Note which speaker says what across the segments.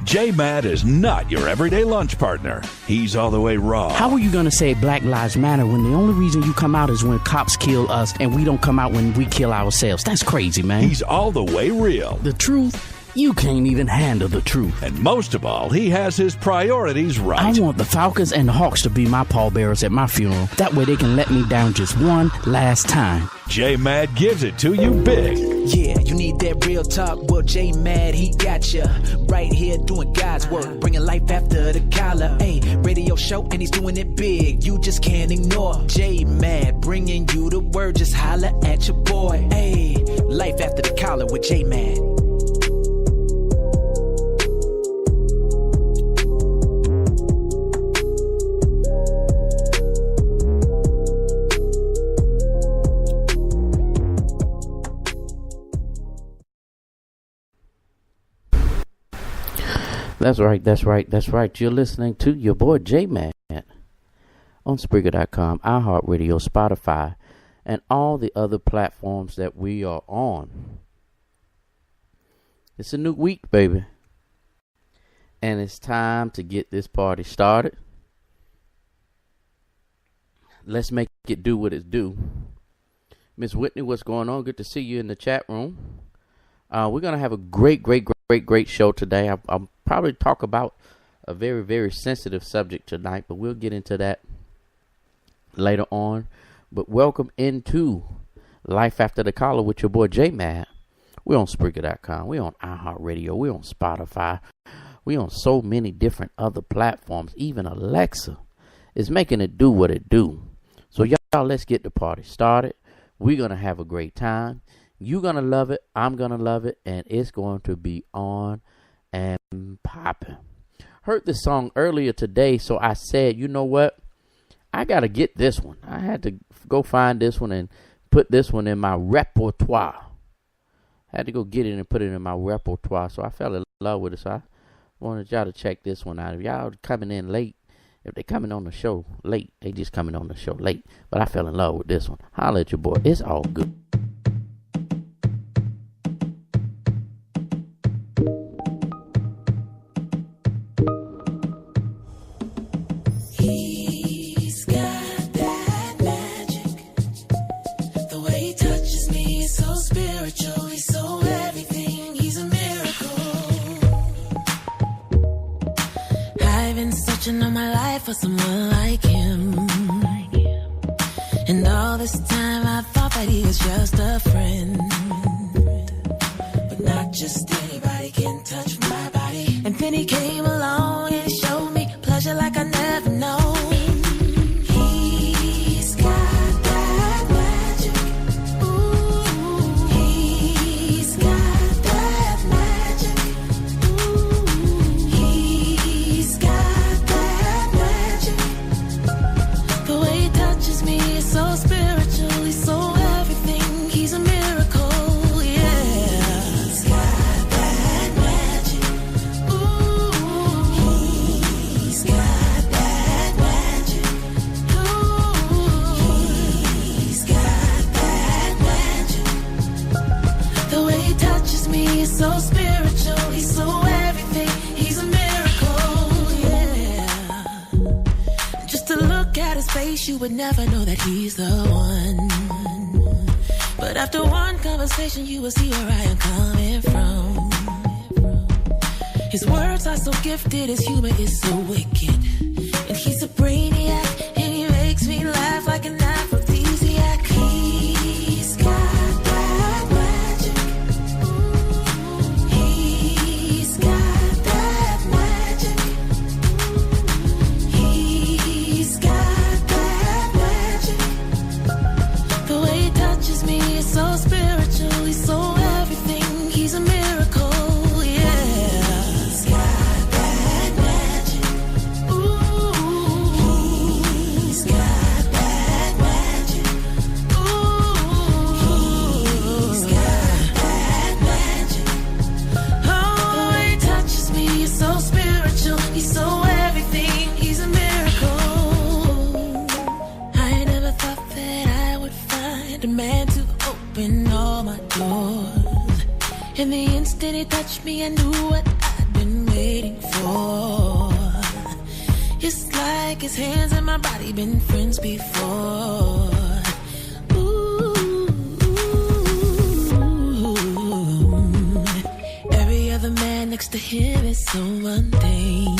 Speaker 1: J-Mad is not your everyday lunch partner. He's all the way raw.
Speaker 2: How are you going to say Black Lives Matter when the only reason you come out is when cops kill us and we don't come out when we kill ourselves? That's crazy, man.
Speaker 1: He's all the way real.
Speaker 2: The truth? You can't even handle the truth.
Speaker 1: And most of all, he has his priorities right.
Speaker 2: I want the Falcons and the Hawks to be my pallbearers at my funeral. That way they can let me down just one last time.
Speaker 1: J-Mad gives it to you big.
Speaker 3: Yeah, you need that real talk. Well, J-Mad, he got you right here doing God's work, bringing life after the collar. Hey, radio show, and he's doing it big. You just can't ignore J-Mad, bringing you the word. Just holler at your boy. Hey, life after the collar with J-Mad.
Speaker 4: That's right. You're listening to your boy J-Mad on Spreaker.com, iHeartRadio, Spotify, and all the other platforms that we are on. It's a new week, baby. And it's time to get this party started. Let's make it do what it do. Miss Whitney, what's going on? Good to see you in the chat room. We're going to have a great show today. I'll probably talk about a very, very sensitive subject tonight, but we'll get into that later on. But welcome into Life After the Collar with your boy J-Mad. We're on Spreaker.com. We're on iHeartRadio. We're on Spotify. We're on so many different other platforms. Even Alexa is making it do what it do. So y'all, let's get the party started. We're going to have a great time. You're going to love it. I'm going to love it. And it's going to be on and popping. Heard this song earlier today, so I said, you know what? I got to get this one. I had to go find this one and put this one in my repertoire. I had to go get it and put it in my repertoire. So I fell in love with it. So I wanted y'all to check this one out. If y'all coming in late, if they coming on the show late, they just coming on the show late. But I fell in love with this one. Holla at your boy. It's all good.
Speaker 5: All my life for someone like him, and all this time I thought that he was just a friend, but not just anybody can touch my body. And then he came along and he showed me pleasure like I never known. He's got that magic. Ooh, he's got that magic. Ooh, he's got so spiritual, he's so everything, he's a miracle, yeah. He's got that magic, ooh, he's got that magic, ooh, he's got that magic. The way he touches me is so spiritual, he's so everything, he's a miracle, yeah. Just to look at his face, you would never know that he's the one. But after one conversation, you will see where I am coming from. His words are so gifted, his humor is so wicked. And he's a brainiac, and he makes me laugh like an aphrodisiac. He's got that magic. He's got that magic. He's got that magic. The way he touches me is so spiritual, he's so everything, he's a miracle, yeah. He's got that magic. Ooh, he's got that magic. Ooh, he's got that magic. Oh, the way he touches me is so spiritual, he's so everything, he's a miracle. I never thought that I would find a man to open all my doors. In the instant he touched me, I knew what I'd been waiting waiting for. It's like his hands and my body been friends before. Ooh. Every other man next to him is so mundane.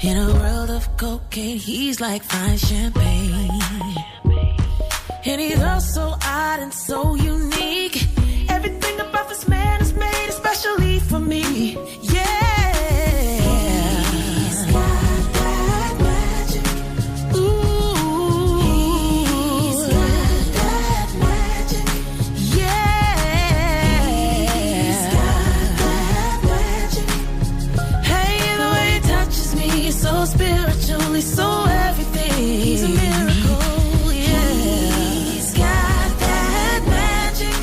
Speaker 5: In a world of cocaine, he's like fine champagne. And he's all so odd and so unique. Everything about this man is made especially for me. Yeah. He's got that magic. Ooh. He's got that magic. Yeah. He's got that magic. Hey, the way he touches me is so spiritual. He's so everything. He's a miracle. He's got that magic.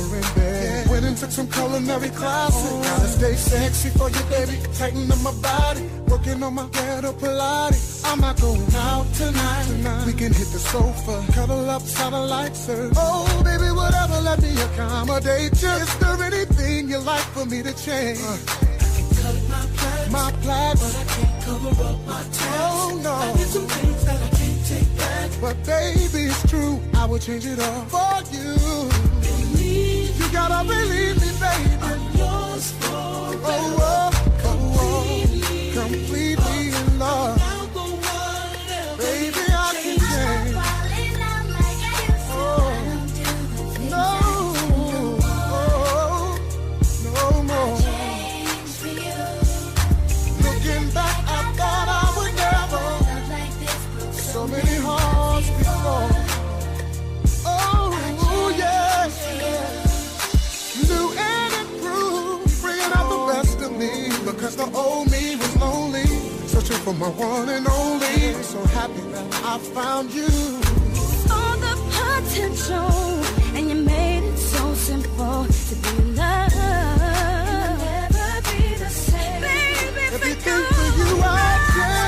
Speaker 6: over in bed. Went and took some culinary classes. Gotta stay sexy for you, baby. Tighten up my body, working on my ghetto Pilates. I'm not going out tonight. We can hit the sofa, cuddle up, satellite surf. Oh, baby, whatever, let me accommodate you. Is there anything you like for me to change? My plans, but I can't cover up my tats. Oh no, I did some things that I can't take back. But baby, it's true, I will change it all for you. Believe you gotta believe me, baby. I'm yours forever. Completely in love. I'll go whatever. Baby, I can change. No more. So many hearts before. Oh, yes. New and improved, bringing out the best of me. Because the old me was lonely, searching for my one and only. So happy that I found you.
Speaker 5: All the potential, and you made it so simple to be loved. Never be the same. Baby,
Speaker 6: everything for you I change.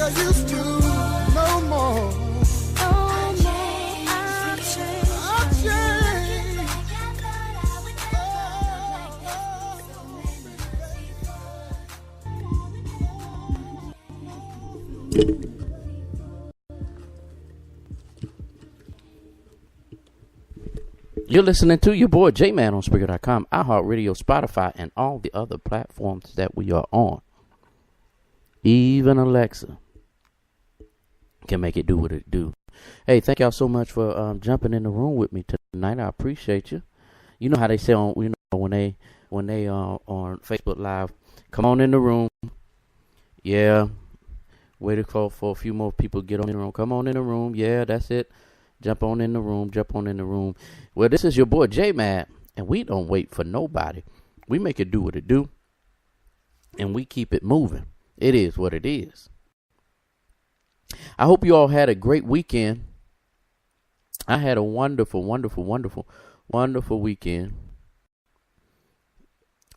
Speaker 6: Used to, no more.
Speaker 4: You're listening to your boy J-Man on Spreaker.com, iHeartRadio, Spotify, and all the other platforms that we are on. Even Alexa can make it do what it do. Hey, thank y'all so much for jumping in the room with me tonight. I appreciate you. You know how they say on when they on Facebook Live, come on in the room. Yeah, waiting for a few more people to get on in the room. Come on in the room. Yeah, that's it. Jump on in the room. Jump on in the room. Well, this is your boy J-Man, and we don't wait for nobody. We make it do what it do, and we keep it moving. It is what it is. I hope you all had a great weekend. I had a wonderful, wonderful, wonderful, wonderful weekend.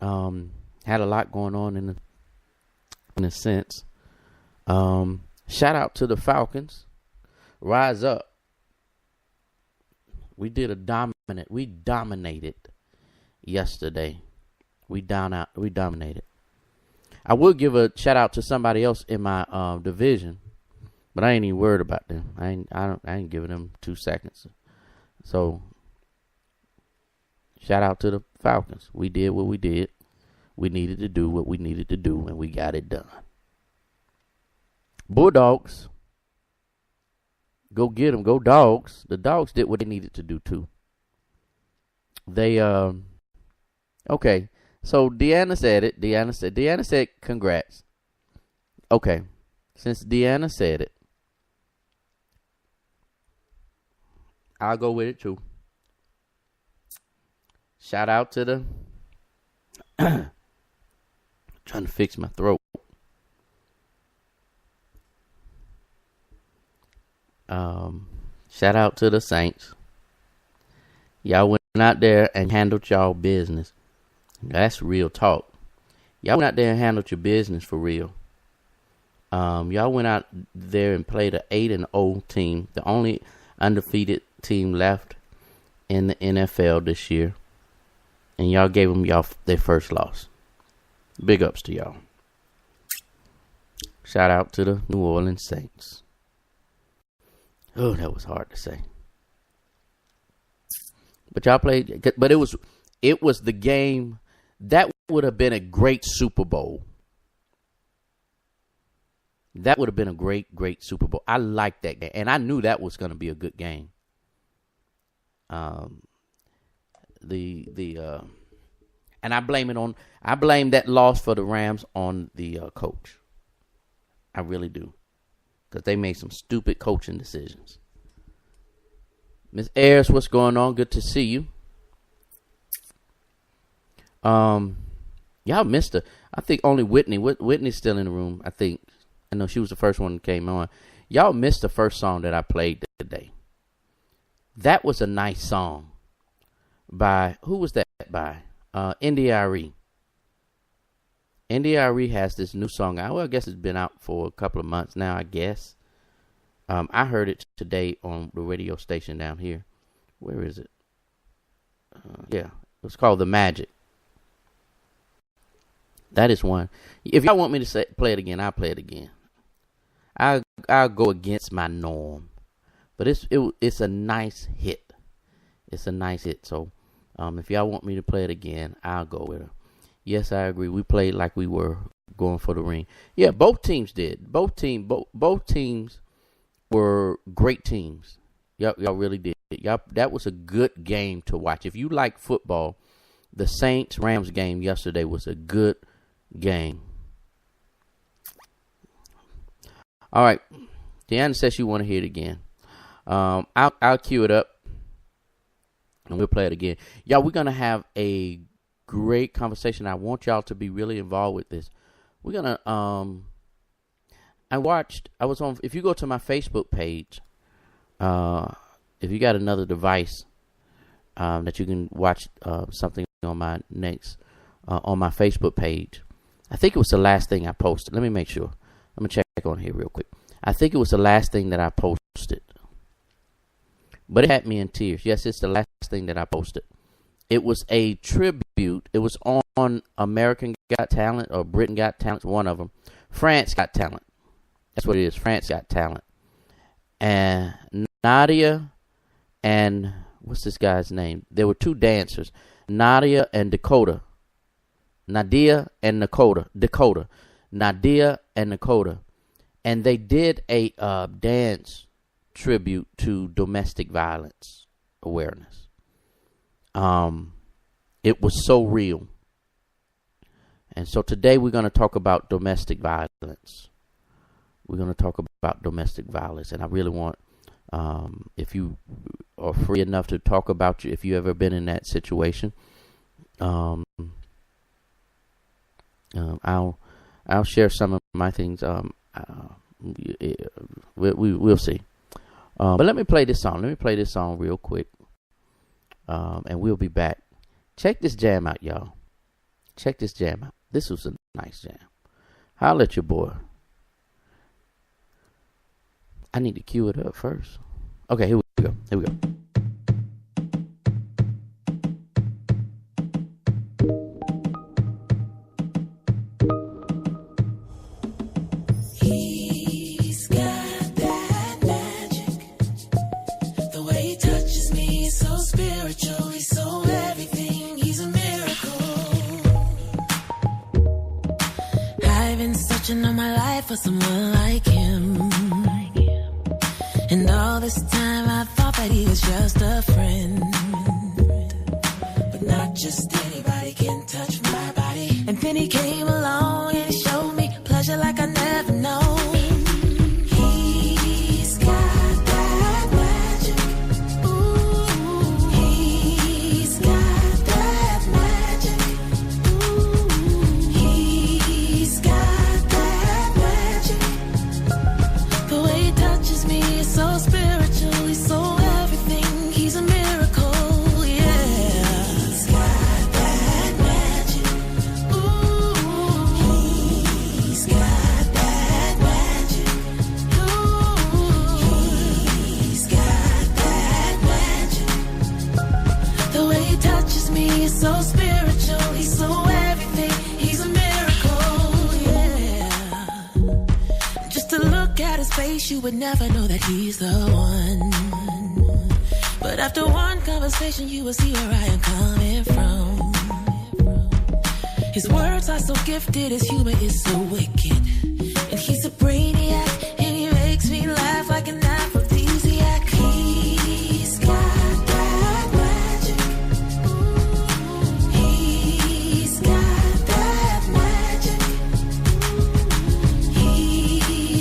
Speaker 4: Had a lot going on in a sense. Shout out to the Falcons. Rise up. We dominated yesterday. We dominated. I will give a shout out to somebody else in my division, but I ain't even worried about them. I ain't giving them 2 seconds. So shout out to the Falcons. We did what we did. We needed to do what we needed to do, and we got it done. Bulldogs, go get them. Go Dogs. The Dogs did what they needed to do too. They okay. So Deanna said it. Deanna said congrats. Okay. Since Deanna said it, I'll go with it too. Shout out to the trying to fix my throat. Shout out to the Saints. Y'all went out there and handled y'all business. That's real talk. Y'all went out there and handled your business for real. Y'all went out there and played an 8-0 team, the only undefeated team left in the NFL this year, and y'all gave them their first loss. Big ups to y'all. Shout out to the New Orleans Saints. Oh, that was hard to say. But y'all played. But it was the game that would have been a great Super Bowl. That would have been a great Super Bowl. I liked that game, and I knew that was going to be a good game. And I blame that loss for the Rams on the coach. I really do. Because they made some stupid coaching decisions. Miss Ayers, what's going on? Good to see you. Y'all missed her. I think only Whitney. Whitney's still in the room, I think. I know she was the first one that came on. Y'all missed the first song that I played today. That was a nice song. By, who was that by? NDRE. NDRE has this new song. Well, I guess it's been out for a couple of months now, I guess. I heard it today on the radio station down here. Where is it? Yeah, it's called The Magic. That is one. If y'all want me to play it again, I'll play it again. I'll go against my norm. But it's a nice hit. It's a nice hit. So if y'all want me to play it again, I'll go with it. Yes, I agree. We played like we were going for the ring. Yeah, both teams did. Both teams were great teams. Y'all really did. That was a good game to watch. If you like football, the Saints-Rams game yesterday was a good game. All right. Deanna says she want to hear it again. I'll cue it up and we'll play it again. Y'all, we're going to have a great conversation. I want y'all to be really involved with this. We're going to, if you go to my Facebook page, if you got another device, that you can watch, something on my on my Facebook page. I think it was the last thing I posted. Let me make sure. I'm going to check on here real quick. I think it was the last thing that I posted. But it had me in tears. Yes, it's the last thing that I posted. It was a tribute. It was on American Got Talent or Britain Got Talent, one of them. France Got Talent. That's what it is. France Got Talent. And Nadia and what's this guy's name? There were two dancers, Nadia and Dakota. Nadia and Dakota. Nadia and Dakota. And they did a dance tribute to domestic violence awareness. It was so real. And so today we're going to talk about domestic violence. We're going to talk about domestic violence. And I really want, if you are free enough to talk about if you ever been in that situation, I'll share some of my things. We'll see. But let me play this song. Let me play this song real quick. And we'll be back. Check this jam out, y'all. Check this jam out. This was a nice jam. Holla at your boy. I need to cue it up first. Okay, here we go. Here we go.
Speaker 5: He's got that magic. The way he touches me is so spiritual. He's so everything. He's a miracle. I've been searching all my life for someone like him. And all this time I thought that he was just a friend. But not just anybody can touch my body. And then he came along and he showed me pleasure like I never known. He's got that magic. Ooh, he's got that magic. Ooh, he's got that magic. The way he touches me is so spiritual. He's so everything. He's a miracle, yeah. He's got that magic. Ooh, he's got that magic. Ooh, he's got that magic. The way he touches me is so spiritual. He's so everything. He's a miracle, yeah. Just to look at his face, you would never know that he's the one. But after one conversation, you will see where I am coming from. His words are so gifted, his humor is so wicked. And he's a brainiac, and he makes me laugh like an aphrodisiac. He's got that magic. Ooh, he's got that magic. He's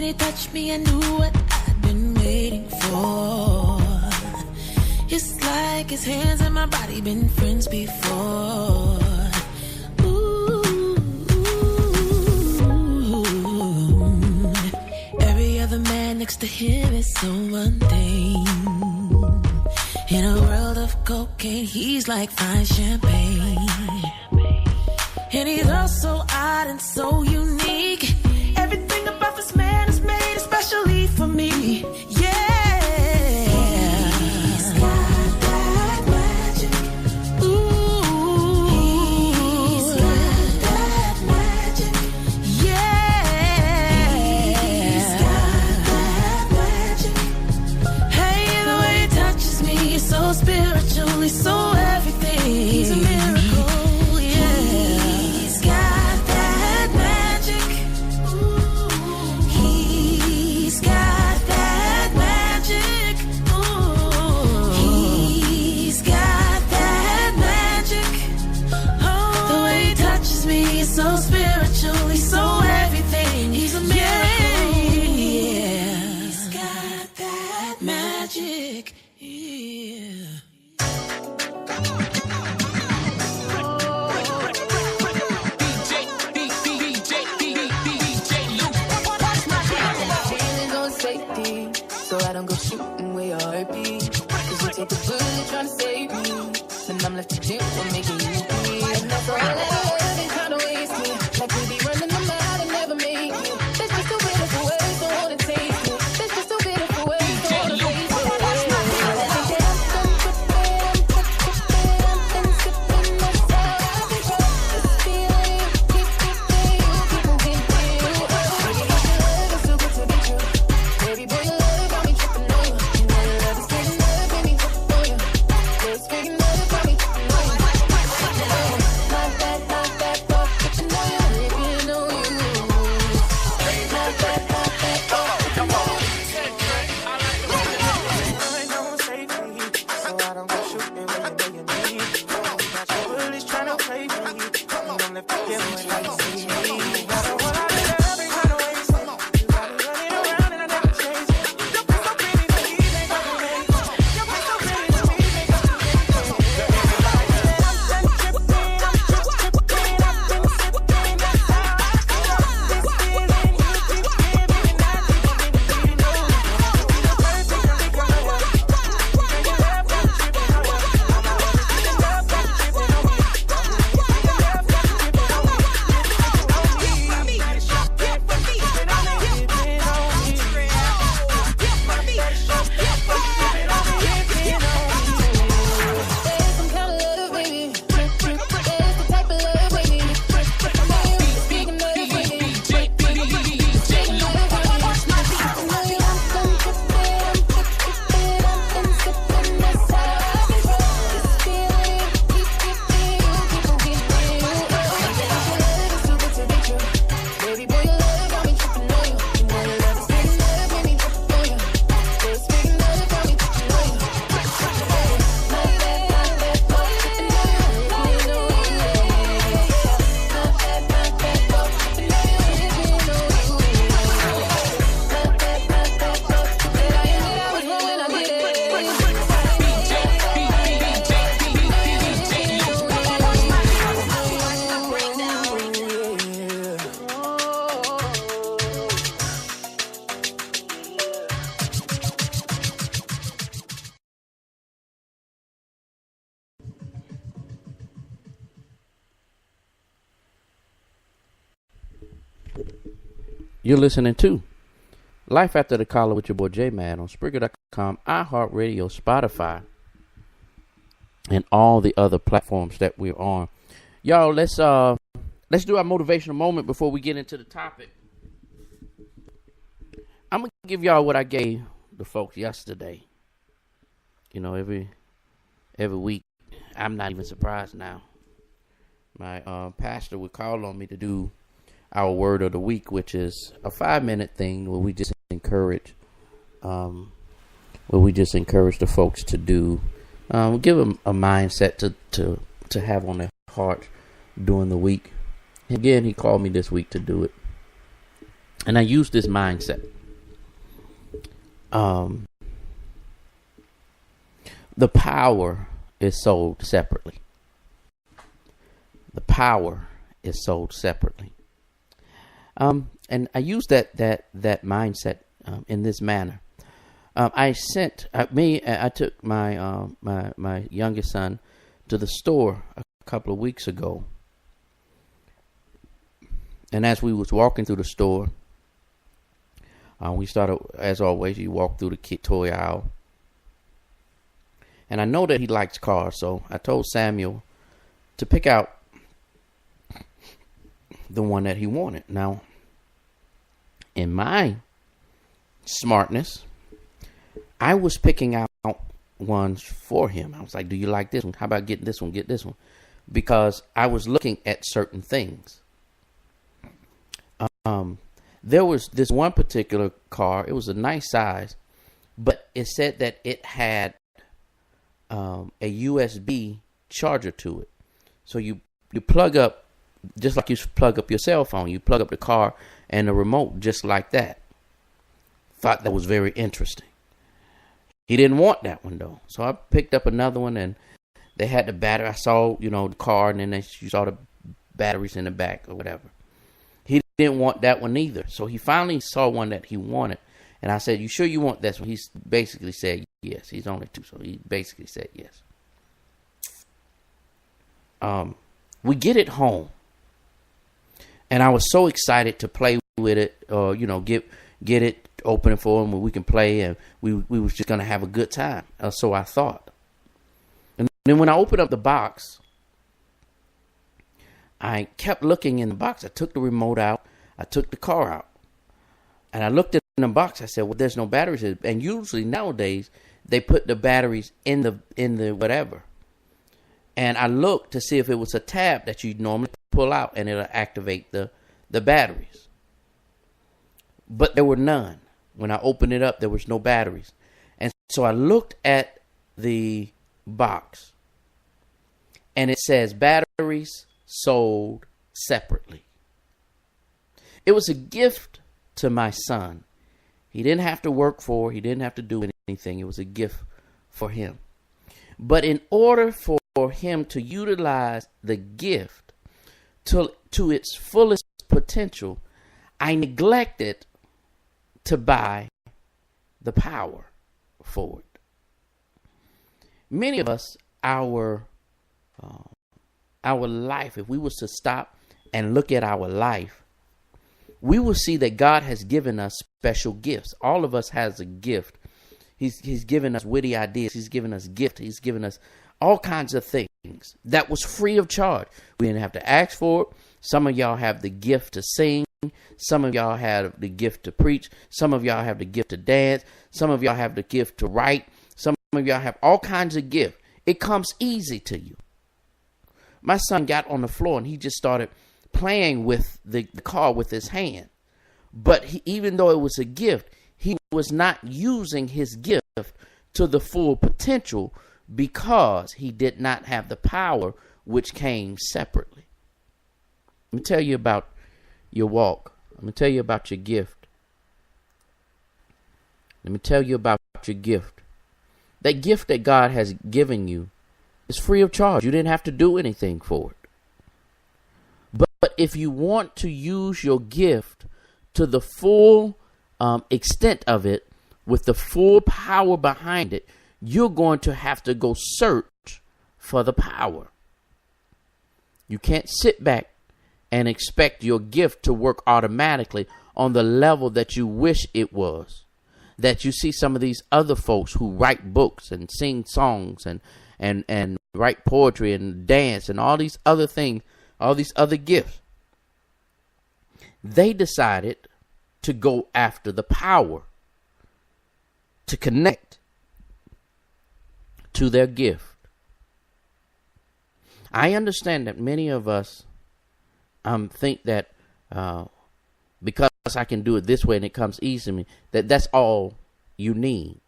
Speaker 5: he touched me, I knew what I'd been waiting for. It's like his hands and my body been friends before. Ooh. Every other man next to him is so mundane. In a world of cocaine, he's like fine champagne. And he's all so odd and so unique. Everything about this man is made especially for me. Yeah. He's got that magic. Ooh. He's got that magic. Yeah. He's got that magic. Hey, the way he touches me is so spiritual. He's so everything. He's a miracle. So spiritual, he's so everything. He's a miracle. Yeah. He's got that magic. Yeah.
Speaker 7: Feelings on safety, so I don't go shooting where your heart be. Cause you take the bullet trying to save me, then I'm left to do what making you be. And that's all I like we be running them out and never make you. There's just too beautiful ways, don't wanna take you. There's just too beautiful ways, don't wanna face it. Baby boy, your love got me tripping on you. You know your love is getting up and me tripping on you. Just freaking love got me tripping on you. Not that, fuck, tripping on you.
Speaker 4: You're listening to Life After the Collar with your boy J-Mad on Spreaker.com, iHeartRadio, Spotify, and all the other platforms that we're on. Y'all, let's do our motivational moment before we get into the topic. I'm gonna give y'all what I gave the folks yesterday. You know, every week, I'm not even surprised now. My pastor would call on me to do our word of the week, which is a 5-minute thing where we just encourage the folks to do, give them a mindset to have on their heart during the week. Again, he called me this week to do it, and I used this mindset. Um, the power is sold separately. The power is sold separately. And I use that mindset in this manner. I took my youngest son to the store a couple of weeks ago, and as we was walking through the store, we started, as always, you walk through the kid toy aisle, and I know that he likes cars, so I told Samuel to pick out the one that he wanted. Now, in my smartness, I was picking out ones for him. I was like, do you like this one? How about getting this one? Get this one. Because I was looking at certain things. There was this one particular car. It was a nice size, but it said that it had a USB charger to it. So you plug up, just like you plug up your cell phone. You plug up the car and the remote just like that. Thought that was very interesting. He didn't want that one though. So I picked up another one, and they had the battery. I saw, the car, and then you saw the batteries in the back or whatever. He didn't want that one either. So he finally saw one that he wanted. And I said, you sure you want this one? He basically said yes. He's only 2, so he basically said yes. We get it home. And I was so excited to play with it, or, get it open for him where we can play, and we was just going to have a good time. So I thought. And then when I opened up the box, I kept looking in the box. I took the remote out. I took the car out. And I looked in the box. I said, well, there's no batteries. And usually nowadays, they put the batteries in the whatever. And I looked to see if it was a tab that you normally pull out, and it'll activate the batteries. But there were none. When I opened it up, there was no batteries. And so I looked at the box, and it says batteries sold separately. It was a gift to my son. He didn't have to work for it. He didn't have to do anything. It was a gift for him. But in order for him to utilize the gift to its fullest potential, I neglected to buy the power for it. Many of us, our life, if we was to stop and look at our life, we will see that God has given us special gifts. All of us has a gift. He's given us witty ideas. He's given us gifts. He's given us all kinds of things that was free of charge. We didn't have to ask for it. Some of y'all have the gift to sing. Some of y'all have the gift to preach. Some of y'all have the gift to dance. Some of y'all have the gift to write. Some of y'all have all kinds of gifts. It comes easy to you. My son got on the floor and he just started playing with the car with his hand. But even though it was a gift, he was not using his gift to the full potential because he did not have the power which came separately. Let me tell you about your walk. Let me tell you about your gift. Let me tell you about your gift. That gift that God has given you is free of charge. You didn't have to do anything for it. But if you want to use your gift to the full extent of it, with the full power behind it, you're going to have to go search for the power. You can't sit back and expect your gift to work automatically on the level that you wish it was. That you see some of these other folks who write books and sing songs and write poetry and dance and all these other things, all these other gifts. They decided to go after the power to connect to their gift. I understand that many of us think that because I can do it this way and it comes easy to me, that's all you need.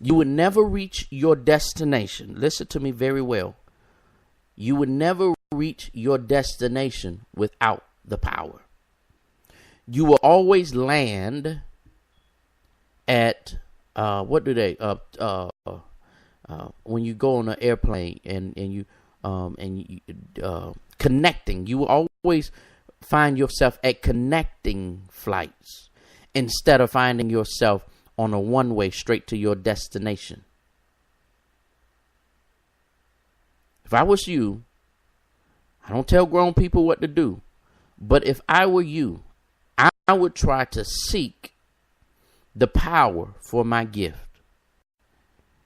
Speaker 4: You would never reach your destination. Listen to me very well. You would never reach your destination without the power. You will always land at what do they when you go on an airplane and you connecting, you will always find yourself at connecting flights instead of finding yourself on a one-way straight to your destination. If I was you, I don't tell grown people what to do, but if I were you, I would try to seek the power for my gift.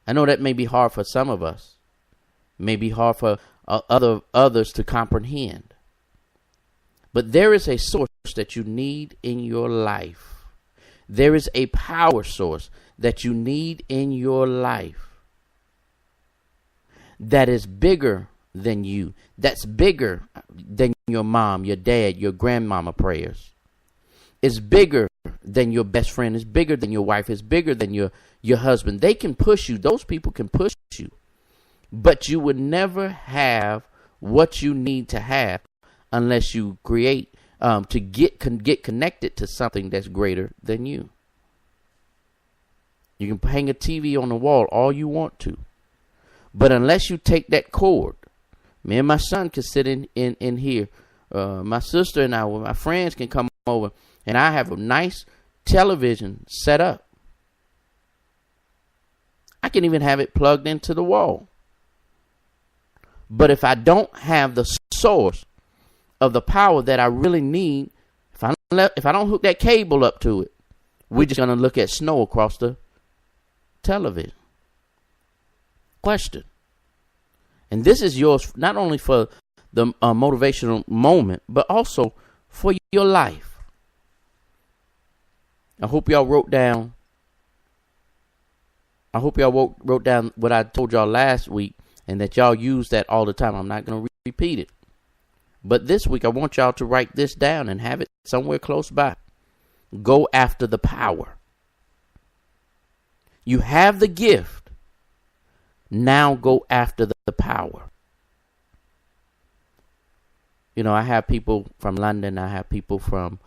Speaker 4: I know that may be hard for some of us, may be hard for others to comprehend, but there is a source that you need in your life. There is a power source that you need in your life that is bigger than you, that's bigger than your mom, your dad, your grandmama prayers. It's bigger than your best friend. It's bigger than your wife. It's bigger than your husband. They can push you. Those people can push you. But you would never have what you need to have unless you create to get connected to something that's greater than you. You can hang a TV on the wall all you want to, but unless you take that cord, me and my son can sit in here. My sister and I, with my friends, can come over, and I have a nice television set up. I can even have it plugged into the wall. But if I don't have the source of the power that I really need, if I don't hook that cable up to it, we're just going to look at snow across the television. Question. And this is yours not only for the motivational moment, but also for your life. I hope y'all wrote down. I hope y'all wrote down what I told y'all last week, and that y'all use that all the time. I'm not going to repeat it. But this week, I want y'all to write this down and have it somewhere close by. Go after the power. You have the gift. Now go after the power. You know, I have people from London. I have people from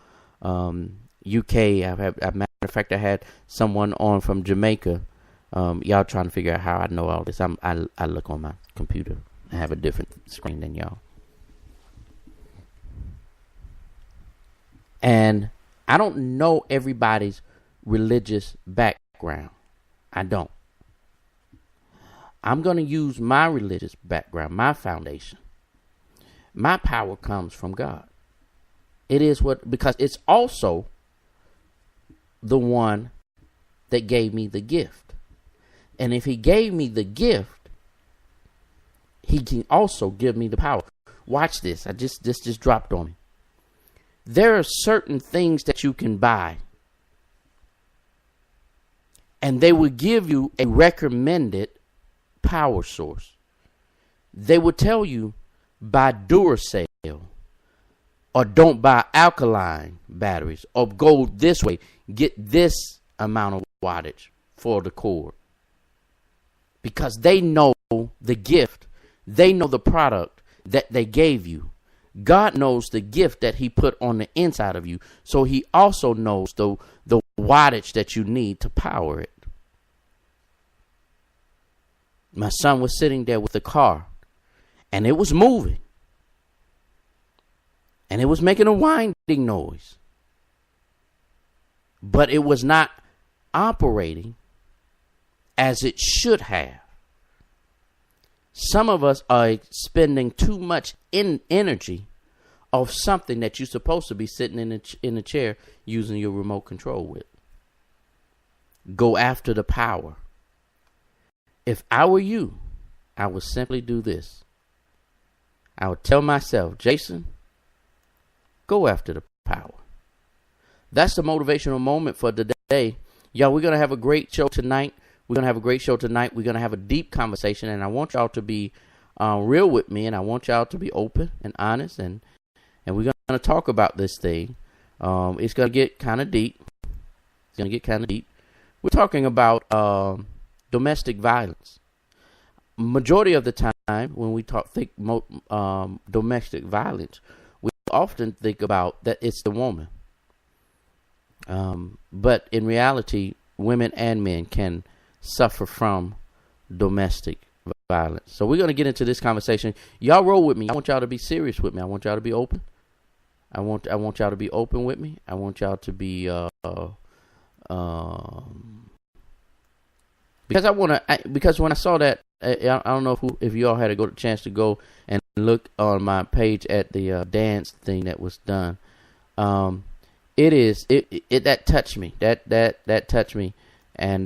Speaker 4: UK. As a matter of fact, I had someone on from Jamaica. Y'all trying to figure out how I know all this. I look on my computer. I have a different screen than y'all. And I don't know everybody's religious background. I don't. I'm going to use my religious background, my foundation. My power comes from God. It is because it's also the one that gave me the gift. And if he gave me the gift, he can also give me the power. Watch this. This just dropped on me. There are certain things that you can buy, and they will give you a recommended power source. They will tell you, buy Duracell, or don't buy alkaline batteries, or go this way, get this amount of wattage for the cord. Because they know the gift, they know the product that they gave you. God knows the gift that he put on the inside of you. So he also knows the wattage that you need to power it. My son was sitting there with the car, and it was moving. And it was making a whining noise. But it was not operating as it should have. Some of us are spending too much energy of something that you're supposed to be sitting in a chair using your remote control with. Go after the power. If I were you, I would simply do this. I would tell myself, Jason, go after the power. That's the motivational moment for today. Y'all, we're going to have a great show tonight. We're going to have a great show tonight. We're going to have a deep conversation, and I want y'all to be real with me, and I want y'all to be open and honest, and we're going to talk about this thing. It's going to get kind of deep. It's going to get kind of deep. We're talking about domestic violence. Majority of the time when we think domestic violence, we often think about that it's the woman. But in reality, women and men can suffer from domestic violence. So we're going to get into this conversation. Y'all roll with me. I want y'all to be serious with me. I want y'all to be open. I want y'all to be open with me. I want y'all to be because when I saw that, I don't know if y'all had a chance to go and look on my page at the dance thing that was done. That touched me. That touched me, and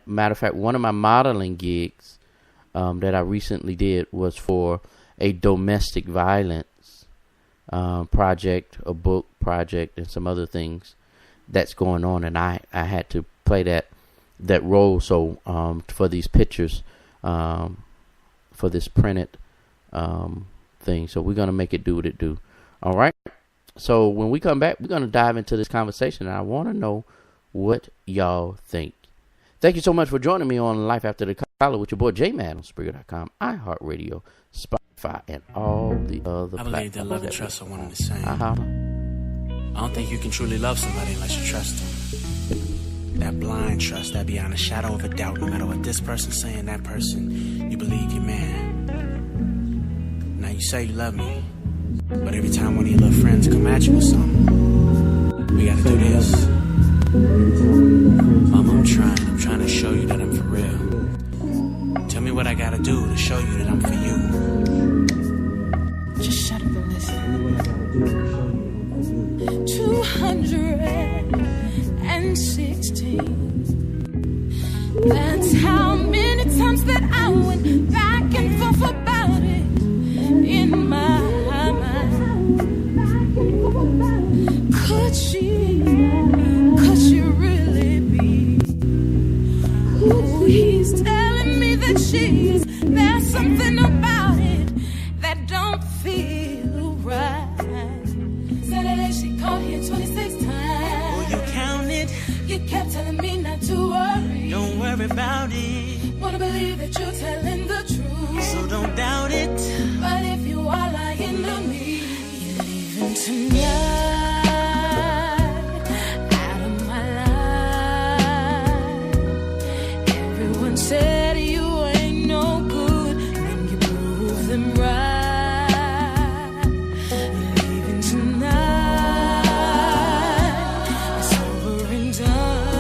Speaker 4: matter of fact, one of my modeling gigs that I recently did was for a domestic violence project, a book project, and some other things that's going on, and I had to play that role. So for these pictures, for this printed thing, so we're gonna make it do what it do. All right. So when we come back, we're gonna dive into this conversation, and I want to know what y'all think. Thank you so much for joining me on Life After the Collar with your boy J-Man on Spreaker.com, iHeartRadio, Spotify, and all the other platforms.
Speaker 8: I believe that love and trust are one and the same.
Speaker 4: Uh-huh.
Speaker 8: I don't think you can truly love somebody unless you trust them. That blind trust, that beyond a shadow of a doubt, no matter what this person's saying, that person, you believe your man. Now you say you love me, but every time one of your little friends come at you with something, we gotta do this. Mama, I'm trying to show you that I'm for real. Tell me what I gotta do to show you that I'm for you.
Speaker 5: Just shut up and listen. 216. That's how many times that I went back and forth about it in my mind. Could she really be who he's telling me that she is? There's something about it that don't feel right. Saturday she called here 26 times.
Speaker 8: Oh, you counted?
Speaker 5: You kept telling me not to worry.
Speaker 8: Don't worry about it.
Speaker 5: Wanna believe that you're telling the truth,
Speaker 8: so don't doubt it.
Speaker 5: But if you are lying to me, you're leaving tonight. Out of my life. Everyone said you ain't no good, then you prove them right. You're leaving tonight. It's over and done.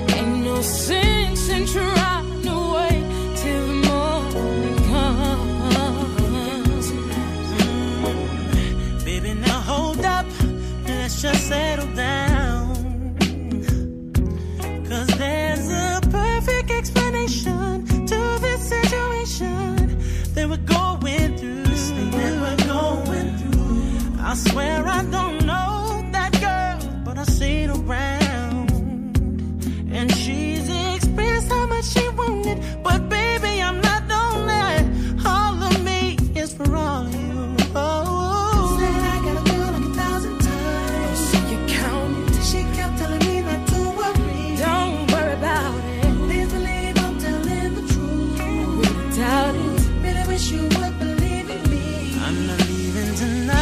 Speaker 5: Ain't no sense in trying to wait till the morning comes.
Speaker 8: Baby, now hold up. Let's just settle down. 'Cause there's a perfect explanation to this situation that we're going through. I swear I don't know that girl, but I've seen her around. And she's expressed how much she wanted. But baby, I'm not lonely. All of me is for all of you. Oh.
Speaker 5: Said I got a girl like 1,000 times. So you counted. She kept telling me not to worry. Don't worry about it. Please believe I'm telling the truth. I really doubt it. Really wish you would believe in me.
Speaker 8: I'm not leaving tonight.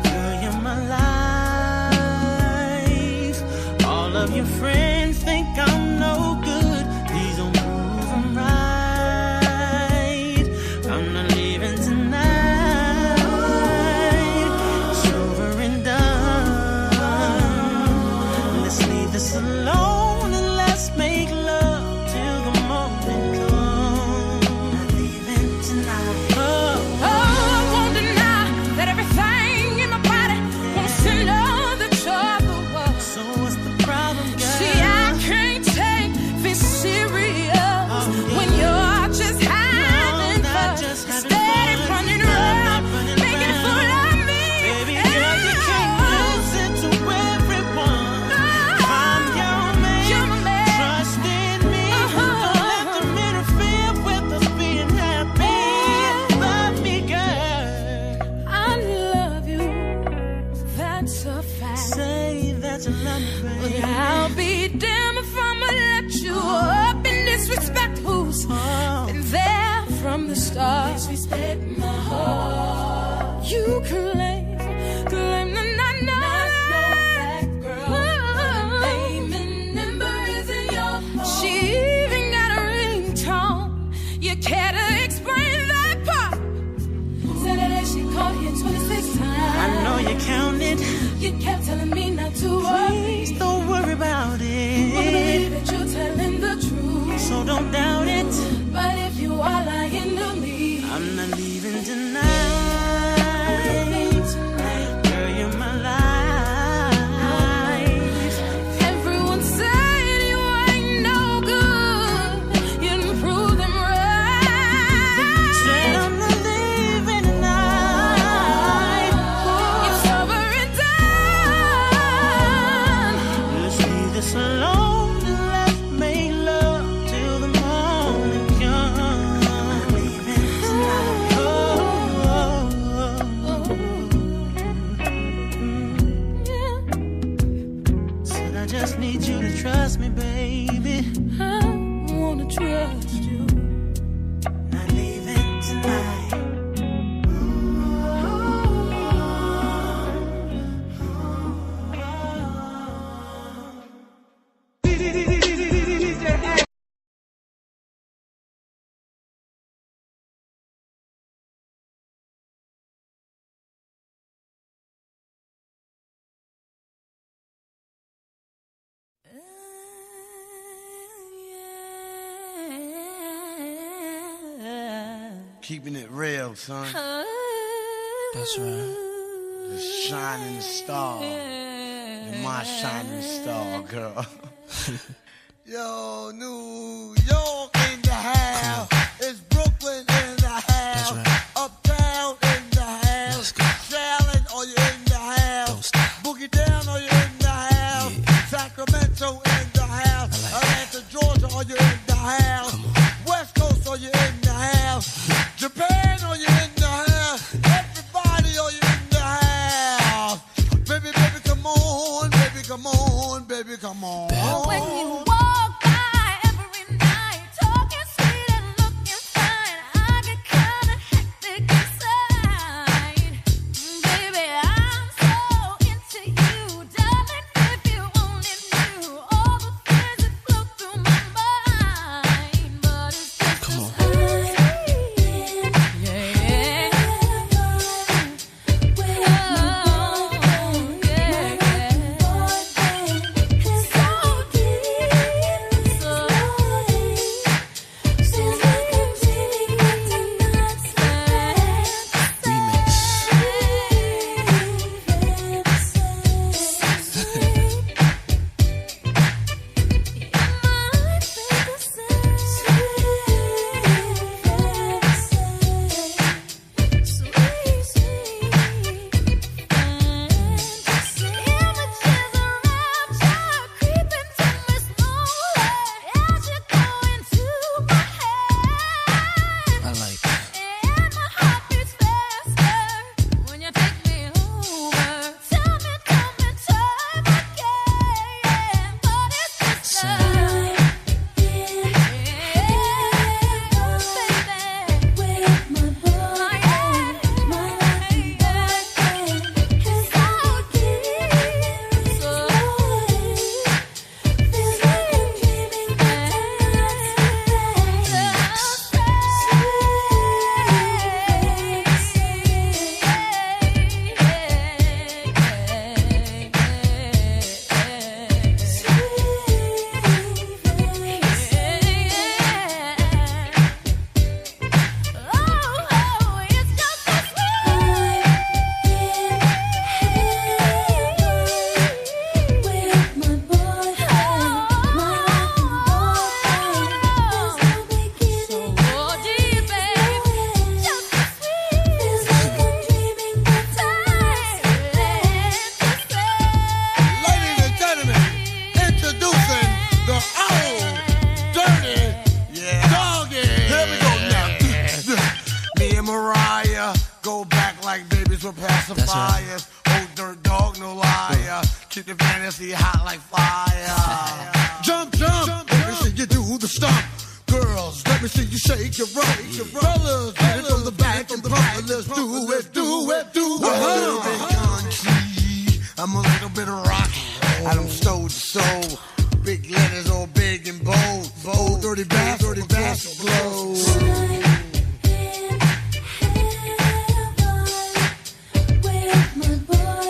Speaker 8: Girl, you're my life. All of your friends think I'm no good. Please don't prove I'm right. I'm not leaving tonight. It's over and done. Let's leave this alone and let's make love till the morning comes. Not leaving tonight.
Speaker 5: Oh, I won't deny that everything in my body wants to know that you're the one.
Speaker 8: So what's the problem, girl?
Speaker 5: See, I can't take this serious when you're just having
Speaker 8: not
Speaker 5: fun.
Speaker 8: just having
Speaker 5: Steady
Speaker 8: fun.
Speaker 5: running
Speaker 8: I'm not
Speaker 5: around,
Speaker 8: running
Speaker 5: making a
Speaker 8: around.
Speaker 5: fool of me.
Speaker 8: Baby girl, you can't listen to everyone. I'm your man.
Speaker 5: You're my man.
Speaker 8: Trust in me. Don't let them interfere with us being happy. Love me, girl.
Speaker 5: I love you, that's a fact.
Speaker 8: Say that you love me,
Speaker 5: But
Speaker 8: baby.
Speaker 5: I'll be damned if I'ma let you up and disrespect who's been there from the start. Disrespect my heart. You claim that I know
Speaker 9: you counted.
Speaker 5: You kept telling me not to worry.
Speaker 9: Please don't worry about it.
Speaker 5: Wanna believe that you're telling the truth,
Speaker 9: so don't doubt it.
Speaker 5: But if you are lying to me,
Speaker 9: I'm not leaving tonight. Girl, you're my life.
Speaker 5: everyone said you ain't no good. You didn't prove them right.
Speaker 9: Said I'm not leaving tonight.
Speaker 5: You're stubborn down.
Speaker 9: Let's leave this alone and let's make love till the morning comes. I'm leaving tonight. Said I just need you to trust me, baby.
Speaker 5: I wanna trust you.
Speaker 9: Not leaving tonight.
Speaker 10: Keeping it real, son.
Speaker 9: That's right.
Speaker 10: The shining star. You're my shining star, girl. Yo, New York in the house. It's Brooklyn in the house.
Speaker 9: right.
Speaker 10: Uptown in the house.
Speaker 9: Let's go.
Speaker 10: Shaolin, are you in the house?
Speaker 9: Don't stop.
Speaker 10: Boogie down, are you in the house? Sacramento in the house. Atlanta, Georgia, are you in the house? West Coast, are you in the house? Japan, are you in the house? Everybody, are you in the house? Baby, baby, come on. Baby, come on. Baby, come on.
Speaker 5: When you walk by every night, talking sweet and looking fine, I get kinda hectic inside. Baby, I'm so into you, darling. If you only knew all the things that flow through my mind, but it's just
Speaker 9: Come on. I like that.
Speaker 5: And my heart beats faster when you take me over. Tell me time again, but it's just time.
Speaker 10: Ladies and gentlemen, introducing the old dirty doggy. Here we go now. Me and Mariah go back like babies with pacifiers. Old dirt dog, no liar. Keep the fantasy hot like fire. Jump, jump. Let me see you do the stomp. Girls, let me see you shake your rump. Fellas, get it from the back and front. Let's do it, do it, do it. I'm a little bit country. I'm a little bit of rock. I don't stole the soul. Big letters all big and bold. Bold, dirty bass, glow.
Speaker 5: With my boy.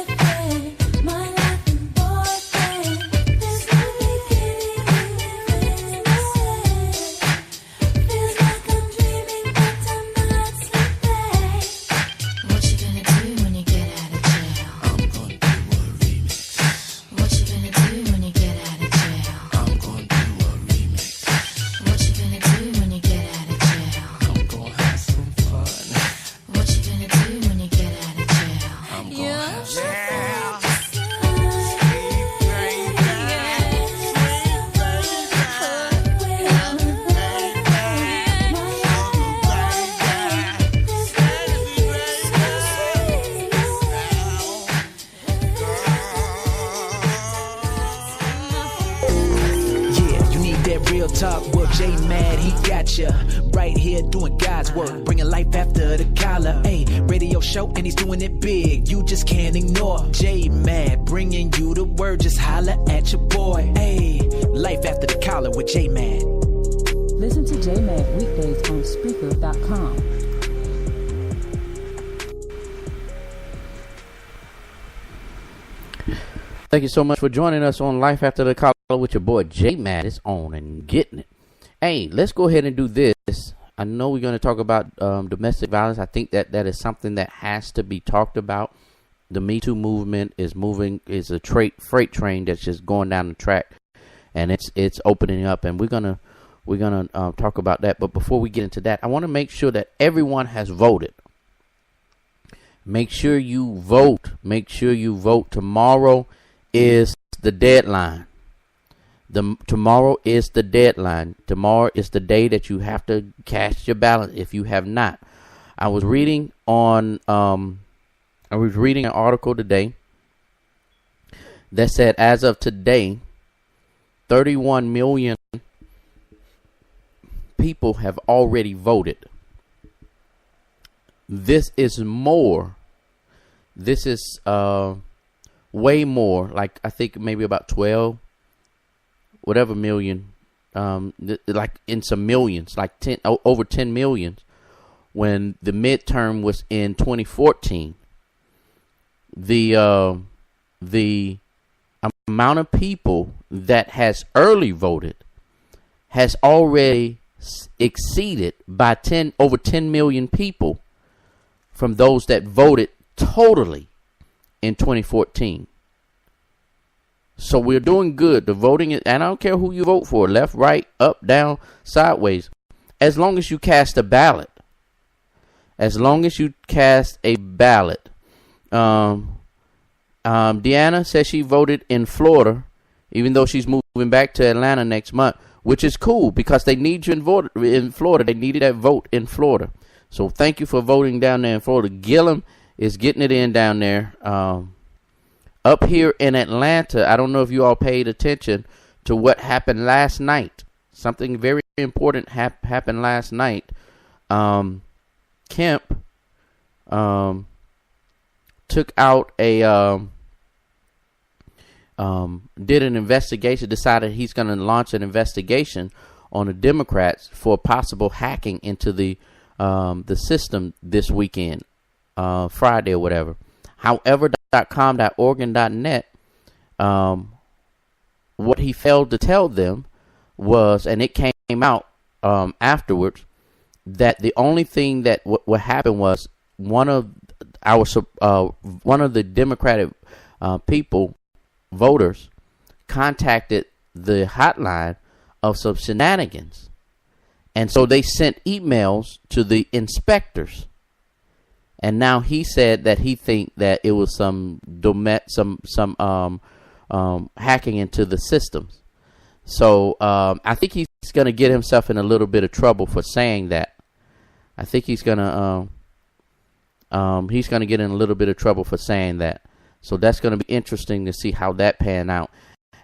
Speaker 3: That real talk, well, J Mad, he got ya right here doing God's work, bringing life after the collar. Hey, radio show, and he's doing it big. You just can't ignore J Mad, bringing you the word. Just holla at your boy. Hey, life after the collar with J Mad.
Speaker 11: Listen to J Mad weekdays on Spreaker.com.
Speaker 4: Thank you so much for joining us on Life After the Collar with your boy J Mad. Is on and getting it. Hey, let's go ahead and do this. I know we're going to talk about domestic violence. I think that is something that has to be talked about. The Me Too movement is a freight train that's just going down the track, and it's opening up, and we're gonna talk about that. But before we get into that, I want to make sure that everyone has voted. Make sure you vote. Make sure you vote. Tomorrow is the deadline. Tomorrow is the deadline. Tomorrow is the day that you have to cast your ballot if you have not. I was reading an article today that said as of today, 31 million people have already voted. This is more. This is way more. Like I think maybe about 12, whatever million. Like in some millions, like over 10 million. When the midterm was in 2014, the amount of people that has early voted has already exceeded by over 10 million people from those that voted totally in 2014. So we're doing good. The voting, and I don't care who you vote for, left, right, up, down, sideways, as long as you cast a ballot. As long as you cast a ballot. Deanna says she voted in Florida, even though she's moving back to Atlanta next month, which is cool because they need you in Florida. They needed that vote in Florida. So thank you for voting down there in Florida. Gillum is getting it in down there. Up here in Atlanta, I don't know if you all paid attention to what happened last night. Something very important happened last night. Kemp took out did an investigation, decided he's going to launch an investigation on the Democrats for possible hacking into the system this weekend, Friday or whatever. However, .com.org and .net, what he failed to tell them was, and it came out afterwards, that the only thing that what happened was one of the Democratic voters contacted the hotline of some shenanigans, and so they sent emails to the inspectors. And now he said that he think that it was some hacking into the systems. So I think he's going to get himself in a little bit of trouble for saying that. I think he's going to get in a little bit of trouble for saying that. So that's going to be interesting to see how that pan out.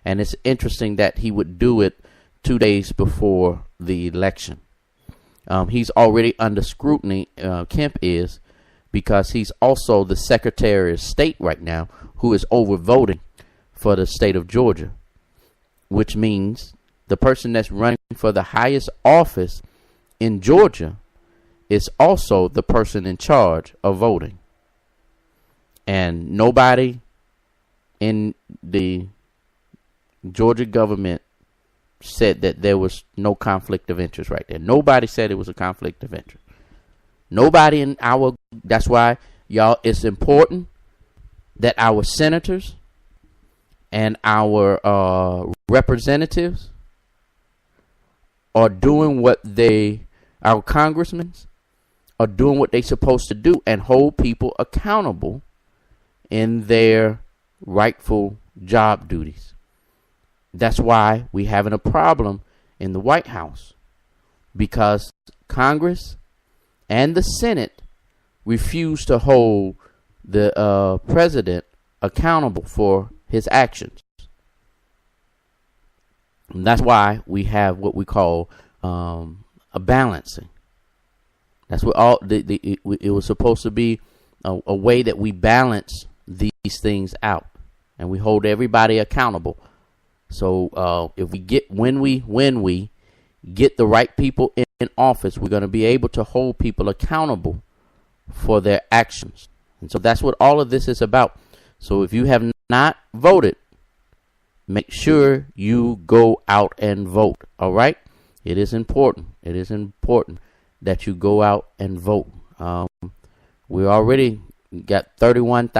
Speaker 4: And it's interesting that he would do it 2 days before the election. He's already under scrutiny, Kemp is, because he's also the Secretary of State right now who is overvoting for the state of Georgia, which means the person that's running for the highest office in Georgia is also the person in charge of voting. And nobody in the Georgia government said that there was no conflict of interest right there. Nobody said it was a conflict of interest. Nobody in that's why, y'all, it's important that our senators and our representatives are doing our congressmen are doing what they're supposed to do and hold people accountable in their rightful job duties. That's why we're having a problem in the White House, because Congress and the Senate refuse to hold the president accountable for his actions. And that's why we have what we call a balancing. That's what it was supposed to be, a way that we balance these things out, and we hold everybody accountable. So if we get when we get the right people in office, we're going to be able to hold people accountable for their actions. And so that's what all of this is about. So if you have not voted, make sure you go out and vote. All right? It is important. It is important that you go out and vote. We already got 31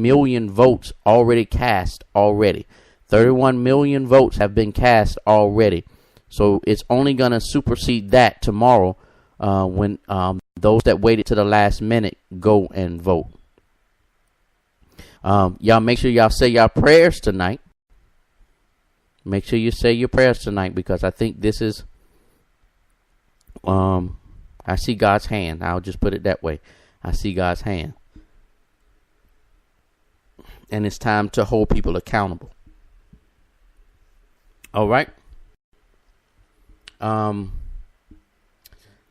Speaker 4: million votes already cast already. 31 million votes have been cast already. So it's only going to supersede that tomorrow when those that waited to the last minute go and vote. Y'all make sure y'all say y'all prayers tonight. Make sure you say your prayers tonight, because I think this is, I see God's hand. I'll just put it that way. I see God's hand. And it's time to hold people accountable. All right.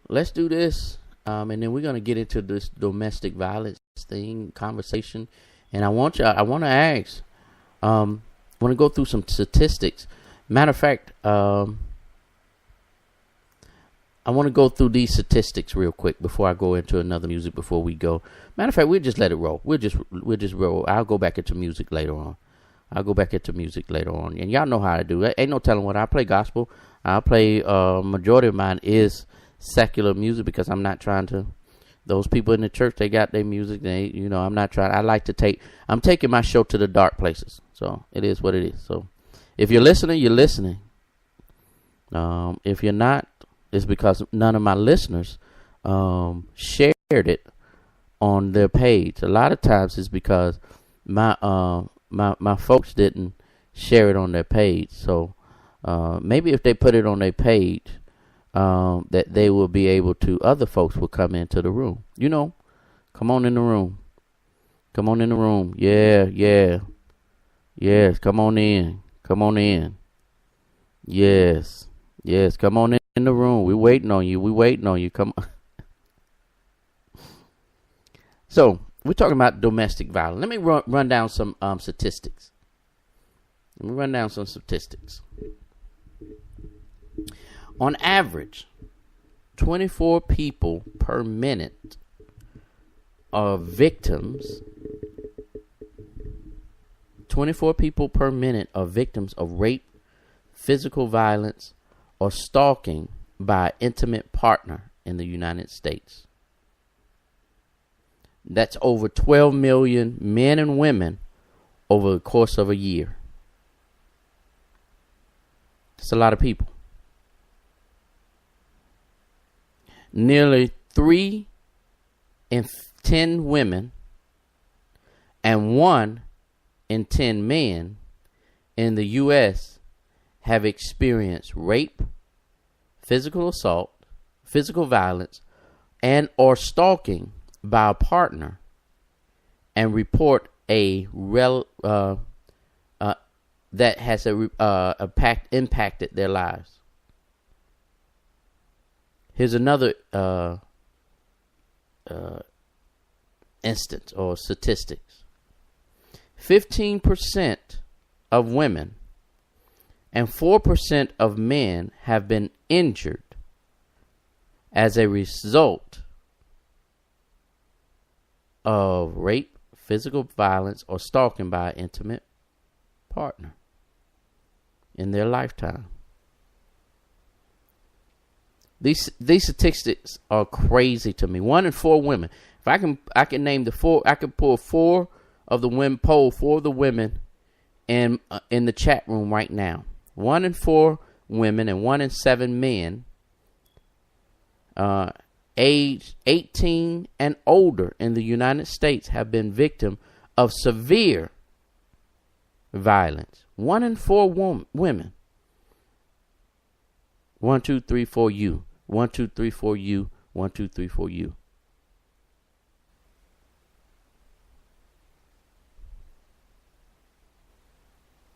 Speaker 4: Let's do this. And then we're going to get into this domestic violence conversation. And I want to ask, I want to go through some statistics. Matter of fact, I want to go through these statistics real quick before I go into another music before we go. Matter of fact, we'll just let it roll. We'll just roll. I'll go back into music later on. And y'all know how I do it. Ain't no telling what I play gospel. I play, majority of mine is secular music, because I'm not trying to, those people in the church, they got their music. I'm not trying. I'm taking my show to the dark places. So it is what it is. So if you're listening, you're listening. If you're not, it's because none of my listeners shared it on their page. A lot of times it's because my folks didn't share it on their page. So maybe if they put it on their page, that they will be able to, other folks will come into the room. Come on in the room. Yeah. Yes, come on in. Yes, come on in the room. We're waiting on you. Come on. So, we're talking about domestic violence. Let me run down some statistics. On average, 24 people per minute are victims. 24 people per minute are victims of rape, physical violence, or stalking by an intimate partner in the United States. That's over 12 million men and women over the course of a year. That's a lot of people. Nearly 3 in 10 women and 1 in 10 men in the U.S. have experienced rape, physical assault, physical violence, and or stalking by a partner, and report that has impacted their lives. Here's another instance or statistics. 15% of women and 4% of men have been injured as a result of rape, physical violence, or stalking by an intimate partner in their lifetime. These statistics are crazy to me. 1 in 4 women. If I can name the 4. I could pull 4 of the women. Poll 4 of the women in the chat room right now. 1 in 4 women and 1 in 7 men, age 18 and older in the United States, have been victim of severe violence. 1 in 4 women. 1, 2, 3, 4, you. 1, 2, 3, 4, you. 1, 2, 3, 4, you.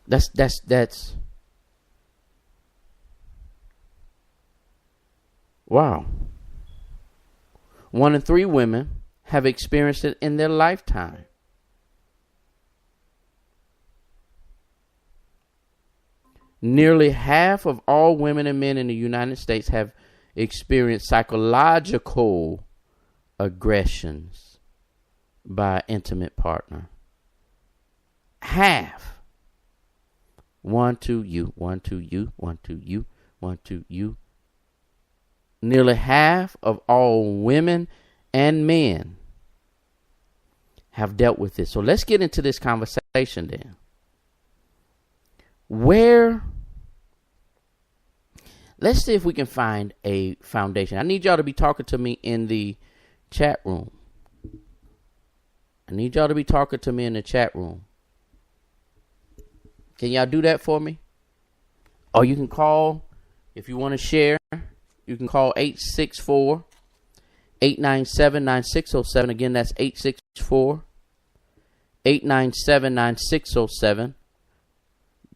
Speaker 4: That's Wow. 1 in 3 women have experienced it in their lifetime. Nearly half of all women and men in the United States have experienced psychological aggressions by an intimate partner. Half. 1, 2, you, 1, 2, you, 1, 2, you, 1, 2, you. Nearly half of all women and men have dealt with this. So let's get into this conversation then. Let's see if we can find a foundation. I need y'all to be talking to me in the chat room. Can y'all do that for me? Or you can call, if you want to share, you can call 864-897-9607. Again, that's 864-897-9607.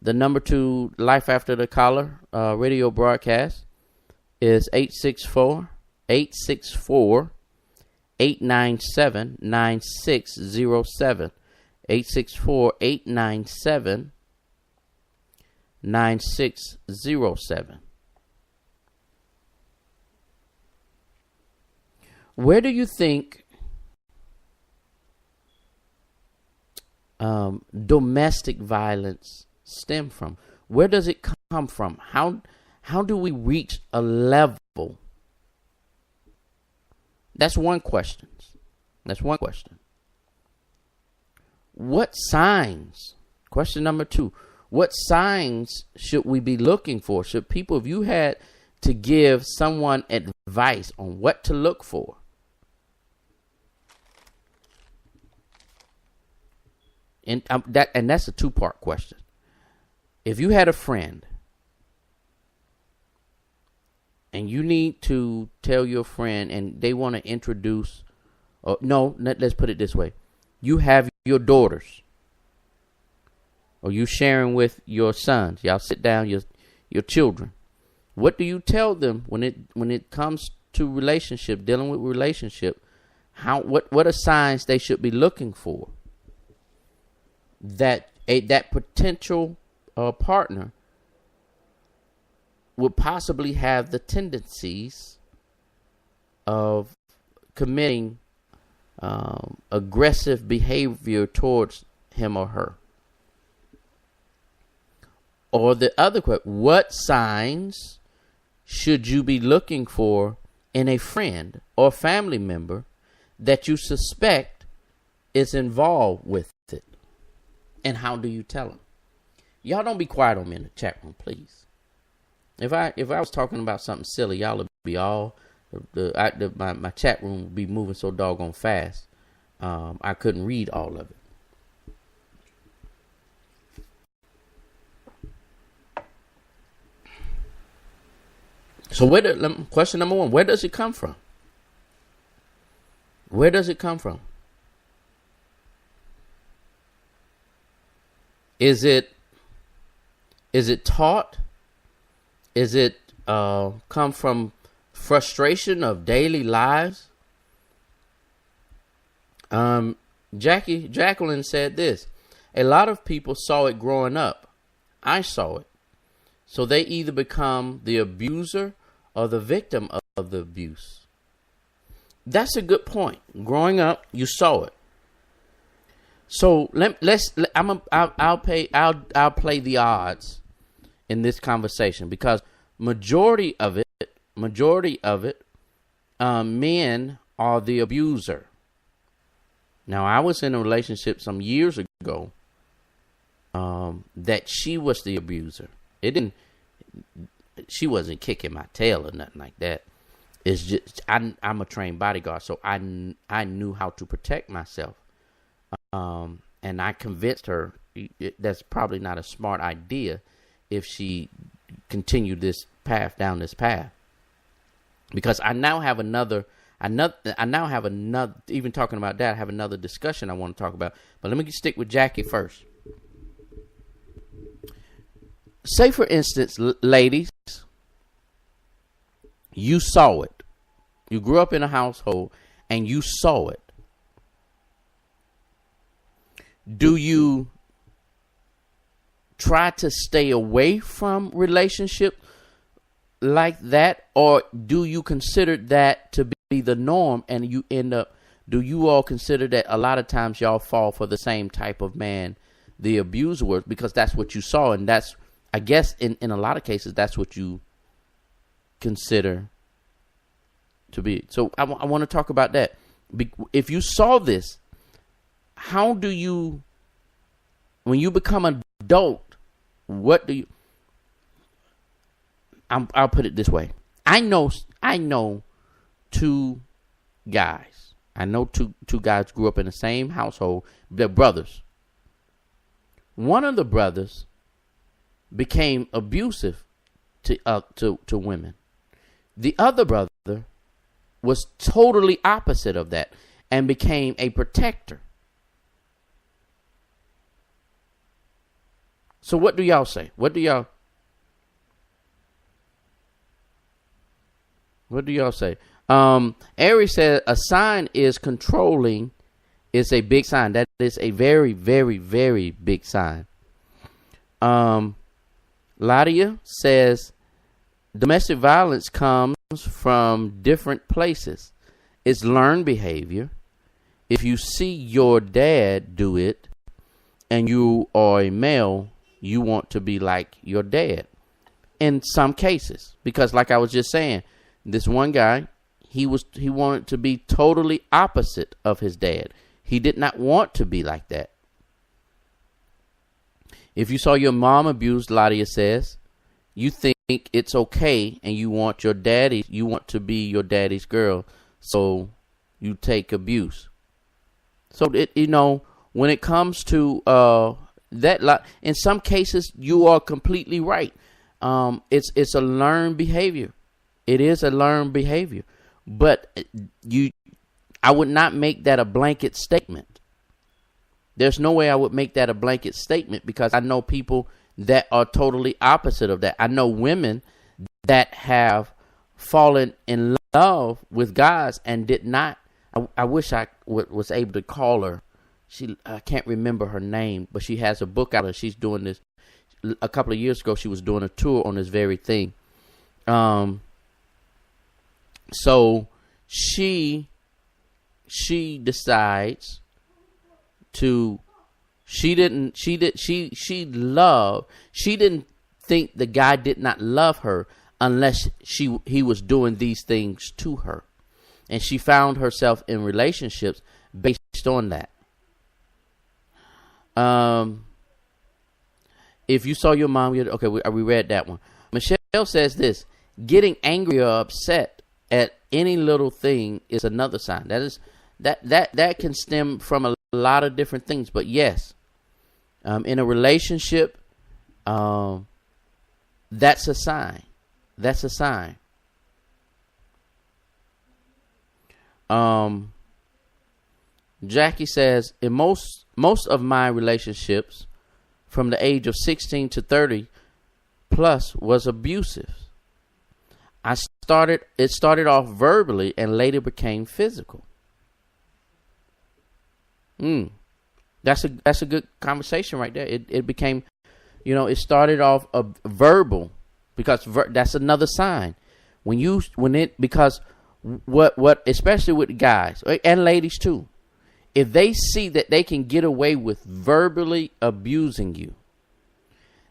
Speaker 4: The number to Life After the Collar radio broadcast is 864-897-9607. 864-897-9607. Where do you think domestic violence stem from? Where does it come from? How do we reach a level? That's one question. What signs? Question number 2. What signs should we be looking for? Should people, if you had to give someone advice on what to look for, and that's a 2-part question. If you had a friend and you need to tell your friend and they want to introduce, or no, let's put it this way. You have your daughters, or you sharing with your sons. Y'all sit down, your children. What do you tell them when it comes to relationship, dealing with relationship? What are signs they should be looking for? That potential partner would possibly have the tendencies of committing aggressive behavior towards him or her. Or the other question, what signs should you be looking for in a friend or family member that you suspect is involved with it? And how do you tell them? Y'all don't be quiet on me in the chat room, please. If I was talking about something silly, y'all would be all my chat room would be moving so doggone fast. I couldn't read all of it. So question number 1, where does it come from? Where does it come from? Is it taught? Is it come from frustration of daily lives? Jacqueline said this. A lot of people saw it growing up. I saw it. So they either become the abuser or the victim of the abuse. That's a good point. Growing up, you saw it. So I'll play the odds in this conversation, because majority of it, men are the abuser. Now, I was in a relationship some years ago that she was the abuser. She wasn't kicking my tail or nothing like that. It's just I'm a trained bodyguard, so I knew how to protect myself. And I convinced her that's probably not a smart idea if she continued down this path. Because I now have another, even talking about that, I have another discussion I want to talk about. But let me stick with Jackie first. Say, for instance, ladies, You saw it. You grew up in a household and you saw it. Do you try to stay away from relationship like that, or do you consider that to be the norm, and you end up, do you all consider that a lot of times y'all fall for the same type of man the abuser was, because that's what you saw, and that's, I guess in a lot of cases, that's what you consider to be. So I want to talk about that. If you saw this, how do you, when you become an adult, what do you, I'll put it this way. I know two guys. I know two guys grew up in the same household. They're brothers. One of the brothers became abusive to women. The other brother was totally opposite of that and became a protector. So what do y'all say? What do y'all say? Aries said a sign is controlling. It's a big sign. That is a very, very, very big sign. Ladia says domestic violence comes from different places. It's learned behavior. If you see your dad do it and you are a male, you want to be like your dad in some cases, because like I was just saying, this one guy, he wanted to be totally opposite of his dad. He did not want to be like that. If you saw your mom abused, Ladia says, you think it's okay and you want you want to be your daddy's girl, so you take abuse. So when it comes to that, in some cases you are completely right. It's a learned behavior. It is a learned behavior, but I would not make that a blanket statement. There's no way I would make that a blanket statement, because I know people that are totally opposite of that. I know women that have fallen in love with guys and did not. I wish I was able to call her. I can't remember her name, but she has a book out and she's doing this. A couple of years ago, she was doing a tour on this very thing. So she decides to, she didn't think the guy did not love her unless he was doing these things to her. And she found herself in relationships based on that. If you saw your mom, we read that one. Michelle says this: getting angry or upset at any little thing is another sign. That can stem from a lot of different things. But yes, in a relationship, that's a sign. That's a sign. Jackie says, in most of my relationships from the age of 16 to 30 plus was abusive. It started off verbally and later became physical. That's a good conversation right there. It became, it started off verbal, because that's another sign. Because what especially with guys and ladies too, if they see that they can get away with verbally abusing you,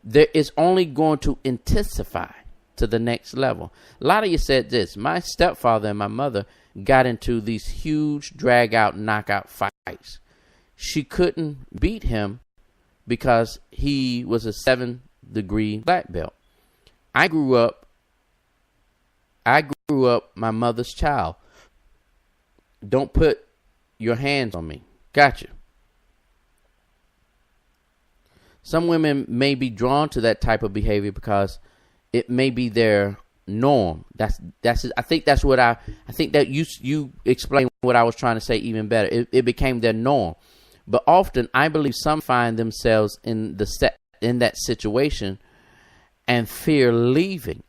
Speaker 4: there is only going to intensify to the next level. A lot of you said this: my stepfather and my mother got into these huge drag out, knockout fights. She couldn't beat him because he was a 7-degree black belt. I grew up my mother's child. Don't put your hands on me. Gotcha. Some women may be drawn to that type of behavior because it may be their norm. I think that you explained what I was trying to say even better. It became their norm. But often I believe some find themselves in that situation and fear leaving.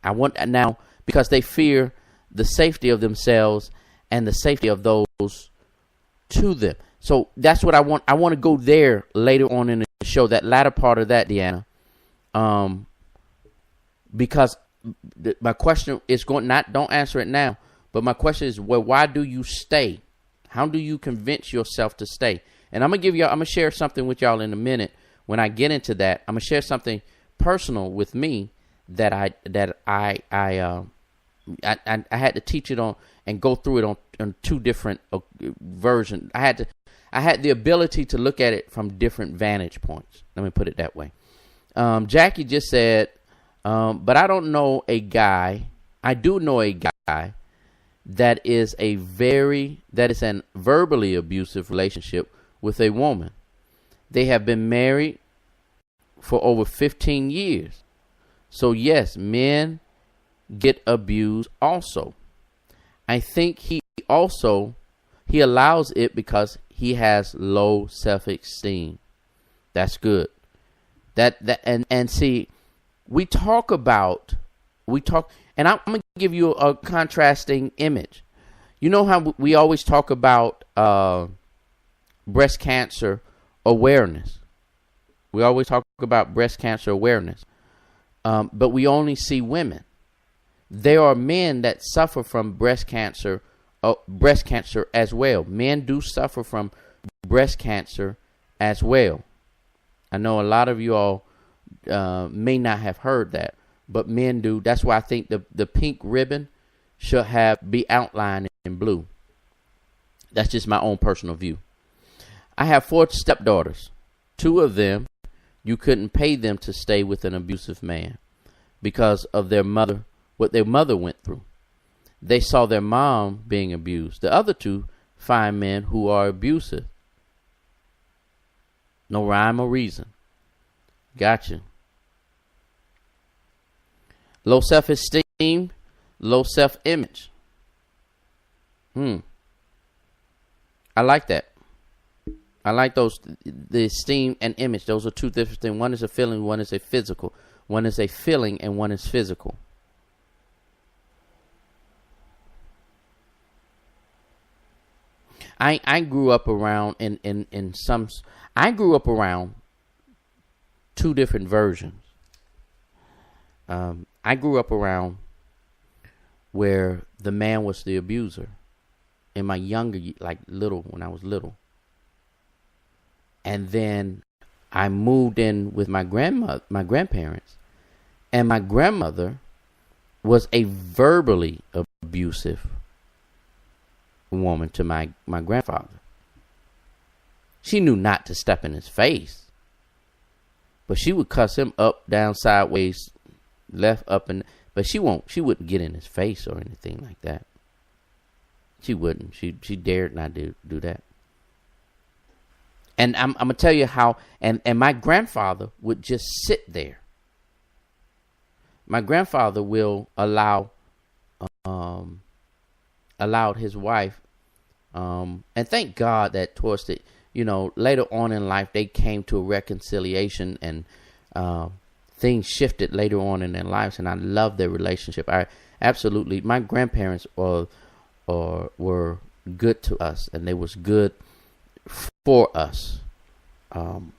Speaker 4: Because they fear the safety of themselves and the safety of those to them. So that's what I want. I want to go there later on in the show, that latter part of that, Deanna. Because my question is don't answer it now, but my question is, well, why do you stay? How do you convince yourself to stay? And I'm gonna share something with y'all in a minute. When I get into that, I'm gonna share something personal with me that I had to teach it on and go through it on two different versions. I had the ability to look at it from different vantage points. Let me put it that way. Jackie just said, but I don't know a guy. I do know a guy that is an verbally abusive relationship with a woman. They have been married for over 15 years. So yes, men get abused also. I think he allows it because he has low self-esteem. That's good. And see, we talk, and I'm going to give you a contrasting image. You know how we always talk about breast cancer awareness. We always talk about breast cancer awareness, but we only see women. There are men that suffer from breast cancer as well. Men do suffer from breast cancer as well. I know a lot of you all may not have heard that, but men do. That's why I think the pink ribbon should be outlined in blue. That's just my own personal view. I have 4 stepdaughters. 2 of them, you couldn't pay them to stay with an abusive man because of what their mother went through. They saw their mom being abused. The other 2 find men who are abusive. No rhyme or reason. Gotcha. Low self-esteem, low self-image. I like that. I like those, the esteem and image. Those are 2 different things. One is a feeling, one is a physical. One is a feeling and one is physical. I grew up around I grew up around 2 different versions. I grew up around where the man was the abuser in my younger, when I was little. And then I moved in with my grandparents, and my grandmother was a verbally abusive woman to my grandfather. She knew not to step in his face, but she would cuss him up, down, sideways, left, up, but she wouldn't get in his face or anything like that. She wouldn't. She dared not do that. And I'm gonna tell you how. And my grandfather would just sit there. My grandfather will allowed his wife, and thank God that towards the, later on in life they came to a reconciliation, and things shifted later on in their lives, and I love their relationship. My grandparents were good to us, and they was good for us. And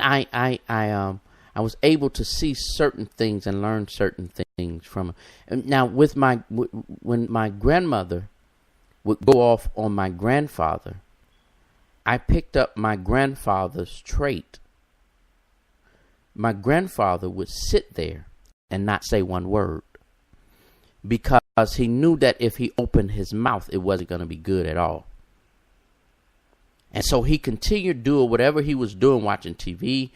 Speaker 4: I was able to see certain things and learn certain things from her. Now, when my grandmother would go off on my grandfather, I picked up my grandfather's trait. My grandfather would sit there and not say one word, because he knew that if he opened his mouth, it wasn't going to be good at all. And so he continued doing whatever he was doing, watching TV,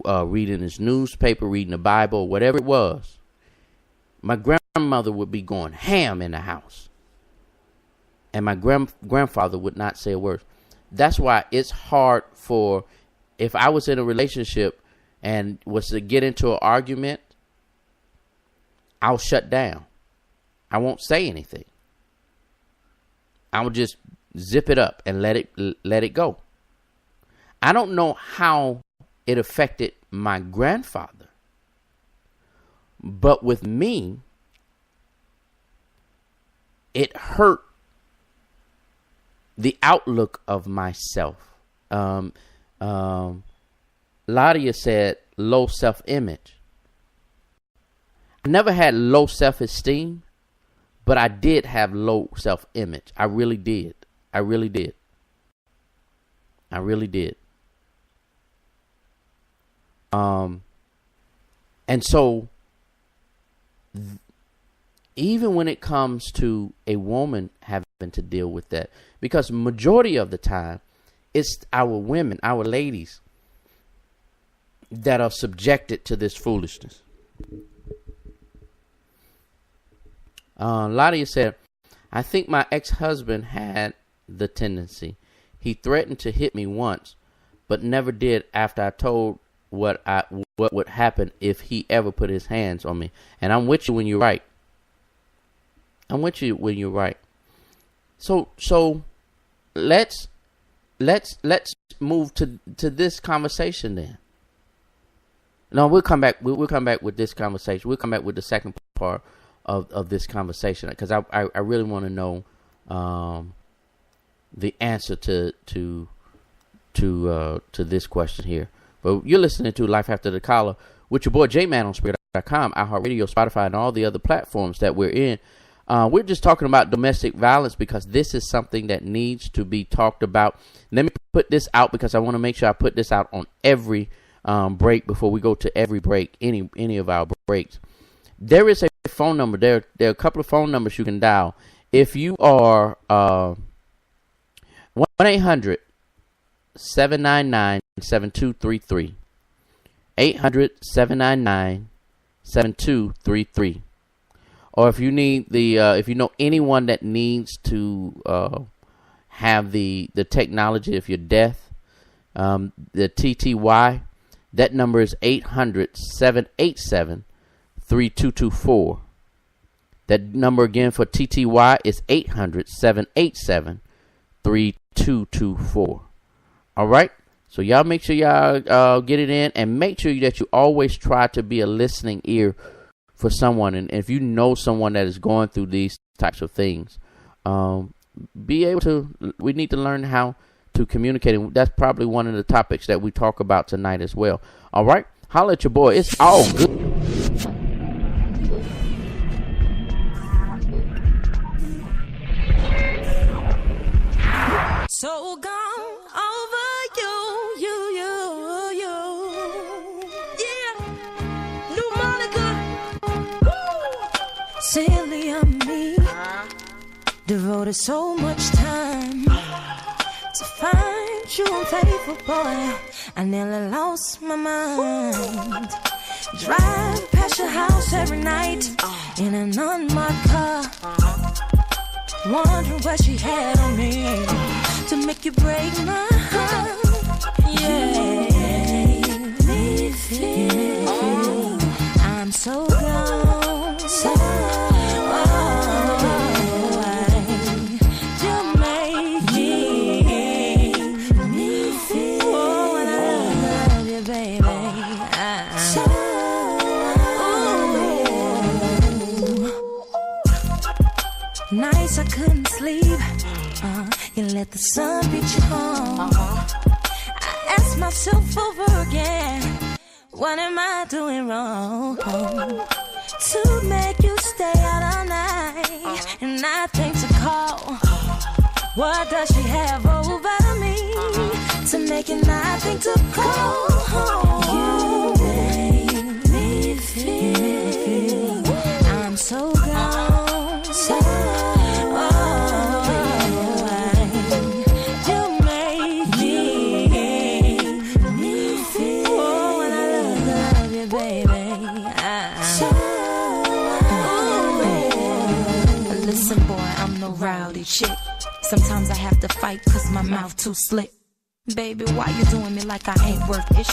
Speaker 4: reading his newspaper, reading the Bible, whatever it was. My grandmother would be going ham in the house, and my grandfather would not say a word. That's why it's hard if I was in a relationship and was to get into an argument, I'll shut down. I won't say anything. I will just zip it up and let it go. I don't know how it affected my grandfather, But with me, it hurt the outlook of myself. Ladia said low self-image. I never had low self-esteem, but I did have low self-image. I really did. I really did. I really did. And so even when it comes to a woman having to deal with that, because majority of the time it's our women, our ladies, that are subjected to this foolishness. Ladia said, I think my ex-husband had the tendency. He threatened to hit me once, but never did after I told what would happen if he ever put his hands on me. And I'm with you when you're right. I'm with you when you're right. So let's move to this conversation then. No, we'll come back. We'll come back with this conversation. We'll come back with the second part of this conversation, because I really want to know the answer to this question here. But you're listening to Life After the Collar with your boy J-Man on Spirit.com, iHeartRadio, Spotify, and all the other platforms that we're in. We're just talking about domestic violence because this is something that needs to be talked about. Let me put this out because I want to make sure I put this out on every break before we go to every break, any of our breaks. There is a phone number. There are a couple of phone numbers you can dial. If you are 1-800-799-7233. 800-799-7233. Or if you need if you know anyone that needs to have the technology, if you're deaf, the TTY, that number is 800-787-3224. That number again for TTY is 800-787-3224. All right. So y'all make sure y'all get it in, and make sure that you always try to be a listening ear for someone. And if you know someone that is going through these types of things, be able to, we need to learn how to communicate. And that's probably one of the topics that we talk about tonight as well. All right. Holla at your boy. It's all good.
Speaker 5: So gone over you. Yeah. New Monica. Silly of me. Devoted so much time to find you unfaithful, boy. I nearly lost my mind. Drive past your house every night in an unmarked car. Wondering what she had on me to make you break my heart. Yeah, me feel I'm so gone. So you make me feel. Oh, and I love you, baby. Nights I couldn't sleep. You let the sun beat you home. I ask myself over again, what am I doing wrong to make you stay out all night and not think to call? What does she have over me to make it not think to call? You make me feel I'm so gone. So rowdy chick. Sometimes I have to fight cause my mouth too slick. Baby, why you doing me like I ain't worth it?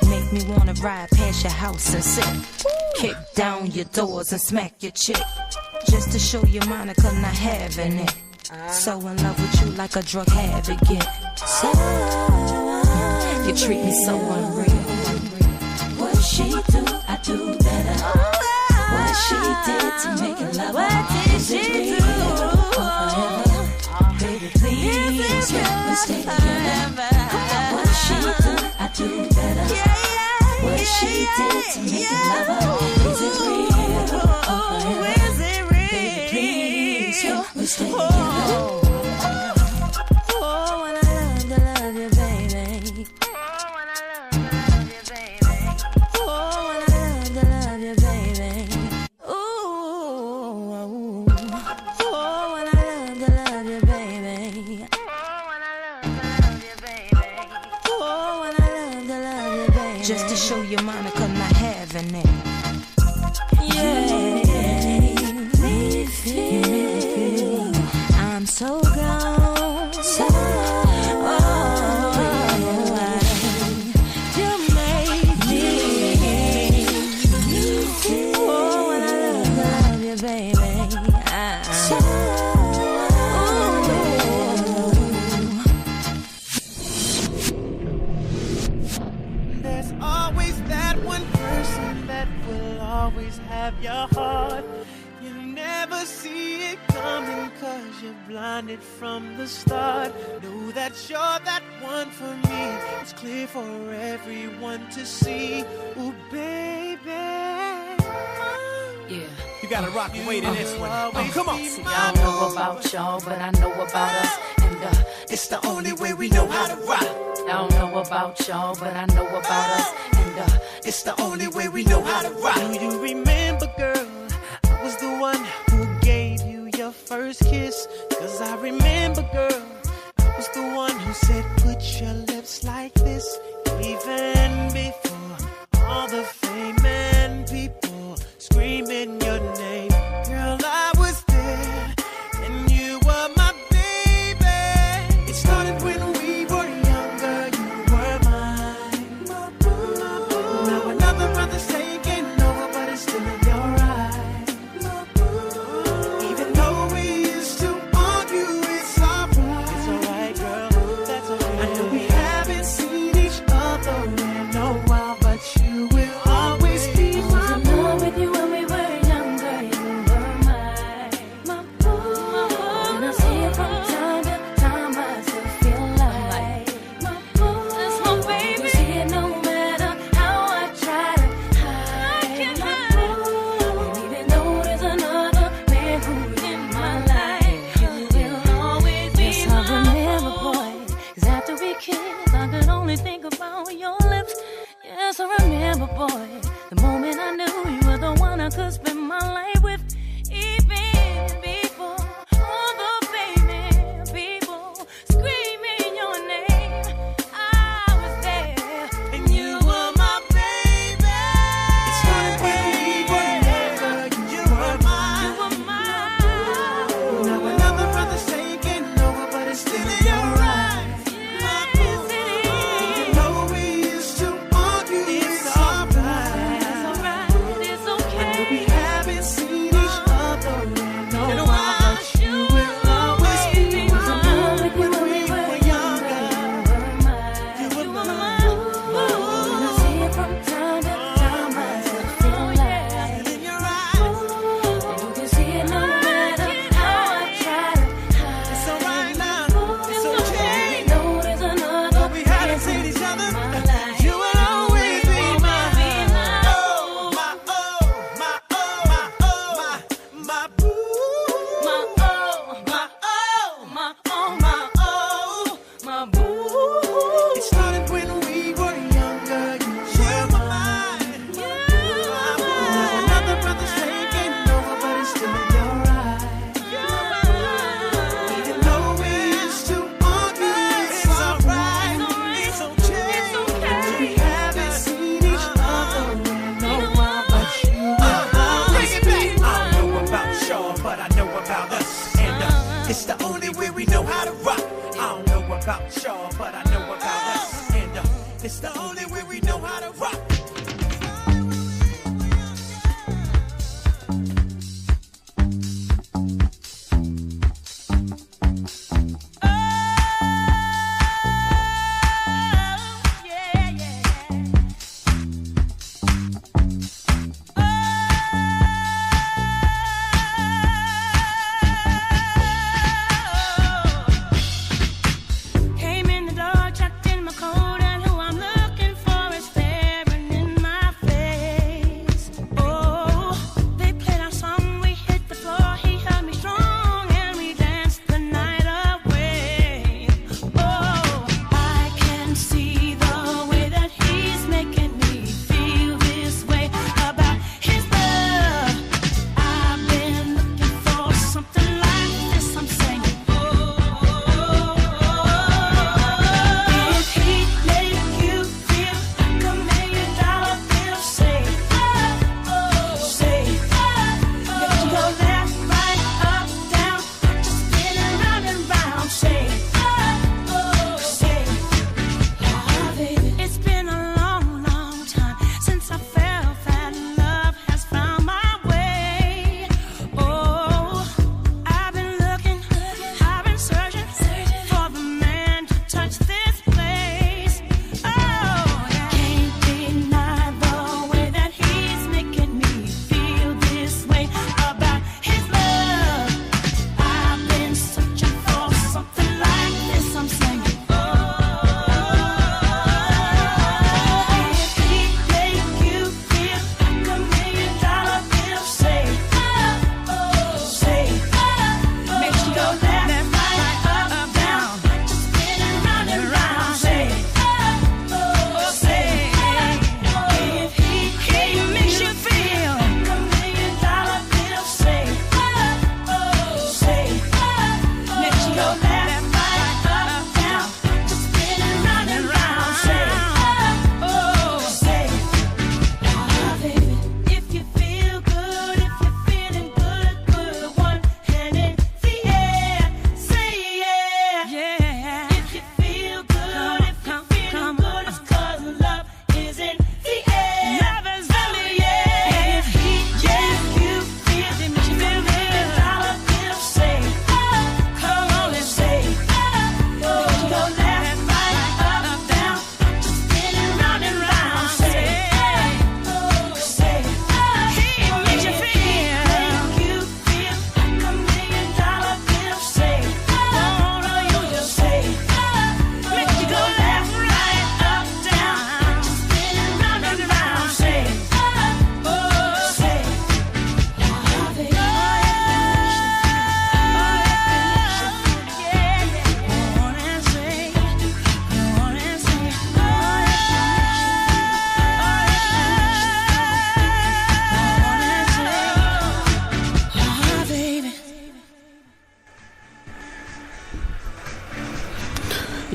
Speaker 5: Make me wanna ride past your house and sit. Kick down your doors and smack your chick. Just to show you Monica not having it. So in love with you like a drug habit get. So you treat me so unreal. What she do, I do better. we did to make it love. Is it real or forever?
Speaker 9: Is it real?
Speaker 5: Baby, please, can we stay together?
Speaker 9: Oh, when I love you, baby. Oh, when I love you, baby. Oh, when I love you, baby. Ooh, oh, when I love you, baby. Oh, when I love you, baby. Oh, when I love you, baby.
Speaker 12: Just to show you Monica not having it.
Speaker 9: Yeah, me feel I'm so gone. So you make me feel. Oh, when I love you, baby. There's always that one person that will always have your heart. You never see it coming 'cause you're blinded from the start. Know that you're that one for me. It's clear for everyone to see. Ooh, baby.
Speaker 3: Yeah, you gotta rock and wait in this one. Come on.
Speaker 5: See, I don't know about y'all, but I know about us. And it's the only way we know how to rock. I don't know about y'all, but I know about us. And it's the only way we know how to rock.
Speaker 9: Do you remember, girl? I was the one who gave you your first kiss. 'Cause I remember, girl, I was the one who said, put your lips like this. Even before all the fame and people screaming your name. Girl, I was there, and you were my baby. It started when we were younger, you were mine. My boo. Now another brother's taking over, but it's still in your eyes. My boo. Even though we used to argue, it's alright. It's alright, girl, that's alright. I know we haven't seen each other in a while, but you will always be
Speaker 5: I was in love with you when we were younger. You were mine. My boo. And I see it from time to time. I still feel like my boo. That's my baby. You see it no matter how I try to hide. My boo. And even though there's another man who's in my life, you will always be mine.
Speaker 9: Yes, I remember, boy, 'cause after we kissed, I could only think about your lips. Yes, I remember, boy, the moment I knew you were the one I could spend my life with. Even before all the famous people screaming your name, I was there, and you were my baby. It started when we were younger, you were mine. You were mine. Now another brother's taking over, but it's still in your eyes. My boo. Even though we used to argue, it's alright.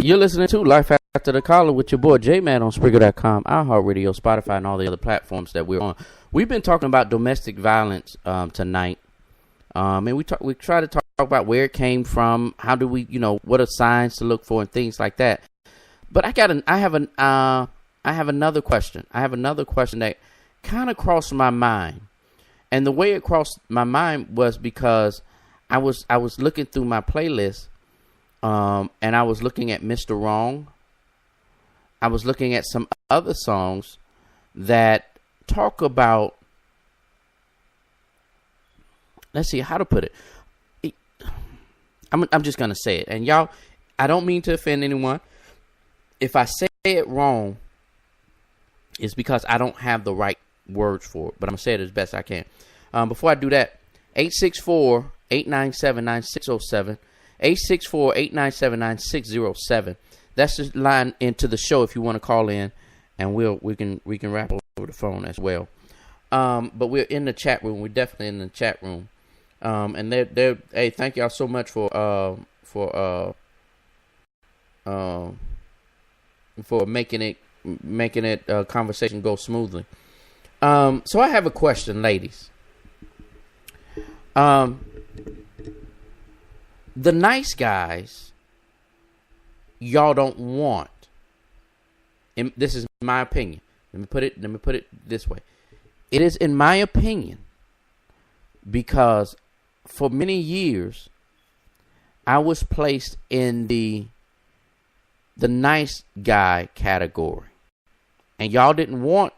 Speaker 4: You're listening to Life After the Collar with your boy J-Man on Spreaker.com, iHeartRadio, Spotify, and all the other platforms that we're on. We've been talking about domestic violence tonight, and we try to talk about where it came from, how do we, what are signs to look for, and things like that. But I have another question. I have another question that kind of crossed my mind, and the way it crossed my mind was because I was looking through my playlist. And I was looking at Mr. Wrong. I was looking at some other songs that talk about, let's see how to put it. I'm just going to say it. And y'all, I don't mean to offend anyone. If I say it wrong, it's because I don't have the right words for it. But I'm going to say it as best I can. Before I do that, 864-897-9607. 864-897-9607. That's the line into the show if you want to call in, and we can wrap over the phone as well. But we're in the chat room. We're definitely in the chat room. And they're hey, thank y'all so much for making it conversation go smoothly. So I have a question, ladies. The nice guys, y'all don't want. And this is my opinion. Let me put it this way. It is in my opinion because for many years I was placed in the nice guy category. And y'all didn't want,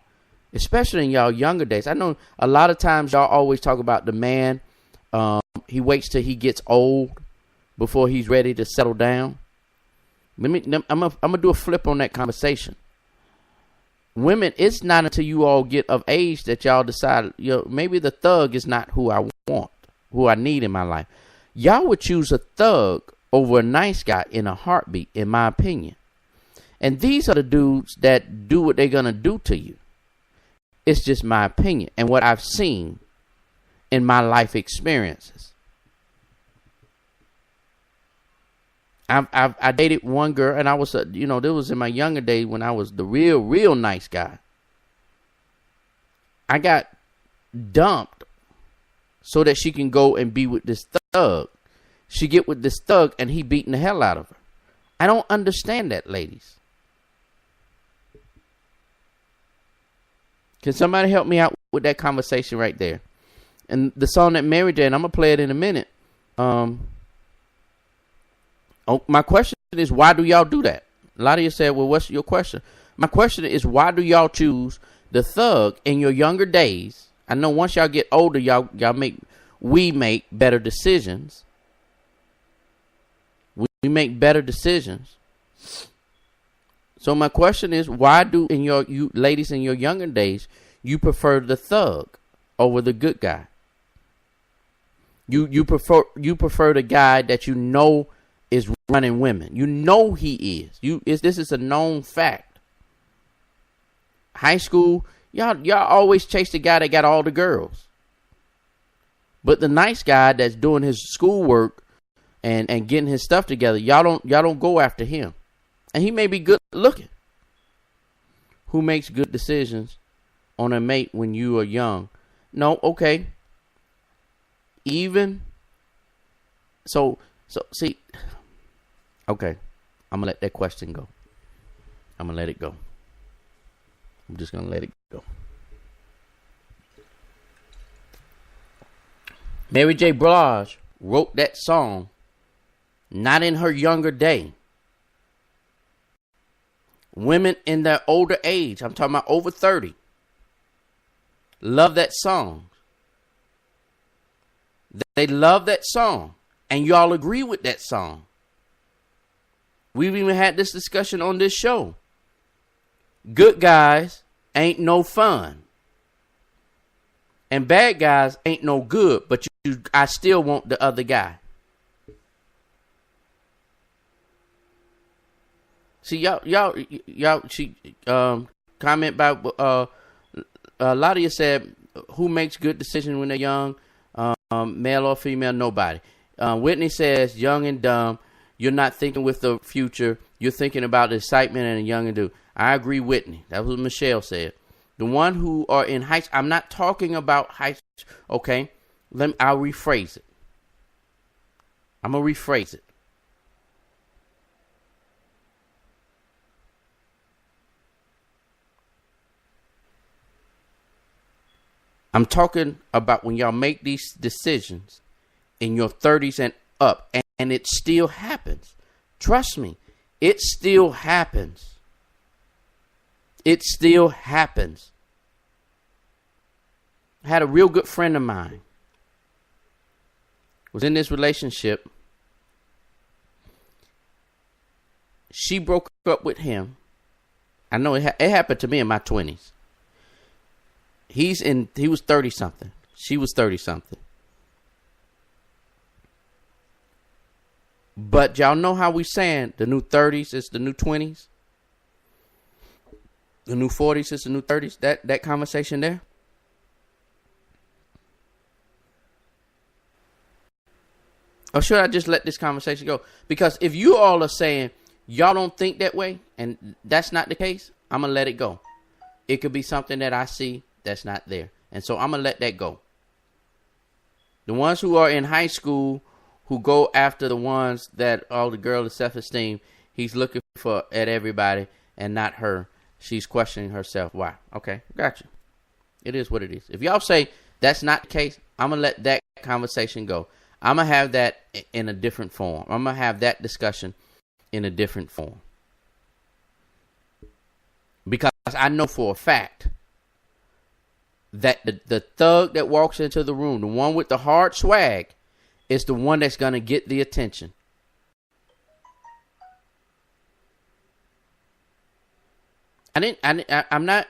Speaker 4: especially in y'all younger days. I know a lot of times y'all always talk about the man, he waits till he gets old before he's ready to settle down. I'm gonna do a flip on that conversation. Women, it's not until you all get of age that y'all decide, maybe the thug is not who I want, who I need in my life. Y'all would choose a thug over a nice guy in a heartbeat, in my opinion. And these are the dudes that do what they're gonna do to you. It's just my opinion and what I've seen in my life experiences. I dated one girl, and I was, there was in my younger days when I was the real nice guy. I got dumped so that she can go and be with this thug. She get with this thug, and he beating the hell out of her. I don't understand that, ladies. Can somebody help me out with that conversation right there? And the song that Mary J, and I'm going to play it in a minute. My question is, why do y'all do that? A lot of you said, well, what's your question? My question is, why do y'all choose the thug in your younger days? I know once y'all get older, we make better decisions. We make better decisions. So my question is, why do you ladies in your younger days, you prefer the thug over the good guy? You prefer the guy that you know is running women. You know he is. This is a known fact. High school, y'all always chase the guy that got all the girls. But the nice guy that's doing his schoolwork and getting his stuff together, y'all don't go after him. And he may be good looking. Who makes good decisions on a mate when you are young? No, okay. So see, okay, I'm going to let that question go. I'm going to let it go. I'm just going to let it go. Mary J. Blige wrote that song not in her younger day. Women in their older age, I'm talking about over 30, love that song. They love that song. And y'all agree with that song. We've even had this discussion on this show. Good guys ain't no fun. And bad guys ain't no good, but I still want the other guy. See, y'all, she comment about, a lot of you said, who makes good decisions when they're young? Male or female? Nobody. Whitney says, young and dumb, you're not thinking with the future, You're thinking about the excitement and a younger dude. I agree, Whitney. That was what Michelle said. The one who are in high school. I'm not talking about high school. Okay. I'll rephrase it. I'm going to rephrase it. I'm talking about when y'all make these decisions in your 30s and up, and it still happens. Trust me, it still happens. It still happens. I had a real good friend of mine. Was in this relationship. She broke up with him. I know it happened to me in my 20s. He was 30 something. She was 30 something. But y'all know how we saying the new 30s is the new 20s? The new 40s is the new 30s? That conversation there? Or should I just let this conversation go? Because if you all are saying y'all don't think that way, and that's not the case, I'm going to let it go. It could be something that I see that's not there. And so I'm going to let that go. The ones who are in high school who go after the ones that, the girl is self-esteem, he's looking at everybody and not her. She's questioning herself. Why? Okay, gotcha. It is what it is. If y'all say that's not the case, I'm going to let that conversation go. I'm going to have that in a different form. I'm going to have that discussion in a different form. Because I know for a fact that the thug that walks into the room, the one with the hard swag, is the one that's going to get the attention. I'm not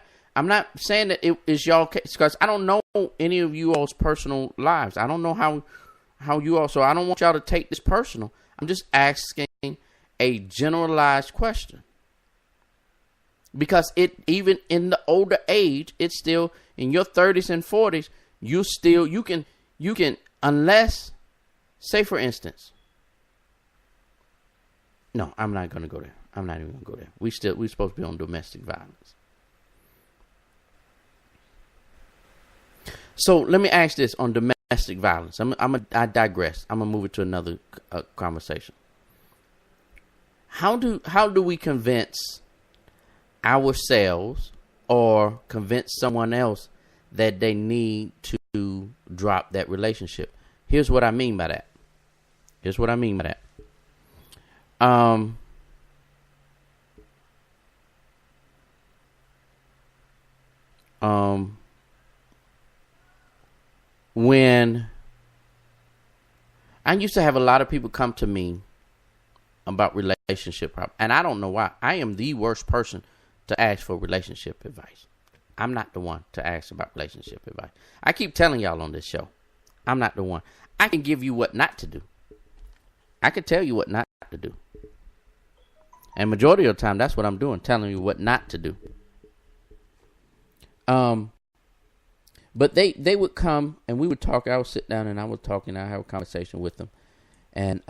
Speaker 4: saying that it is y'all case, because I don't know any of you all's personal lives. I don't know how you all, so I don't want y'all to take this personal. I'm just asking a generalized question. Because it, even in the older age, it's still in your 30s and 40s, you can, unless, say for instance, no, I'm not going to go there. I'm not even going to go there. We're supposed to be on domestic violence. So let me ask this on domestic violence. I digress. I'm going to move it to another conversation. How do we convince ourselves or convince someone else that they need to drop that relationship? Here's what I mean by that. When I used to have a lot of people come to me about relationship problems, and I don't know why. I am the worst person to ask for relationship advice. I'm not the one to ask about relationship advice. I keep telling y'all on this show, I'm not the one. I can give you what not to do. I can tell you what not to do. And majority of the time, that's what I'm doing, telling you what not to do. But they would come and we would talk. I would sit down and I would talk and I have a conversation with them. And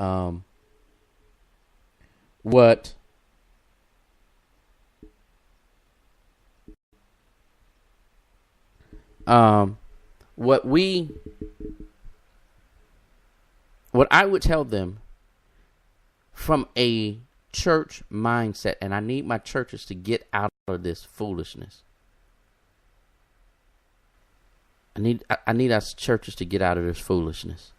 Speaker 4: what I would tell them from a church mindset, and I need my churches to get out of this foolishness. I need us churches to get out of this foolishness.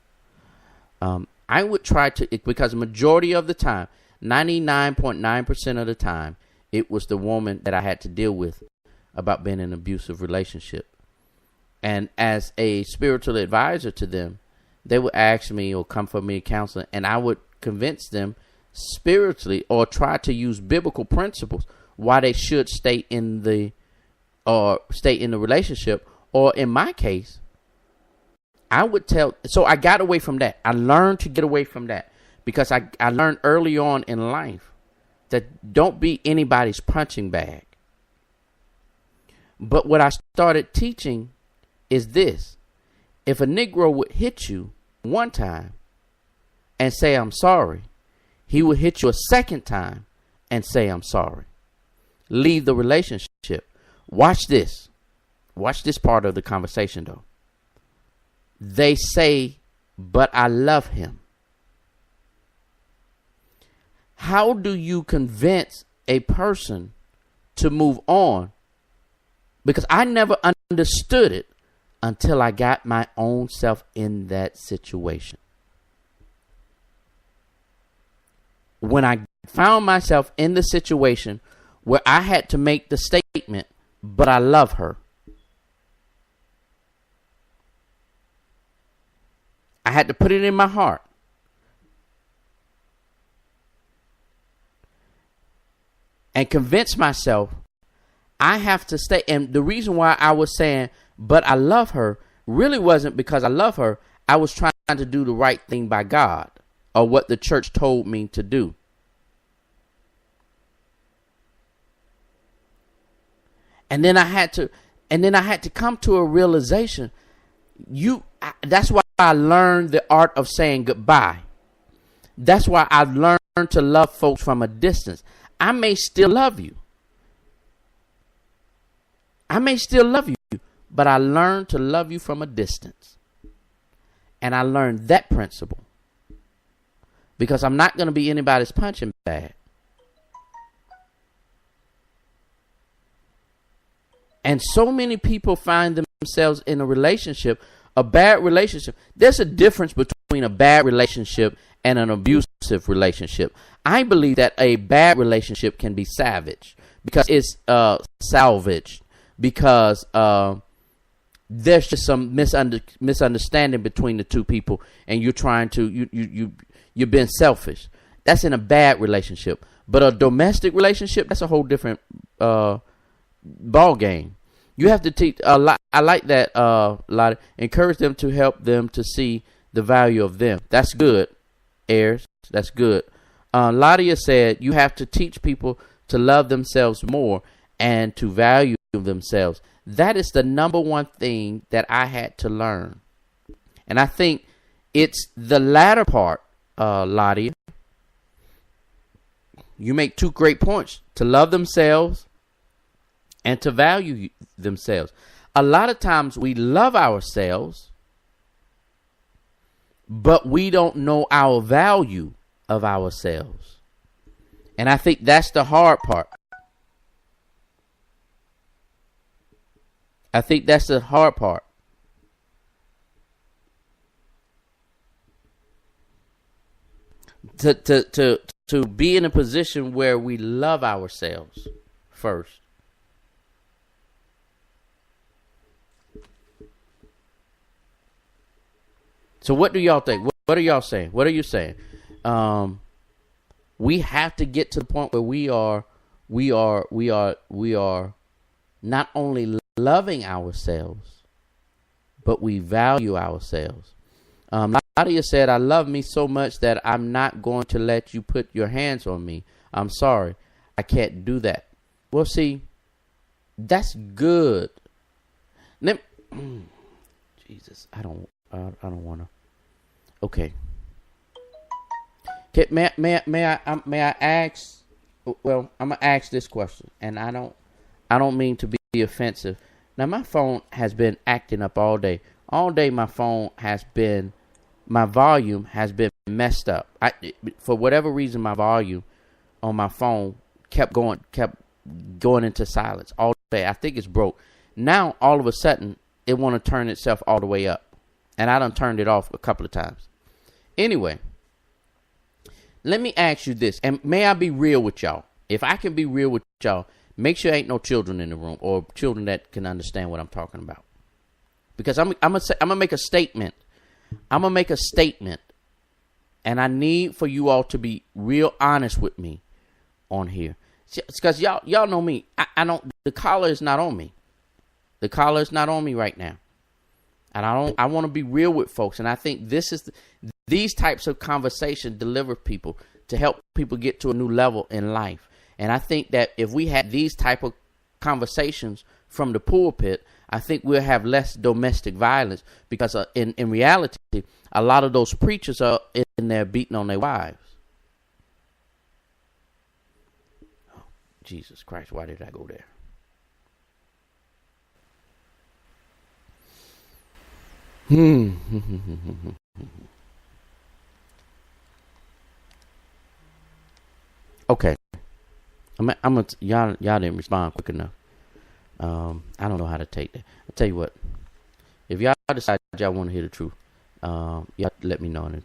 Speaker 4: I would try to, because majority of the time, 99.9% of the time, it was the woman that I had to deal with about being in an abusive relationship. And as a spiritual advisor to them, they would ask me or come for me counseling, and I would convince them spiritually or try to use biblical principles why they should stay in the relationship. Or in my case, I would tell. So I got away from that. I learned to get away from that because I learned early on in life that don't be anybody's punching bag. But what I started teaching is this. If a Negro would hit you one time and say, I'm sorry, he would hit you a second time and say, I'm sorry. Leave the relationship. Watch this. Watch this part of the conversation, though. They say, but I love him. How do you convince a person to move on? Because I never understood it until I got my own self in that situation. When I found myself in the situation where I had to make the statement, but I love her. I had to put it in my heart. And convince myself I have to stay. And the reason why I was saying, but I love her, really wasn't because I love her. I was trying to do the right thing by God, or what the church told me to do. And then I had to come to a realization. That's why I learned the art of saying goodbye. That's why I learned to love folks from a distance. I may still love you. But I learned to love you from a distance. And I learned that principle. Because I'm not going to be anybody's punching bag. And so many people find themselves in a relationship, a bad relationship. There's a difference between a bad relationship and an abusive relationship. I believe that a bad relationship can be savage because it's salvaged, because there's just some misunderstanding between the two people, and you're trying to you're being selfish. That's in a bad relationship. But a domestic relationship, that's a whole different ball game. You have to teach a lot. I like that lot. Encourage them to help them to see the value of them. That's good, heirs. That's good. Ladia said you have to teach people to love themselves more and to value themselves. That is the number one thing that I had to learn. And I think it's the latter part, Ladia. You make two great points: to love themselves and to value themselves. A lot of times we love ourselves, but we don't know our value of ourselves. And I think that's the hard part. To be in a position where we love ourselves first. So what do y'all think? What are y'all saying? What are you saying? We have to get to the point where we are not only loving ourselves, but we value ourselves. Nadia said, I love me so much that I'm not going to let you put your hands on me. I'm sorry. I can't do that. Well, see, that's good. Jesus, I don't want to. Okay. May I ask? Well, I'm gonna ask this question, and I don't mean to be offensive. Now, my phone has been acting up all day. All day, my volume has been messed up. For whatever reason, my volume on my phone kept going into silence all day. I think it's broke. Now, all of a sudden, it want to turn itself all the way up. And I done turned it off a couple of times. Anyway, let me ask you this. And may I be real with y'all? If I can be real with y'all, make sure ain't no children in the room or children that can understand what I'm talking about. Because I'm gonna make a statement. I'm gonna make a statement. And I need for you all to be real honest with me on here. Because y'all know me. The collar is not on me. The collar is not on me right now. And I want to be real with folks. And I think these types of conversation deliver people to help people get to a new level in life. And I think that if we had these type of conversations from the pulpit, I think we'll have less domestic violence, because in reality, a lot of those preachers are in there beating on their wives. Jesus Christ, why did I go there? Okay. Y'all didn't respond quick enough. I don't know how to take that. I'll tell you what. If y'all decide y'all want to hear the truth, y'all let me know in the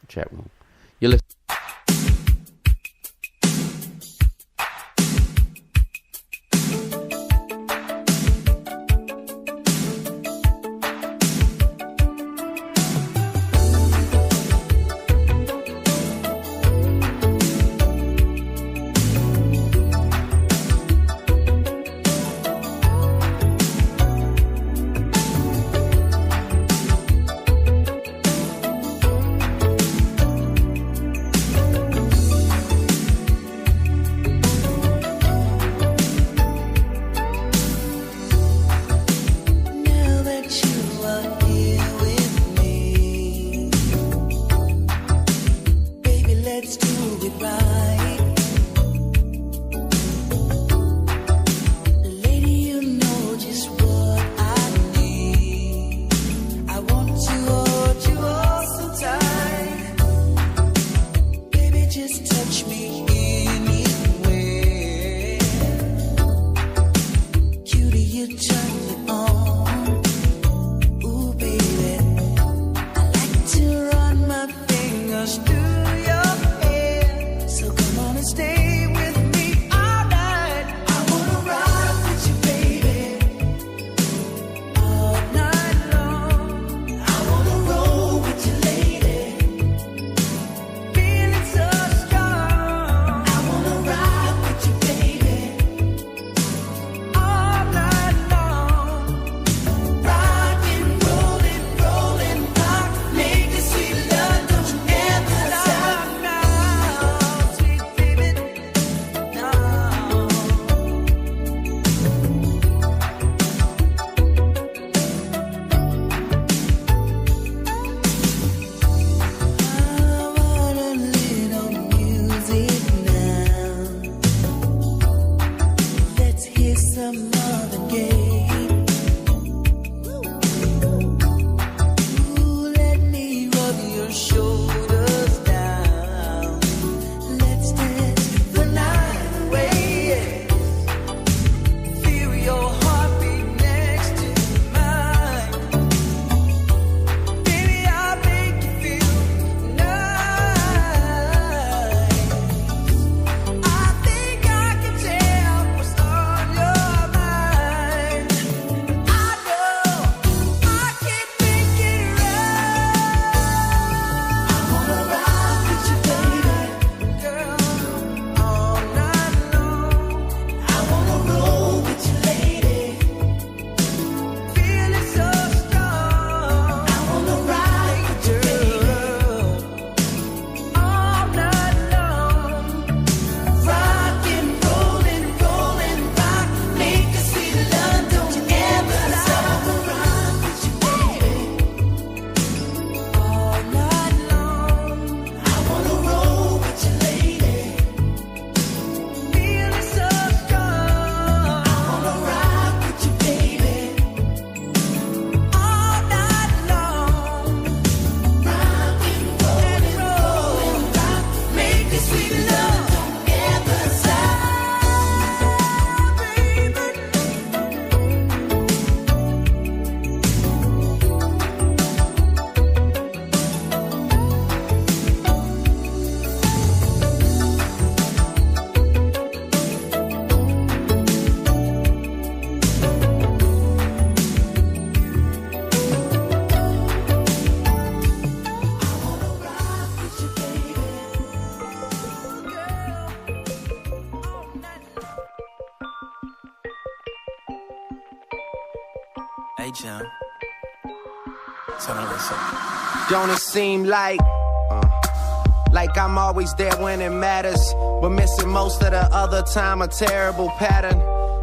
Speaker 4: chat room. You listen.
Speaker 13: Hey, Jim. Don't it seem like I'm always there when it matters, but missing most of the other time, a terrible pattern.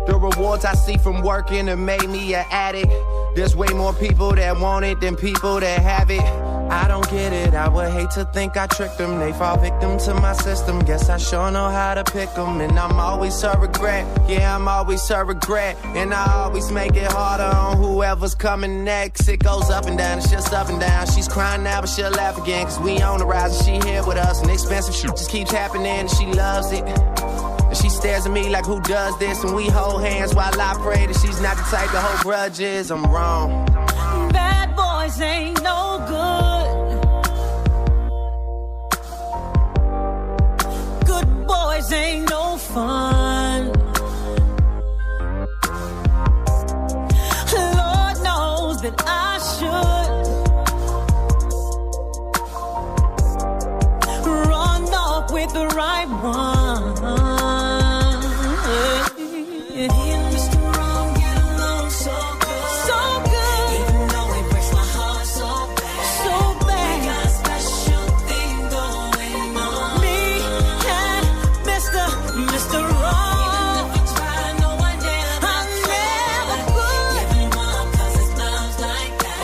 Speaker 13: The rewards I see from working have made me an addict. There's way more people that want it than people that have it. I don't get it, I would hate to think I tricked them. They fall victim to my system, guess I sure know how to pick them. And I'm always her regret, yeah, I'm always her regret. And I always make it harder on whoever's coming next. It goes up and down, it's just up and down. She's crying now, but she'll laugh again, cause we on the rise and she here with us. And expensive shit just keeps happening and she loves it. And she stares at me like, who does this? And we hold hands while I pray that she's not the type to hold grudges. I'm wrong.
Speaker 5: Bad boys ain't no good. Good boys ain't no fun. Lord knows that I should run off with the right one. Mr. Wrong, get along so good. So good. Even though it breaks my heart so bad. So bad. We got a special thing going on. Me and Mr. Wrong. Even if I try, no, I never could. Give him up, cause it smells like that.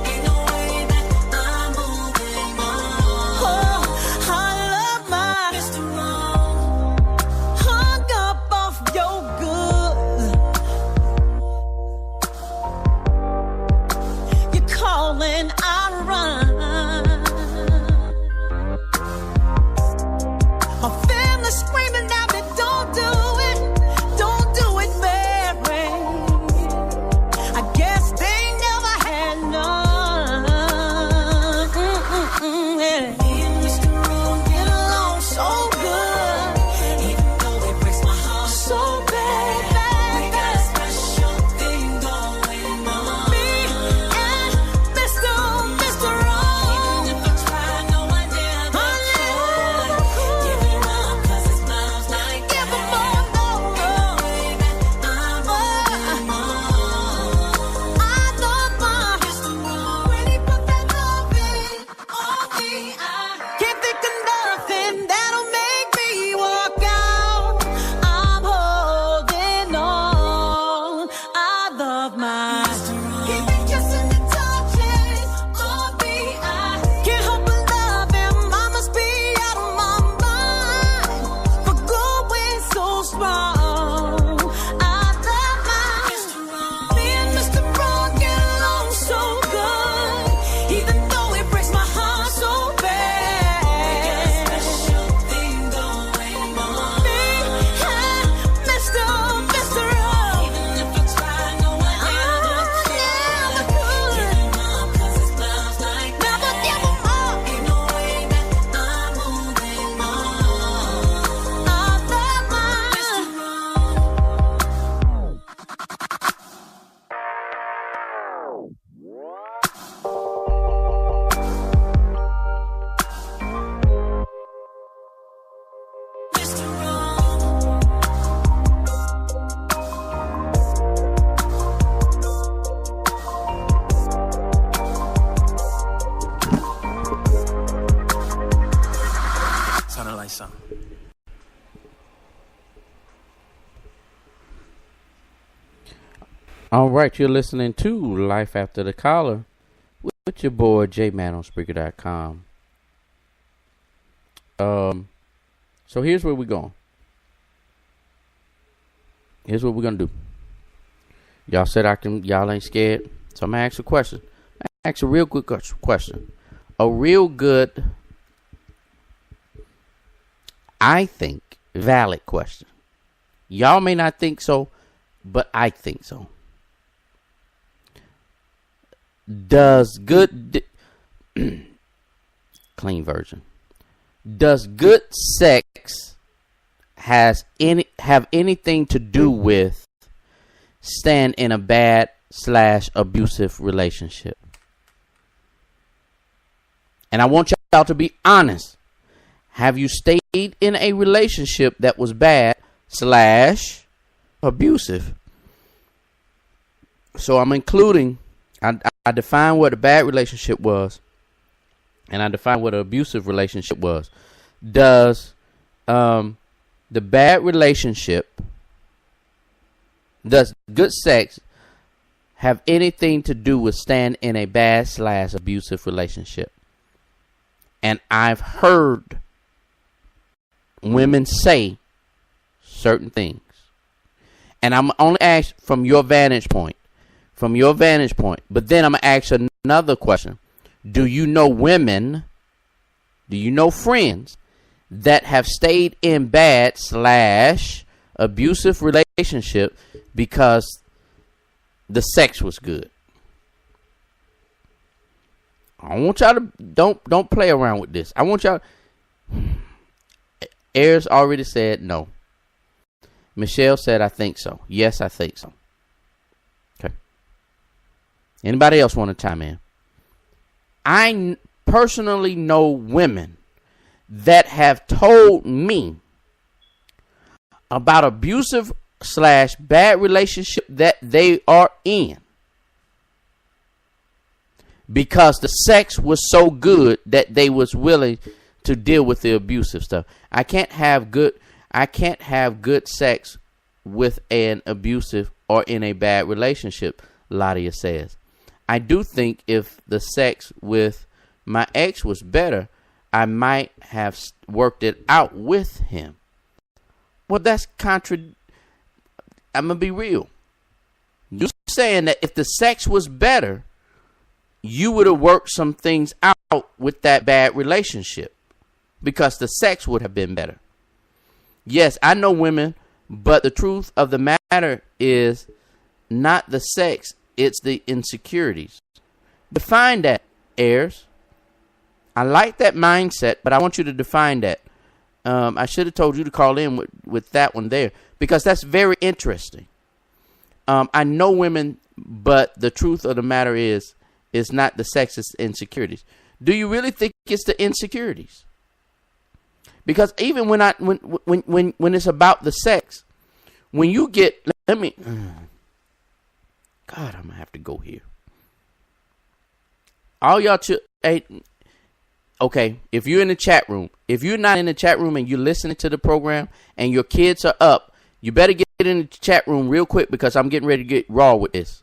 Speaker 5: Ain't no way that I'm moving on. Oh, I love my Mr. Wrong. Hung up off your goods. You calling, I run. My family screaming at me, don't do it, Mary. I guess they never had none. Yeah. Me and Mr. Wrong get along so good. Even though it breaks my heart so bad. We got a special thing going on. Me and Mr. Wrong. Even if I try, no, I never could. Give him up, cause it smells like that. Give him up, no, no. Way that I'm moving on. I love my Mr. Wrong. When he put that love in on me, I can't think of nothing that'll make me walk out. I'm holding on. I love my Mr. Wrong. Keep me kissing and touching on me. I can't help but love him. I must be out of my mind for going so strong. I love my Mr. Wrong. Me and Mr. Wrong get along so good, even though it breaks my heart so bad. We got a special thing going on. Me and Mr. Wrong. Even if I try, no, I never could. Give him up, cause it smells like that. Never give him up. Ain't no way that I'm moving on. I love my Mr. Wrong. Mr. Wrong.
Speaker 8: Sounded like something.
Speaker 4: All right, you're listening to Life After the Collar with your boy J-Man on Spreaker.com. So here's where we're going. Here's what we're gonna do. Y'all said y'all ain't scared, so I'm gonna ask a question. Ask a real good question. A real good, I think, valid question. Y'all may not think so, but I think so. Does clean version. Does good sex have anything to do with staying in a bad / abusive relationship? And I want y'all to be honest. Have you stayed in a relationship that was bad / abusive? So I'm including, I define what a bad relationship was, and I define what an abusive relationship was. Does the bad relationship, does good sex have anything to do with staying in a bad/abusive relationship. And I've heard women say certain things. And I'm only asked from your vantage point. But then I'm going to ask another question. Do you know women, do you know friends that have stayed in bad/abusive relationship because the sex was good? I want y'all to don't play around with this. I want y'all. Ayers already said no. Michelle said, I think so. Yes, I think so. Okay. Anybody else want to chime in? I personally know women that have told me about abusive/bad relationship that they are in because the sex was so good that they was willing to deal with the abusive stuff. I can't have good sex with an abusive or in a bad relationship, Ladia says. I do think if the sex with my ex was better, I might have worked it out with him. Well, that's I'm going to be real. You're saying that if the sex was better, you would have worked some things out with that bad relationship because the sex would have been better. Yes, I know women, but the truth of the matter is not the sex, it's the insecurities. Define that, Ayers. I like that mindset, but I want you to define that. I should have told you to call in with that one there because that's very interesting. I know women, but the truth of the matter is not the sex, it's insecurities. Do you really think it's the insecurities? Because even when it's about the sex, when you get, God, I'm gonna have to go here. All y'all, okay, if you're in the chat room, if you're not in the chat room and you're listening to the program and your kids are up, you better get in the chat room real quick because I'm getting ready to get raw with this.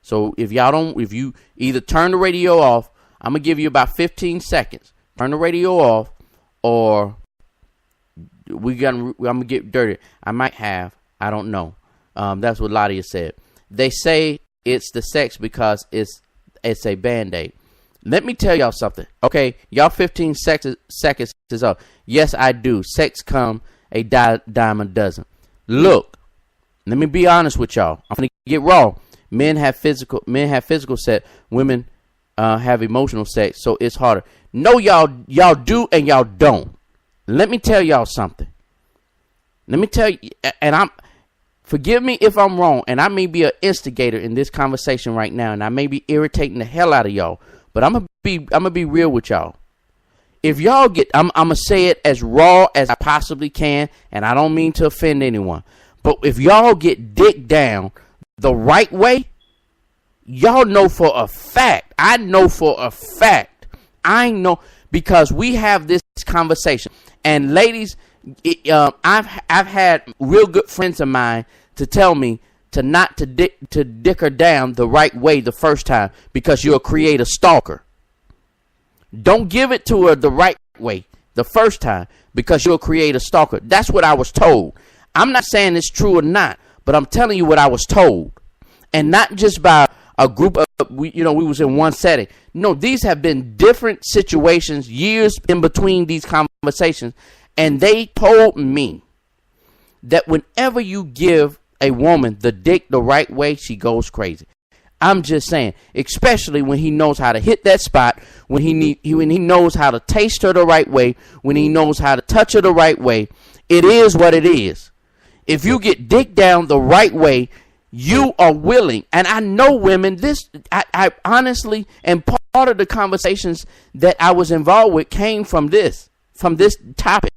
Speaker 4: So if you either turn the radio off, I'm gonna give you about 15 seconds. Turn the radio off, or I'm gonna get dirty. I might have. I don't know. That's what Ladia said. They say it's the sex because it's a Band-Aid. Let me tell y'all something. Okay, y'all 15 seconds is up. Yes, I do. Sex come a dime a dozen. Look, let me be honest with y'all. I'm gonna get raw. Men have physical sex. Women have emotional sex, so it's harder. No, y'all do and y'all don't. Let me tell y'all something. Let me tell you, and forgive me if I'm wrong, and I may be an instigator in this conversation right now, and I may be irritating the hell out of y'all, but I'm gonna be real with y'all. If y'all get, I'm gonna say it as raw as I possibly can, and I don't mean to offend anyone, but if y'all get dick down the right way, y'all know for a fact. I know because we have this conversation. And ladies, I've had real good friends of mine to tell me to dick her down the right way the first time because you'll create a stalker. Don't give it to her the right way the first time because you'll create a stalker. That's what I was told. I'm not saying it's true or not, but I'm telling you what I was told. And not just by a group of, we was in one setting. No, these have been different situations, years in between these conversations. And they told me that whenever you give a woman the dick the right way, she goes crazy. I'm just saying, especially when he knows how to hit that spot, when he knows how to taste her the right way, when he knows how to touch her the right way. It is what it is. If you get dick down the right way, you are willing. And I know women, I honestly, and part of the conversations that I was involved with came from this topic.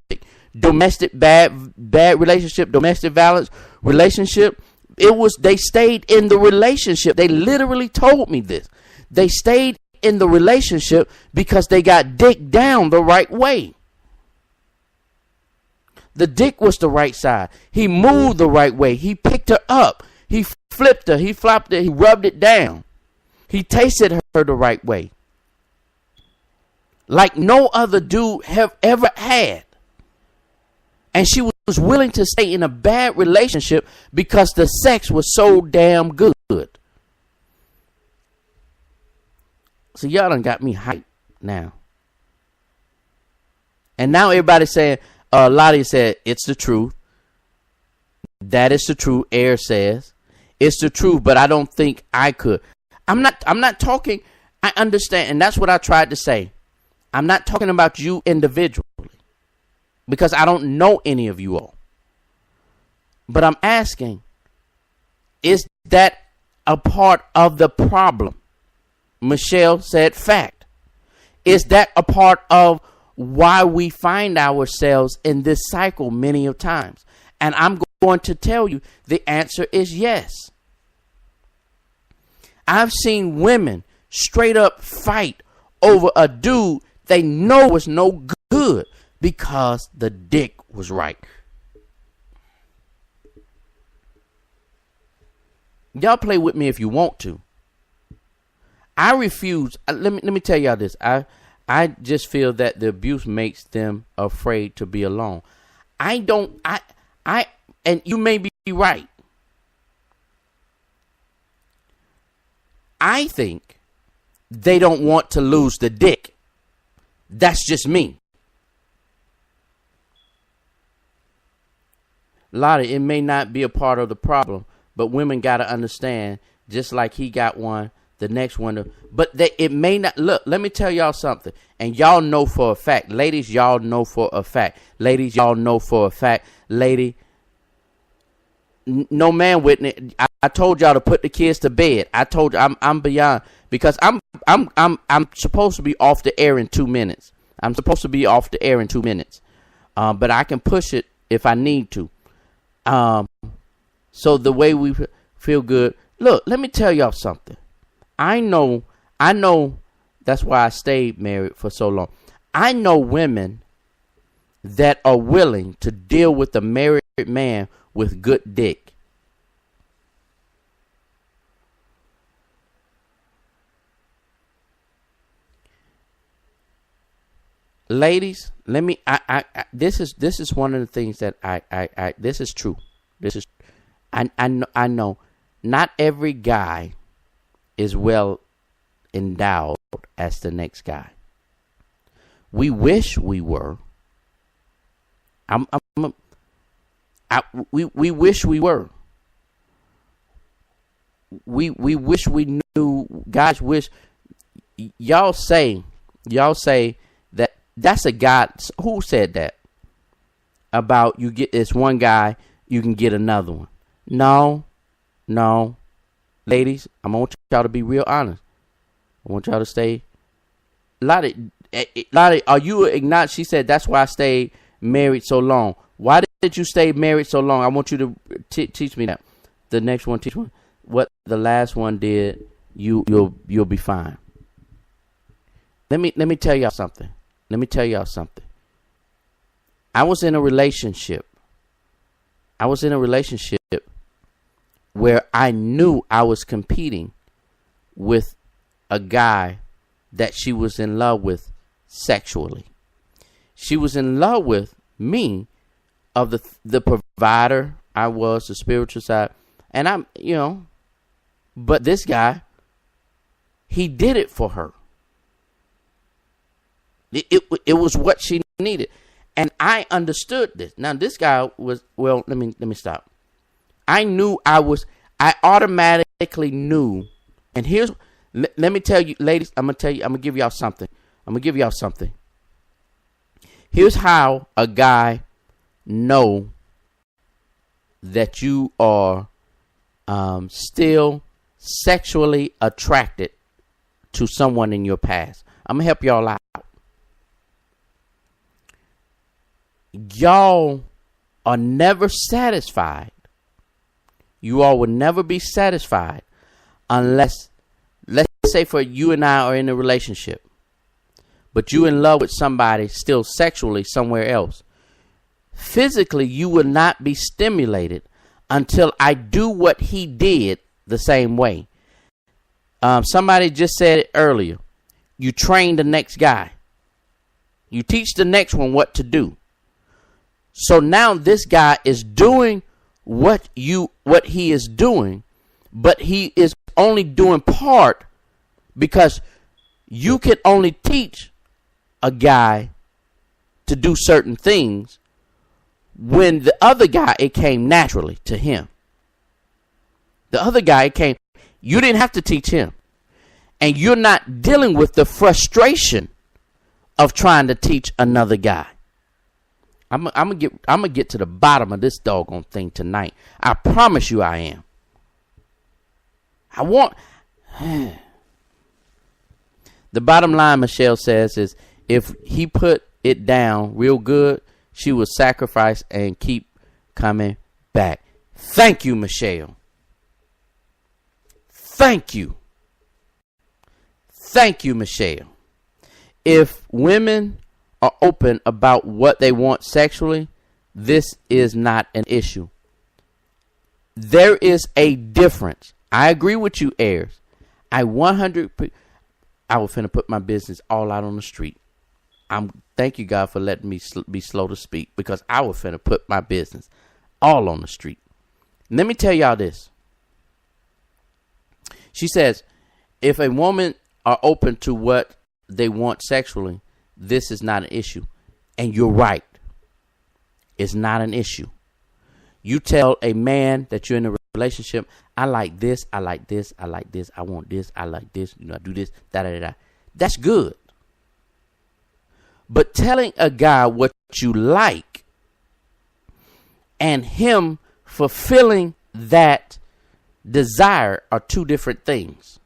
Speaker 4: Domestic bad relationship, domestic violence relationship. They stayed in the relationship. They literally told me this. They stayed in the relationship because they got dick down the right way. The dick was the right side. He moved the right way. He picked her up. He flipped her. He flopped it. He rubbed it down. He tasted her the right way, like no other dude have ever had. And she was willing to stay in a bad relationship because the sex was so damn good. So y'all done got me hyped now. And now everybody's saying, Lottie said, it's the truth. That is the truth. Air says it's the truth, but I don't think I could. I'm not talking. I understand. And that's what I tried to say. I'm not talking about you individually, because I don't know any of you all. But I'm asking, is that a part of the problem? Michelle said fact. Is that a part of why we find ourselves in this cycle many of times? And I'm going to tell you the answer is yes. I've seen women straight up fight over a dude they know was no good because the dick was right. Y'all play with me if you want to. I refuse. Let me tell y'all this. I just feel that the abuse makes them afraid to be alone. And you may be right. I think they don't want to lose the dick. That's just me. Lottie, it may not be a part of the problem, but women got to understand, just like he got one, the next one. But it may not. Look, let me tell y'all something. And y'all know for a fact. Ladies, y'all know for a fact. Ladies, y'all know for a fact. Lady, no man witness. I told y'all to put the kids to bed. I told you I'm beyond, because I'm supposed to be off the air in 2 minutes. I'm supposed to be off the air in 2 minutes. But I can push it if I need to. So the way we feel good. Look, let me tell y'all something. I know that's why I stayed married for so long. I know women that are willing to deal with a married man with good dick. Ladies, let me. This is one of the things that I. This is true. I know. Not every guy is well endowed as the next guy. We wish we were. We wish we were. We wish we knew. Guys wish. Y'all say that that's a guy. Who said that? About you get this one guy, you can get another one. No. Ladies, I want y'all to be real honest. I want y'all to stay. Lottie, are you ignorant? She said that's why I stayed married so long. Why did you stay married so long? I want you to teach me that. The next one, teach me what the last one did. You'll be fine. Let me tell y'all something. I was in a relationship where I knew I was competing with a guy that she was in love with sexually. She was in love with me, of the provider I was, the spiritual side. And I'm, but this guy, he did it for her. It was what she needed. And I understood this. Now this guy was, well, let me stop. I automatically knew. And let me tell you, ladies, I'm going to give y'all something. Here's how a guy know that you are still sexually attracted to someone in your past. I'm going to help y'all out. Y'all are never satisfied. You all will never be satisfied unless, let's say for you and I are in a relationship, but you in love with somebody still sexually somewhere else. Physically, you will not be stimulated until I do what he did the same way. Somebody just said it earlier. You train the next guy. You teach the next one what to do. So now this guy is doing what he is doing, but he is only doing part because you can only teach a guy to do certain things when the other guy, it came naturally to him. The other guy, it came, you didn't have to teach him. And you're not dealing with the frustration of trying to teach another guy. I'm gonna get to the bottom of this doggone thing tonight. I promise you I am. The bottom line, Michelle says, is if he put it down real good, she would sacrifice and keep coming back. Thank you, Michelle. Thank you. Thank you, Michelle. If women are open about what they want sexually, this is not an issue. There is a difference. I agree with you, Ayers. I was finna put my business all out on the street. Thank you, God, for letting me be slow to speak, because I was finna put my business all on the street. Let me tell y'all this. She says, if a woman are open to what they want sexually, this is not an issue. And you're right. It's not an issue. You tell a man that you're in a relationship, I like this, I like this, I like this, I want this, I like this, I do this, da-da-da-da. That's good. But telling a guy what you like and him fulfilling that desire are two different things.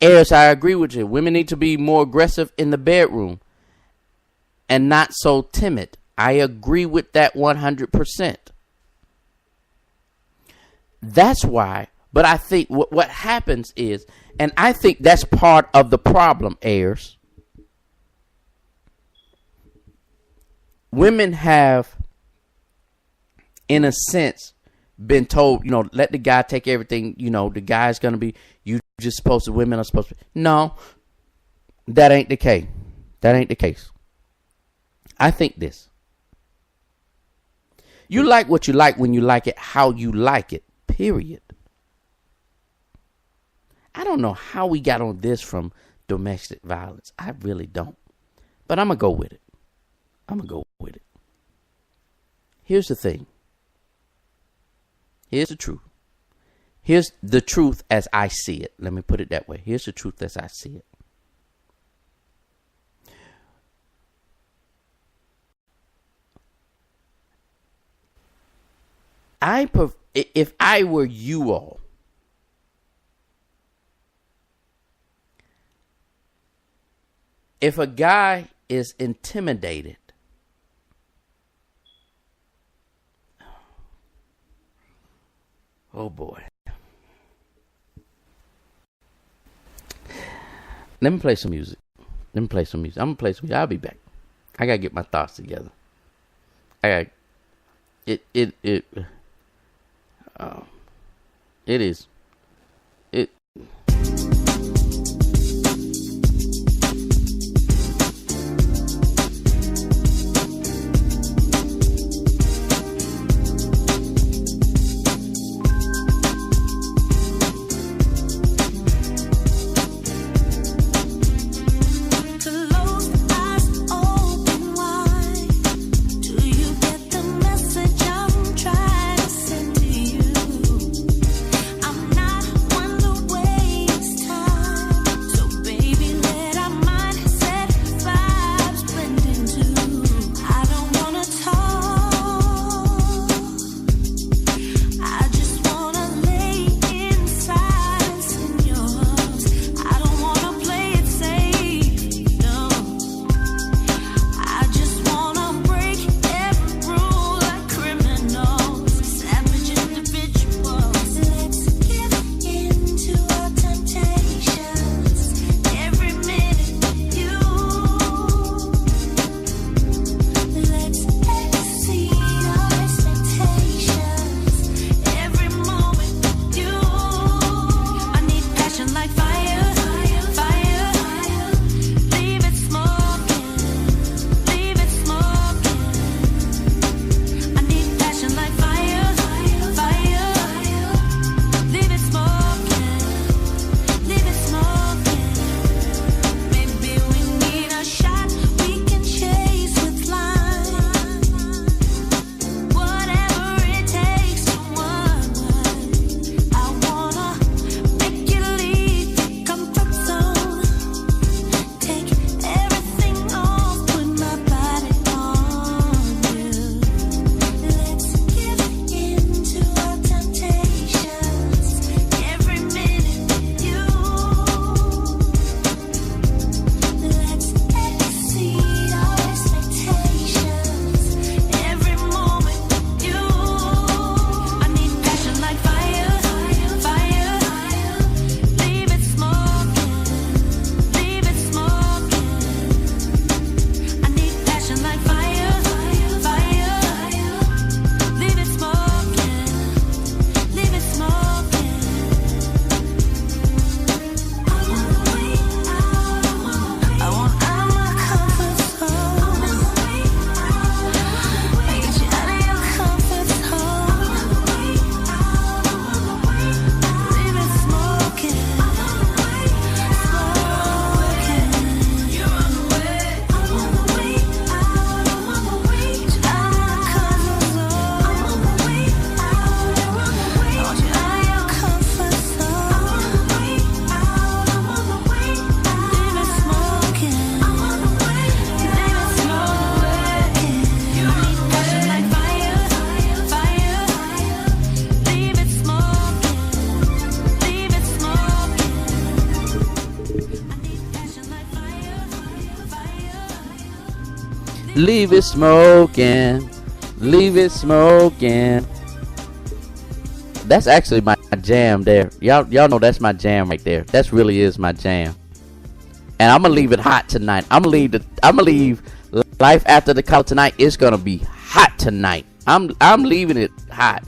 Speaker 4: Eris, I agree with you. Women need to be more aggressive in the bedroom and not so timid. I agree with that 100%. That's why. But I think what happens is, and I think that's part of the problem, Ayers. Women have, in a sense, been told, let the guy take everything. The guy's going to be, you just supposed to, women are supposed to. No, that ain't the case. That ain't the case. I think this. You like what you like when you like it, how you like it, period. I don't know how we got on this from domestic violence. I really don't. But I'm going to go with it. Here's the thing. Here's the truth. Here's the truth as I see it. Let me put it that way. Here's the truth as I see it. If I were you all, if a guy is intimidated, oh boy. Let me play some music. I'm gonna play some music. I'll be back. I gotta get my thoughts together. It is.
Speaker 5: I'm not
Speaker 4: Leave it smoking. Leave it smoking. That's actually my jam there. Y'all know that's my jam right there. That really is my jam. And I'm gonna leave it hot tonight. I'm gonna leave Life After the Collar tonight. It's gonna be hot tonight. I'm leaving it hot.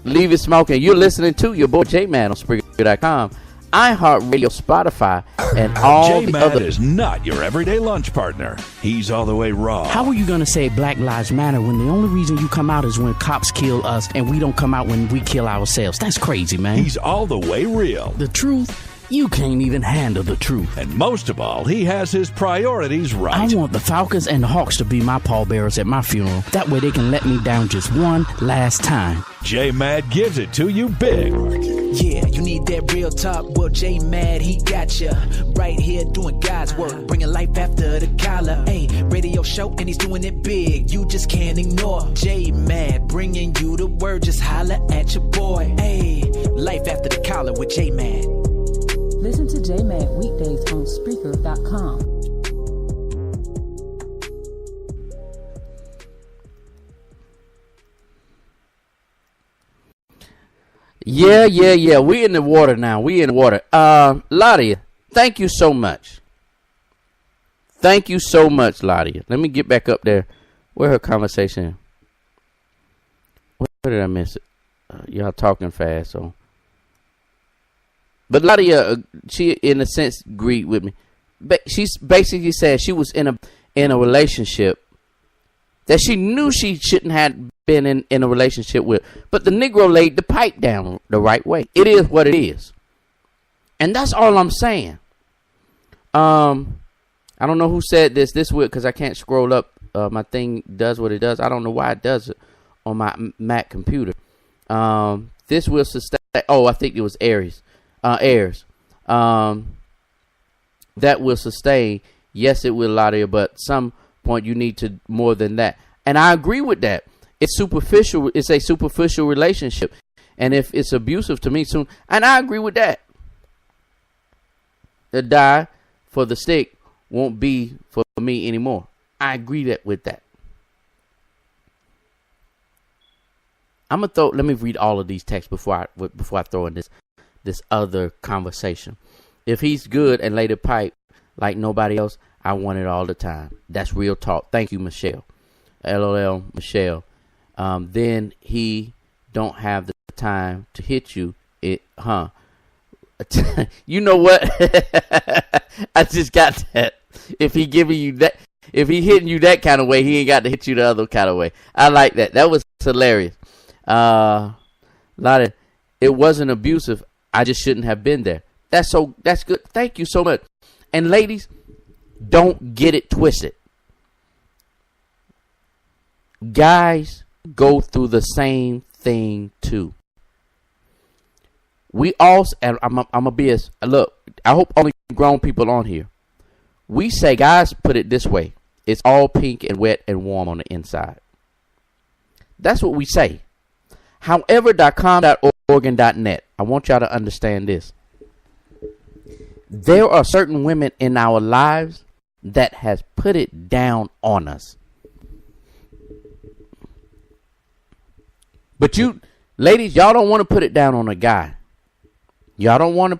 Speaker 4: Leave it smoking. You're listening to your boy J-Man on Spreaker.com, iHeartRadio, Spotify, and all the
Speaker 1: J-Man
Speaker 4: other.
Speaker 1: is not your everyday lunch partner. He's all the way raw.
Speaker 2: How are you going to say Black Lives Matter when the only reason you come out is when cops kill us and we don't come out when we kill ourselves? That's crazy, man.
Speaker 1: He's all the way real.
Speaker 2: The truth? You can't even handle the truth.
Speaker 1: And most of all, he has his priorities right.
Speaker 2: I want the Falcons and the Hawks to be my pallbearers at my funeral. That way they can let me down just one last time.
Speaker 1: J-Mad gives it to you big.
Speaker 3: Yeah, you need that real talk. Well, J-Mad, he got ya. Right here doing God's work, bringing life after the collar. Hey, radio show, and he's doing it big. You just can't ignore J-Mad, bringing you the word. Just holla at your boy. Hey, life after the collar with J-Mad.
Speaker 11: Listen to J-Mad weekdays on Spreaker.com.
Speaker 4: Yeah. We in the water now. We in the water. Ladia, thank you so much. Thank you so much, Ladia. Let me get back up there. Where her conversation? Where did I miss it? Y'all talking fast, so. But Ladia, she in a sense agreed with me. She's basically said she was in a relationship that she knew she shouldn't have been in a relationship with. But the Negro laid the pipe down the right way. It is what it is. And that's all I'm saying. I don't know who said this week because I can't scroll up. My thing does what it does. I don't know why it does it on my Mac computer. This will sustain. Oh, I think it was Aries. That will sustain. Yes, it will, Ladia, but some point you need to more than that. And I agree with that. It's superficial. It's a superficial relationship. And if it's abusive to me soon, and I agree with that. The die for the stick won't be for me anymore. I agree with that. I'm gonna let me read all of these texts before I throw in this other conversation. If he's good and lay the pipe like nobody else, I want it all the time. That's real talk. Thank you, Michelle. LOL, Michelle. Then he don't have the time to hit you. You know what? I just got that. If he giving you that, if he hitting you that kind of way, he ain't got to hit you the other kind of way. I like that. That was hilarious. It wasn't abusive. I just shouldn't have been there. That's good. Thank you so much. And ladies, don't get it twisted. Guys go through the same thing too. We all, and I'm a BS. Look, I hope only grown people on here. We say, guys, put it this way: it's all pink and wet and warm on the inside. That's what we say. However.com.org.net. I want y'all to understand this. There are certain women in our lives that has put it down on us. But you, ladies, y'all don't want to put it down on a guy. Y'all don't want to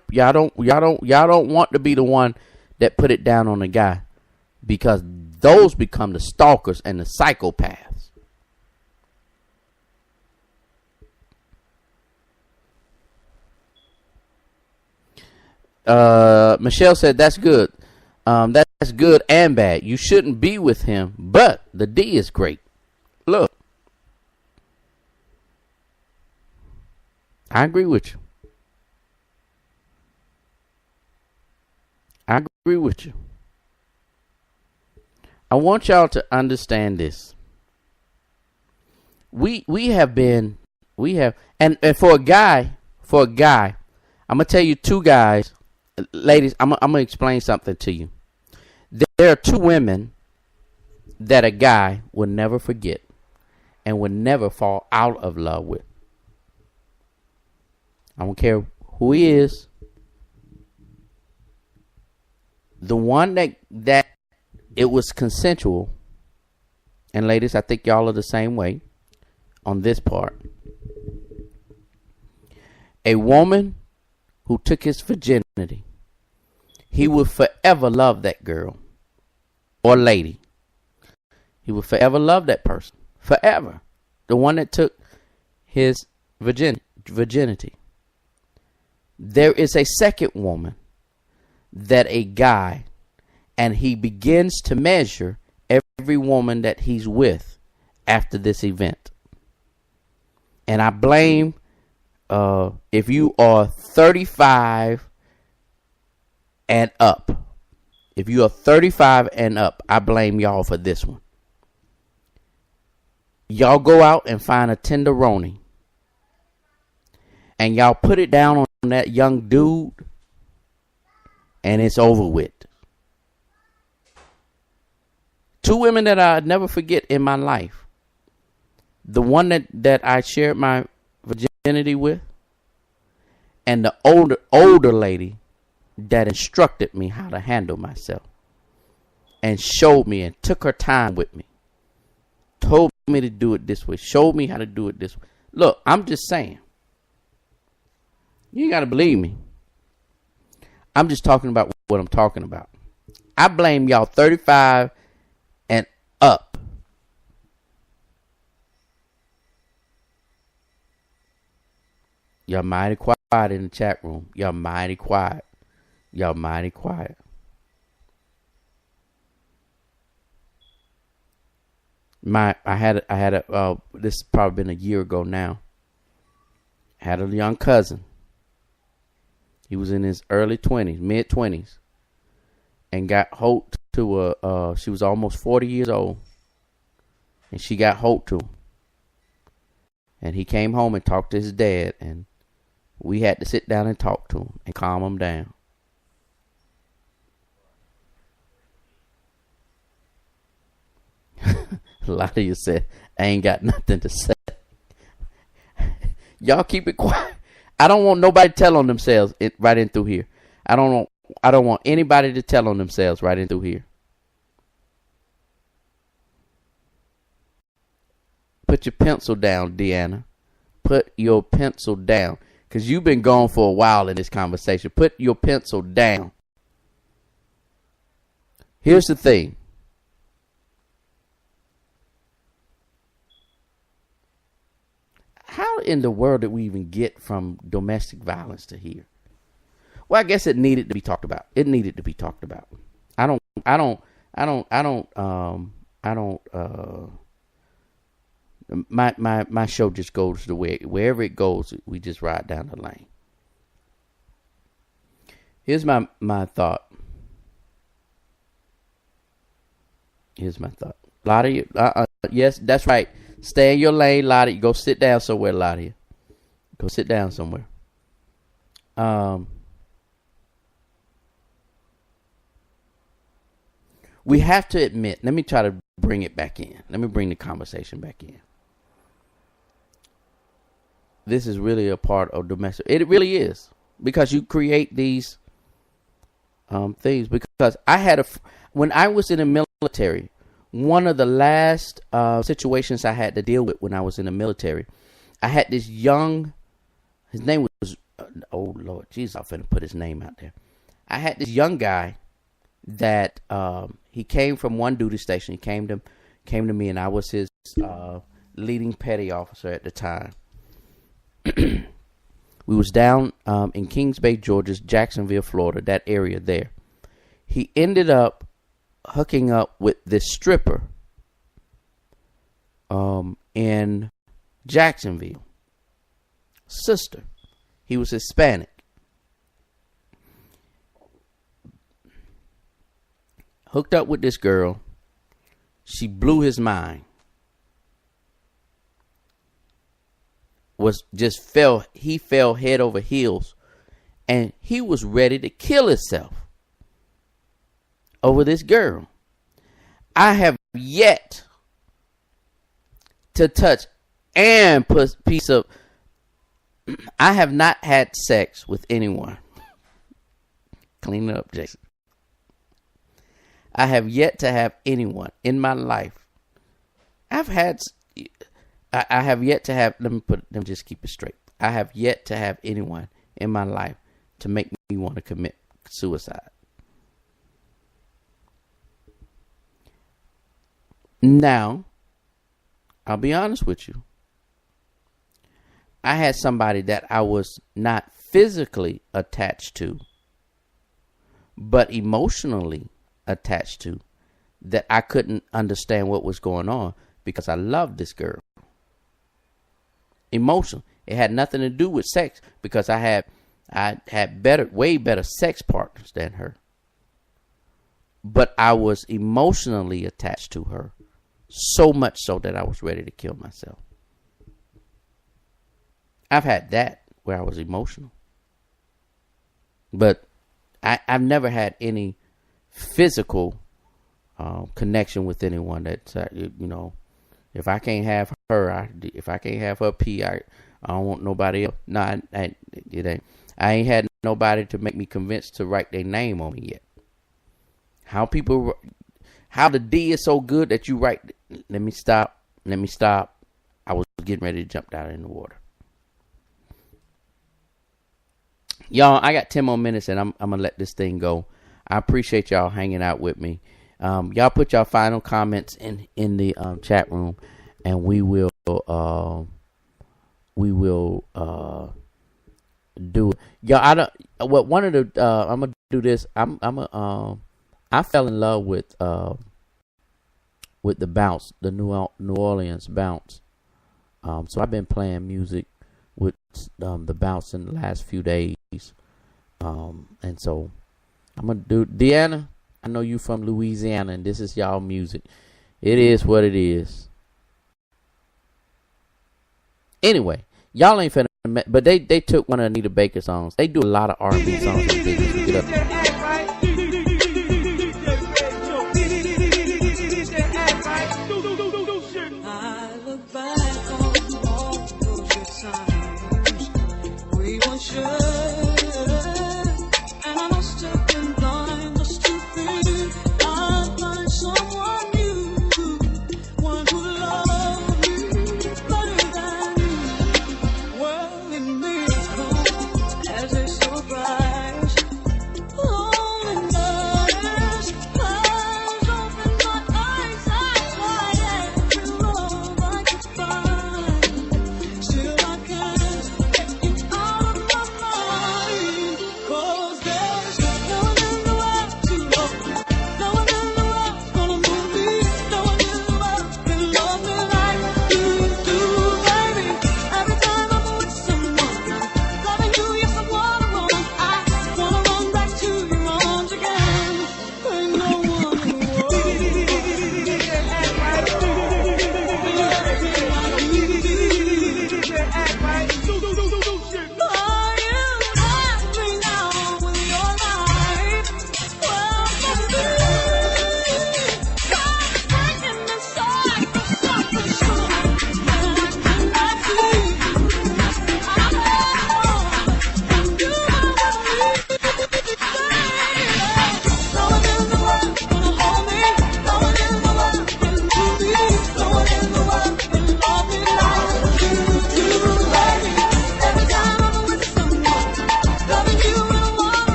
Speaker 4: be the one that put it down on a guy, because those become the stalkers and the psychopaths. Michelle said that's good. That's good and bad. You shouldn't be with him, but the D is great. Look, I agree with you. I agree with you. I want y'all to understand this. We have, and for a guy, I'm gonna tell you two guys, ladies. I'm gonna explain something to you. There are two women that a guy will never forget and will never fall out of love with. I don't care who he is. The one that it was consensual and ladies, I think y'all are the same way on this part. A woman who took his virginity, he will forever love that girl or lady. He will forever love that person. Forever. The one that took his virginity. There is a second woman that a guy, and he begins to measure every woman that he's with after this event. And I blame, if you are 35 and up, if you are 35 and up, I blame y'all for this one. Y'all go out and find a tenderoni, and y'all put it down on that young dude, and it's over with. Two women that I'll never forget in my life. The one that I shared my virginity with, and the older lady that instructed me how to handle myself and showed me and took her time with me. Told me to do it this way. Showed me how to do it this way. Look, I'm just saying. You ain't got to believe me. I'm just talking about what I'm talking about. I blame y'all 35 and up. Y'all mighty quiet in the chat room. Y'all mighty quiet. Y'all mighty quiet. I had a this has probably been a year ago now. I had a young cousin. He was in his early 20s, mid 20s, and got hooked to she was almost 40 years old, and she got hooked to him. And he came home and talked to his dad, and we had to sit down and talk to him and calm him down. A lot of you said, I ain't got nothing to say. Y'all keep it quiet. I don't want nobody to tell on themselves right in through here. I don't want anybody to tell on themselves right in through here. Put your pencil down, Deanna. Put your pencil down. Because you've been gone for a while in this conversation. Put your pencil down. Here's the thing. How in the world did we even get from domestic violence to here? Well, I guess it needed to be talked about. It needed to be talked about. My show just goes the way, wherever it goes, we just ride down the lane. Here's my thought. Here's my thought. A lot of you, yes, that's right. Stay in your lane, a lot of you. Go sit down somewhere, a lot of you. Go sit down somewhere. We have to admit, let me try to bring it back in. Let me bring the conversation back in. This is really a part of domestic. It really is. Because you create these things. Because when I was in the military, one of the last situations I had to deal with when I was in the military, I had this young, his name was, oh Lord, Jesus, I'm finna put his name out there. I had this young guy that he came from one duty station. He came to me, and I was his leading petty officer at the time. We was down in Kings Bay, Georgia, Jacksonville, Florida, that area there. He ended up hooking up with this stripper in Jacksonville. Sister. He was Hispanic. Hooked up with this girl. She blew his mind. He fell head over heels, and he was ready to kill himself over this girl. I have yet to touch and put piece of. I have not had sex with anyone. Clean it up, Jason. I have yet to have anyone in my life I have yet to have, let me just keep it straight. I have yet to have anyone in my life to make me want to commit suicide. Now, I'll be honest with you. I had somebody that I was not physically attached to, but emotionally attached to, that I couldn't understand what was going on because I loved this girl. Emotional. It had nothing to do with sex because I had way better sex partners than her. But I was emotionally attached to her, so much so that I was ready to kill myself. I've had that where I was emotional. But I've never had any physical connection with anyone that, if I can't have her, if I can't have her pee, I don't want nobody else. No, it ain't. I ain't had nobody to make me convinced to write their name on me yet. How the D is so good that you write, let me stop. I was getting ready to jump down in the water. Y'all, I got 10 more minutes and I'm going to let this thing go. I appreciate y'all hanging out with me. Y'all put y'all final comments in the chat room, and we will do it. Y'all, I'm gonna do this. I fell in love with the bounce, the New Orleans bounce. So I've been playing music with the bounce in the last few days. And so I'm gonna do Deanna. I know you from Louisiana, and this is y'all music. It is what it is. Anyway, y'all ain't finna, but they took one of Anita Baker's songs. They do a lot of R&B songs. Get up.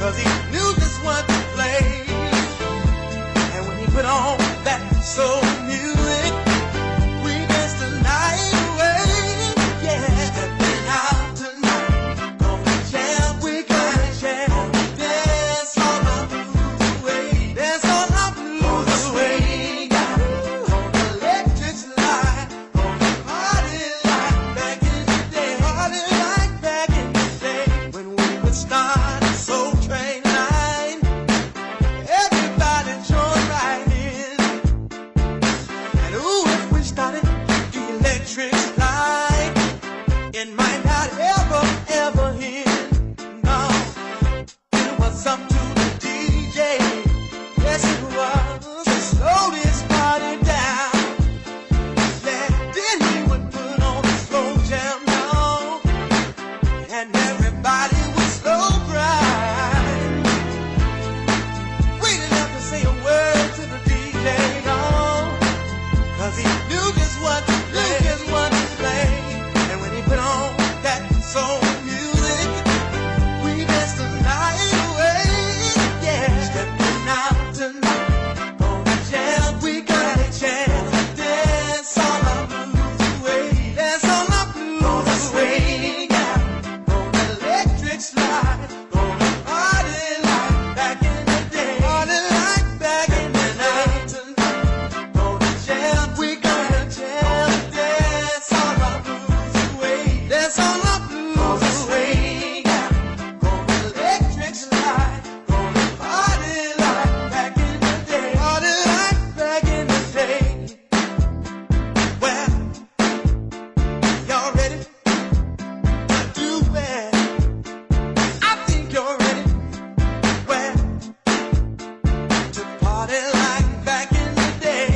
Speaker 9: 'cause he knew just what to play. And when he put on that soul music, we danced the night away. Yeah, stepping out tonight, gonna jam, we gonna jam. Dance all our blues away, dance all our blues away. On the electric slide, on the party like back in the day, party like back in the day. When we would start a soul train line, everybody joined right in. And ooh, if we started the electric slide, it might not ever, ever end. No, it was up to the DJ. Yes, it was. To slow this party down. Yeah, then he would put on a slow jam now, and everybody would slow grind. We didn't have to say a word to the DJ, no, 'cause he knew just what to play. And when he put on that soul music, we danced the night away. Yeah, stepping out tonight, gonna jam, we gotta jam. Dance all our blues away, dance all our blues away. Yeah, on the electric slide, gonna party like back in the day, party like back in the night tonight. Gonna jam, we gonna jam. Dance all our blues away, dance all our blues away. Yeah, on the electric slide, gonna party like back in the day, party like back in the day. Well, y'all ready to do it? I think you're ready. Well, to party like back in the day.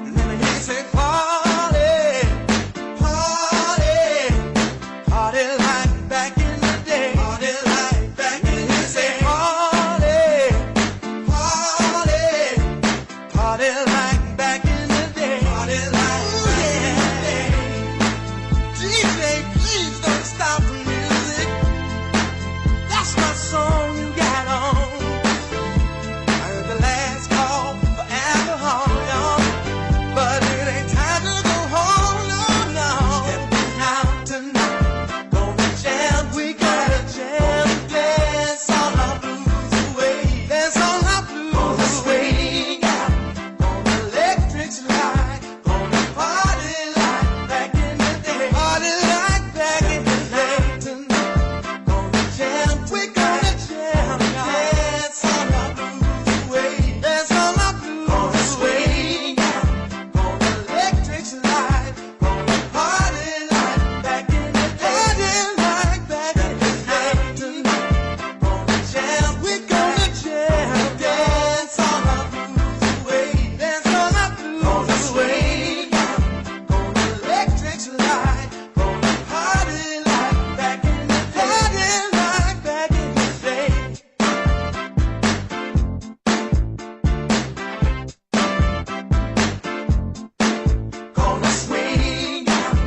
Speaker 9: And then he say party, party, party like back in the day. Party like back in the day. He say party, party, party like back in the day. Party like back in the day. DJ, please don't stop the music. That's my song you got on. I heard the last call for alcohol, y'all, but it ain't time to go home, no, no. Stepping out tonight, gonna jam, we gotta jam. Dance all our blues away, dance all our blues away. Yeah, on the electric slide, gonna party like back in the day, party like back in the day tonight. Gonna jam, we gonna jam. Dance all our blues away, dance all our blues away. Yeah, on the electric slide, gonna party like back in the day, party like back in the day tonight. Gonna jam, we gonna jam. Dance all our blues away, dance all our blues away. Yeah, on the electric slide, gonna party like back in the day, party like back in the day. Gonna swing out.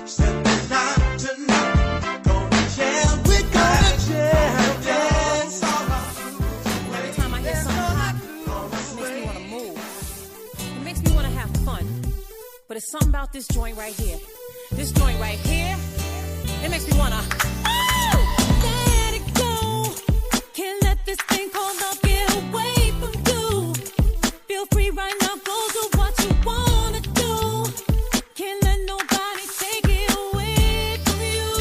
Speaker 9: Stepping out tonight, gonna jam, we gonna jam. Dance all our
Speaker 14: Every time I hear something hot, it makes me want to move. It makes me want to have fun. But it's something about this joint right here. This joint right here, it makes me want to. Let it go. Can't let this thing called love get away from you. Feel free right now, go do what you want to do. Can't let nobody take it away from you,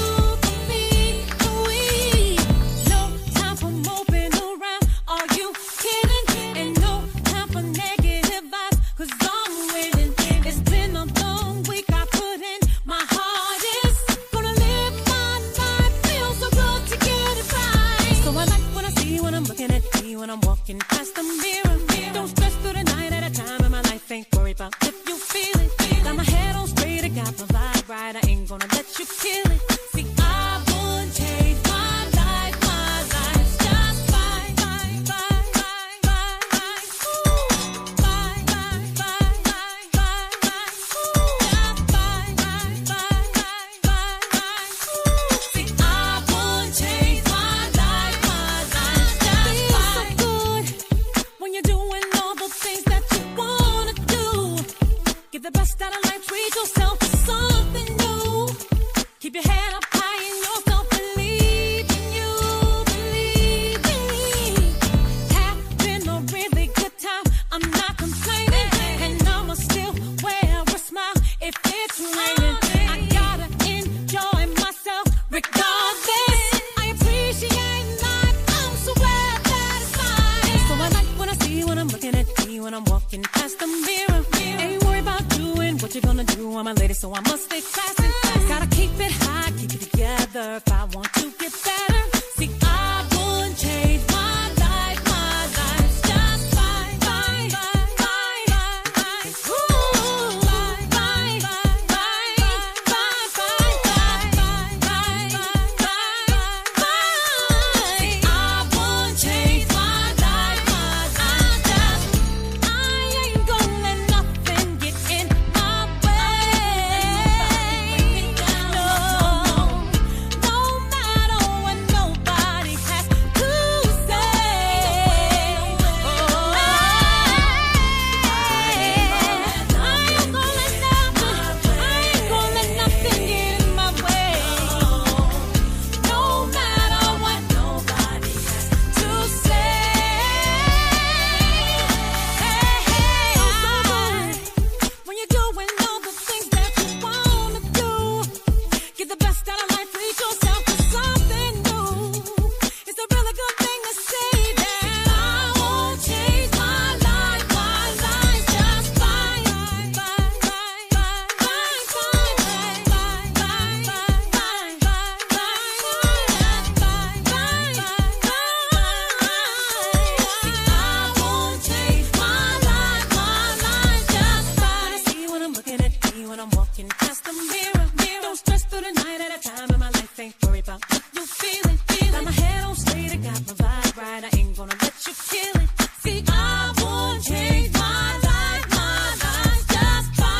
Speaker 14: from me, from we. No time for moping around. Are you kidding? And no time for negative vibes, 'cause I'm winning. It's been a long week, I put in my hardest. Gonna live my life, feel so good to get it right. So I like what I see when I'm looking at me, when I'm walking past the mirror. Don't stress through the night at a time in my life, ain't worried about if you feel it. Got my head on straight, I got my vibe right, I ain't gonna let you kill it. See, I would change my life just fine, fine, fine, fine, fine, fine. Ooh, fine, fine, fine, fine, fine, fine. Ooh, just fine, fine, fine. don't stress through the night at a time in my life. Ain't worried about what you feeling. Got my head on straight, I got my vibe right. I ain't gonna let you kill it. See, I won't change my life. My life's just fine.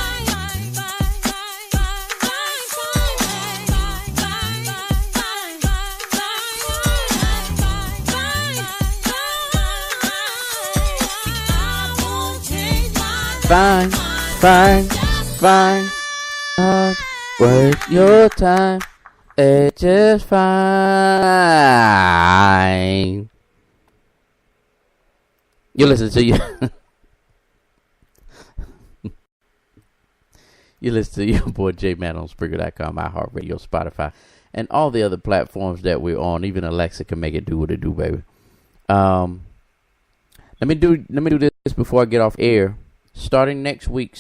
Speaker 4: Fine, fine, fine. Worth your time. It's just fine. You listen to you. You listen to your boy J Man on Spreaker.com, iHeartRadio, Spotify, and all the other platforms that we're on. Even Alexa can make it do what it do, baby. Let me do this before I get off air. Starting next week,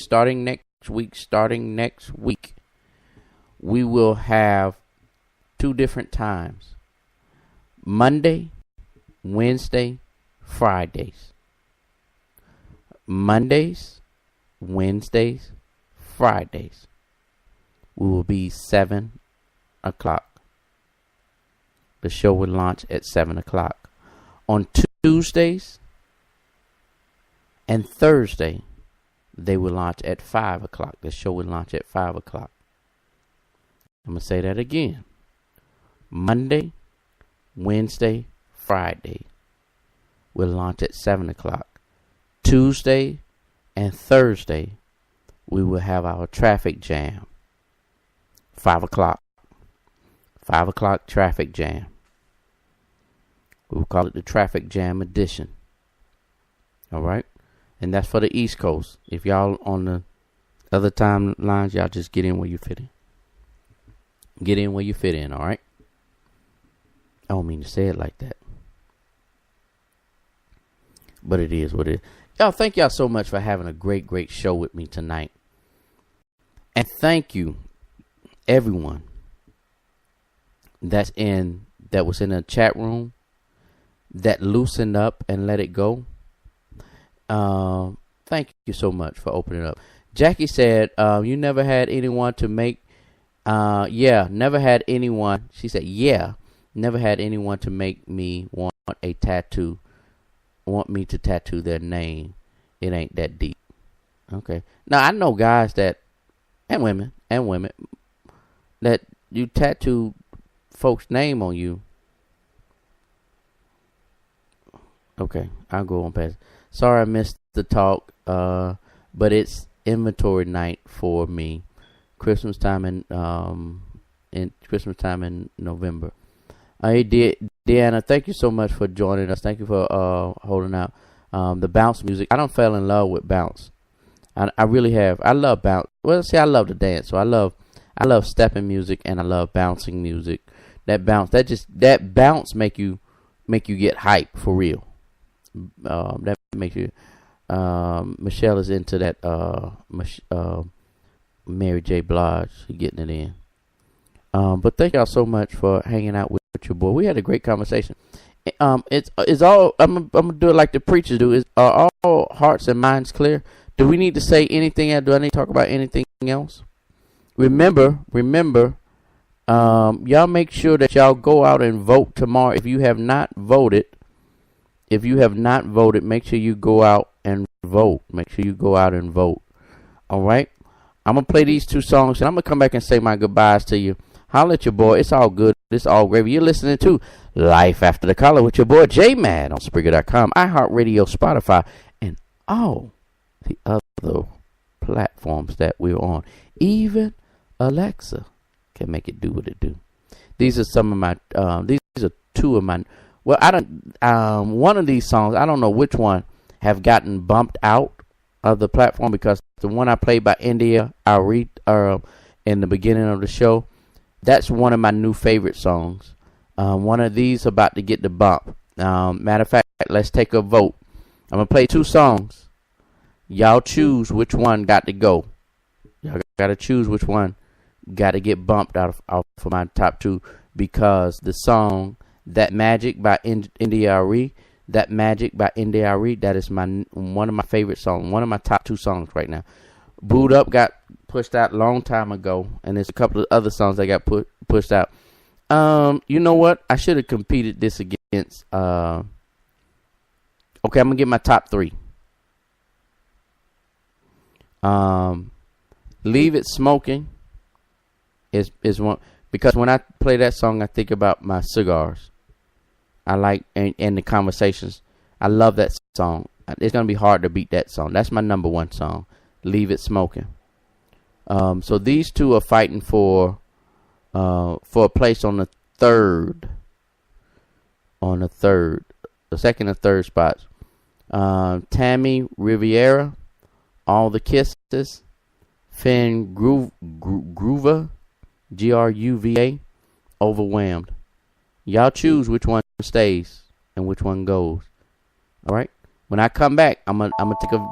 Speaker 4: we will have 2 different times. Monday, Wednesday, Fridays. Mondays, Wednesdays, Fridays. We will be 7 o'clock. The show will launch at 7 o'clock. On Tuesdays and Thursday, they will launch at 5 o'clock. The show will launch at 5 o'clock. I'm going to say that again. Monday, Wednesday, Friday will launch at 7 o'clock. Tuesday and Thursday, we will have our traffic jam. 5 o'clock. 5 o'clock traffic jam. We will call it the Traffic Jam Edition. All right? And that's for the East Coast. If y'all on the other timelines, y'all just get in where you fit in. Get in where you fit in, all right? I don't mean to say it like that. But it is what it is. Y'all, thank y'all so much for having a great, great show with me tonight. And thank you, everyone that was in the chat room that loosened up and let it go. Thank you so much for opening up. Jackie said, you never had anyone to make, never had anyone. She said, never had anyone to make me want me to tattoo their name. It ain't that deep. Okay. Now, I know guys and women, that you tattoo folks' name on you. Okay, I'll go on past. Sorry I missed the talk, but it's inventory night for me. Christmas time in November. Hey, Deanna, thank you so much for joining us. Thank you for holding out. The bounce music. I don't fell in love with bounce. I really have. I love bounce. Well, see, I love to dance, so I love stepping music and I love bouncing music. That bounce make you get hype for real. That makes you. Michelle is into that. Mary J. Blige, she getting it in. But thank y'all so much for hanging out with your boy. We had a great conversation. It's all. I'm gonna do it like the preachers do. Are all hearts and minds clear? Do we need to say anything else? Do I need to talk about anything else? Remember, y'all make sure that y'all go out and vote tomorrow. If you have not voted, make sure you go out and vote. All right? I'm going to play these 2 songs, and I'm going to come back and say my goodbyes to you. Holla at your boy. It's all good. It's all gravy. You're listening to Life After the Collar with your boy J-Man on Spreaker.com, iHeartRadio, Spotify, and all the other platforms that we're on. Even Alexa can make it do what it do. These are some of my, these are 2 of my, well, I don't, one of these songs, I don't know which one, have gotten bumped out of the platform because the one I played by India Ari in the beginning of the show, that's one of my new favorite songs. One of these about to get the bump. Matter of fact, let's take a vote. I'm going to play 2 songs. Y'all choose which one got to go. Y'all got to choose which one got to get bumped out of my top 2 because the song That Magic by India Ari, that is one of my favorite songs, one of my top 2 songs right now. Boot Up got pushed out a long time ago, and there's a couple of other songs that got pushed out. You know what? I should have competed this against. Okay, I'm gonna get my top 3. Leave It Smoking is one, because when I play that song, I think about my cigars. I like and the conversations. I love that song. It's gonna be hard to beat that song. That's my number 1 song. Leave It Smoking. So these two are fighting for a place on the third, the second and third spots. Tammy Riviera, All the Kisses, Finn Gruva, Gruva, Overwhelmed. Y'all choose which one stays and which one goes. All right. When I come back, I'm gonna take a.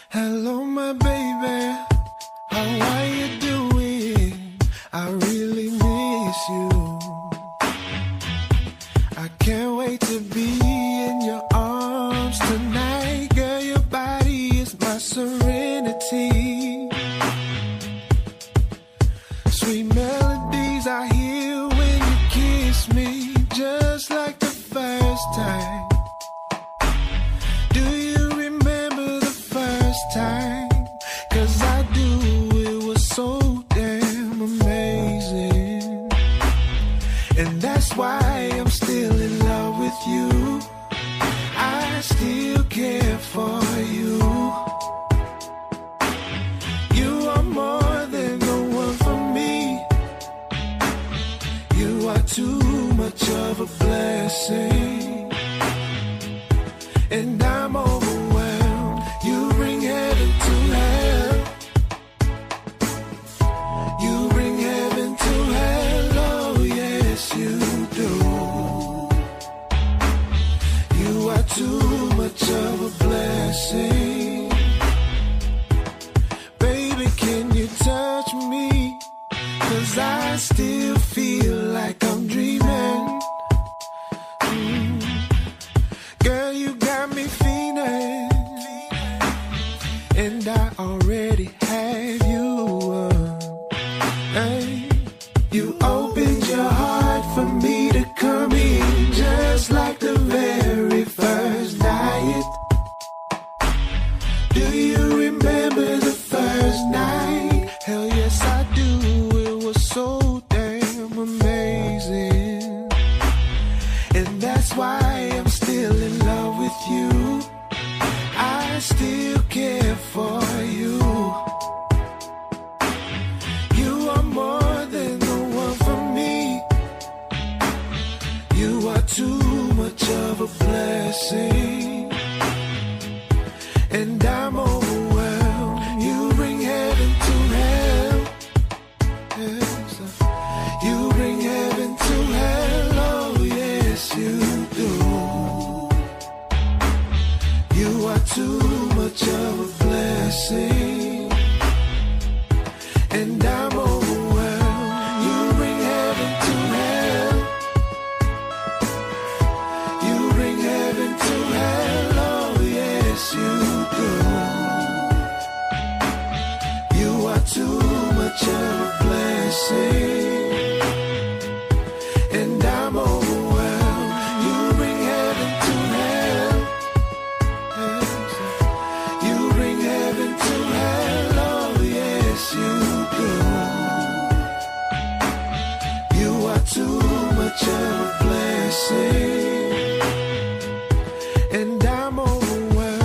Speaker 6: Hello, my baby. How are you doing? I really miss you. I can't wait to be in your arms tonight. Girl, your body is my serenity. Sweet melodies I hear when you kiss me, just like the first time. Do you remember the first time? 'Cause I do, it was so damn amazing. And that's why I'm still in love with you. I still care for you. You are more than the one for me. You are too much of a blessing. And I'm overwhelmed. You bring heaven to hell. You bring heaven to hell. Oh yes you do. You are too much of a blessing. Baby, can you touch me? 'Cause I still feel like I'm dreaming. Girl, you got me feeling, and I already have you. Hey, you opened your heart for me to come in, just like the very first night. Do you remember the first night? Hell yes I do. It was so damn amazing. And that's why I'm still in love with you. I still care for you. You are more than the one for me. You are too much of a blessing. And I'm overwhelmed. You bring heaven to hell. Yes. You bring heaven to hell. Oh yes you do. You are too much of a blessing. And I'm overwhelmed. You bring heaven to hell. You bring heaven to hell. Oh yes you do. You are too much of a blessing. And I'm overwhelmed. You bring heaven to hell. You bring heaven to hell. Oh yes you do. You are too much of a blessing. And I'm overwhelmed.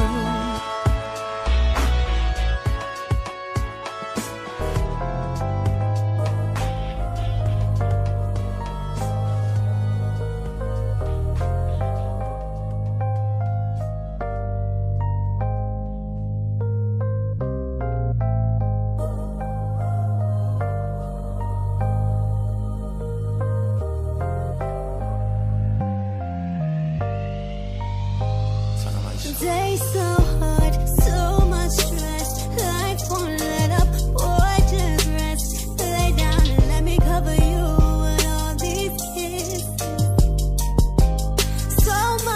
Speaker 5: Today's so hard, so much stress. Life won't let up, boy, just rest. Lay down and let me cover you with all these kisses. So much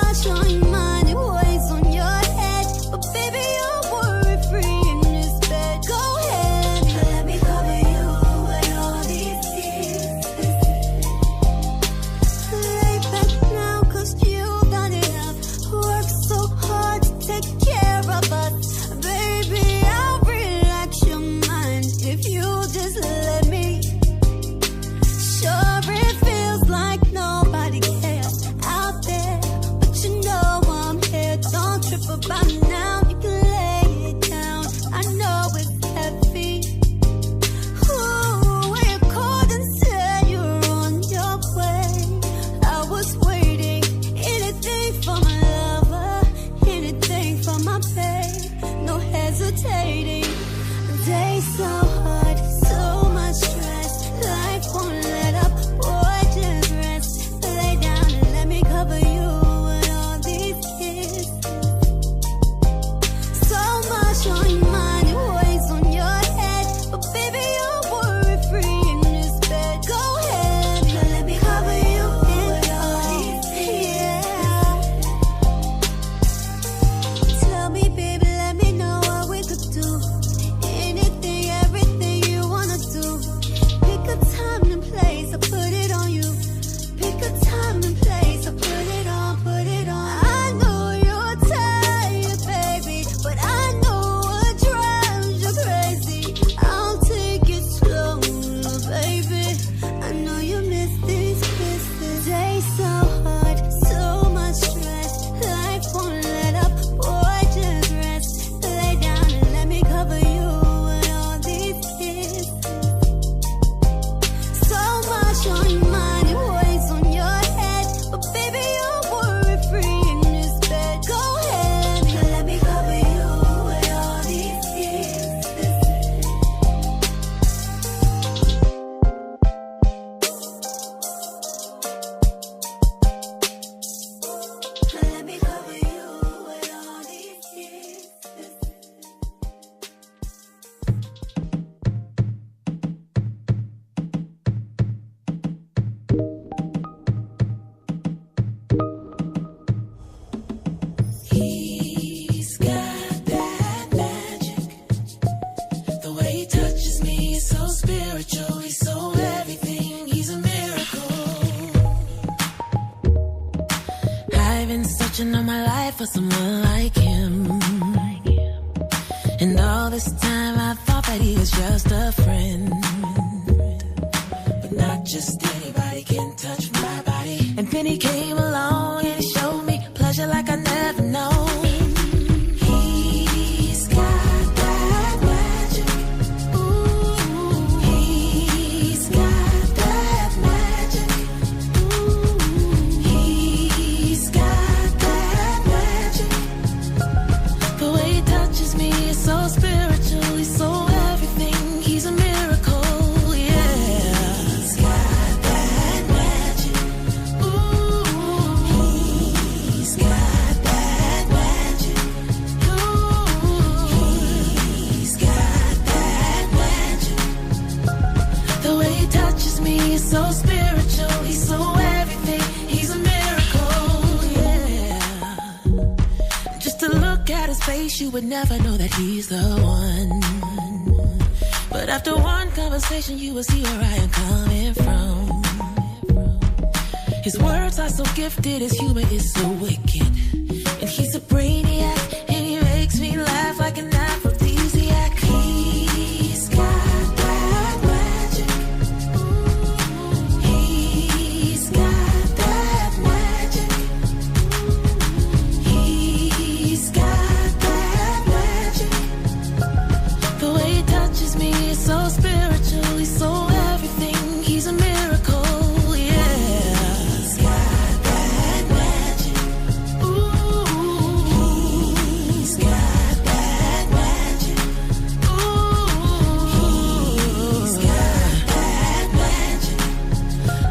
Speaker 5: right now, you can lay it down. I know it's heavy. Ooh, when you called and said you're on your way, I was waiting. Anything for my lover, anything for my babe. No hesitating. The day's so hard, so much stress. Life won't let up, boy, just rest. Lay down and let me cover you with all these kisses. So much on your mind, it weighs on your head. But baby, you're worry-free in this bed. Go ahead, let me cover you with all these, yeah. Tell me, baby, let me know what we could do. Anything, everything you wanna do. Pick a time and place, I put it on you. Pick a time and place, I put it on, put it on. I know you're tired, baby, but I know what drives you crazy. I'll take it slow, baby. I know you miss these kisses. Day's so hard, so much stress. Life won't let up, boy, just rest. Lay down and let me cover you with all these kisses. So much on your mind, it weighs on your head. But baby, you're worry-free in this bed. Go ahead, let me cover you with all these kisses. Let me cover you with all these kisses. He's got that magic. The way he touches me is so spiritual. He's so everything. He's a miracle. I've been searching all my life for someone like him. And all this time I thought that he was just a friend. But not just anybody can touch my body. And then he came along and he showed me pleasure like I never known. He's got that magic. Ooh, he's got that magic. Ooh, he's got that magic. The way he touches me is so spiritual. He's so everything. He's a miracle, yeah. He's got that magic. Ooh, he's got that magic. Ooh, he's got that magic. The way he touches me is so spiritual. He's so everything. He's a miracle, yeah. Just to look at his face, you would never know that he's the one. But after one conversation, you will see where I am coming from. His words are so gifted, his humor is so wicked. And he's a brainiac, and he makes me laugh like an aphrodisiac. He's got that magic. He's got that magic. He's got that magic. The way he touches me is so spiritual. He's so everything. He's a miracle, yeah. He's got that magic. Ooh, he's got that magic. Ooh, he's got that magic.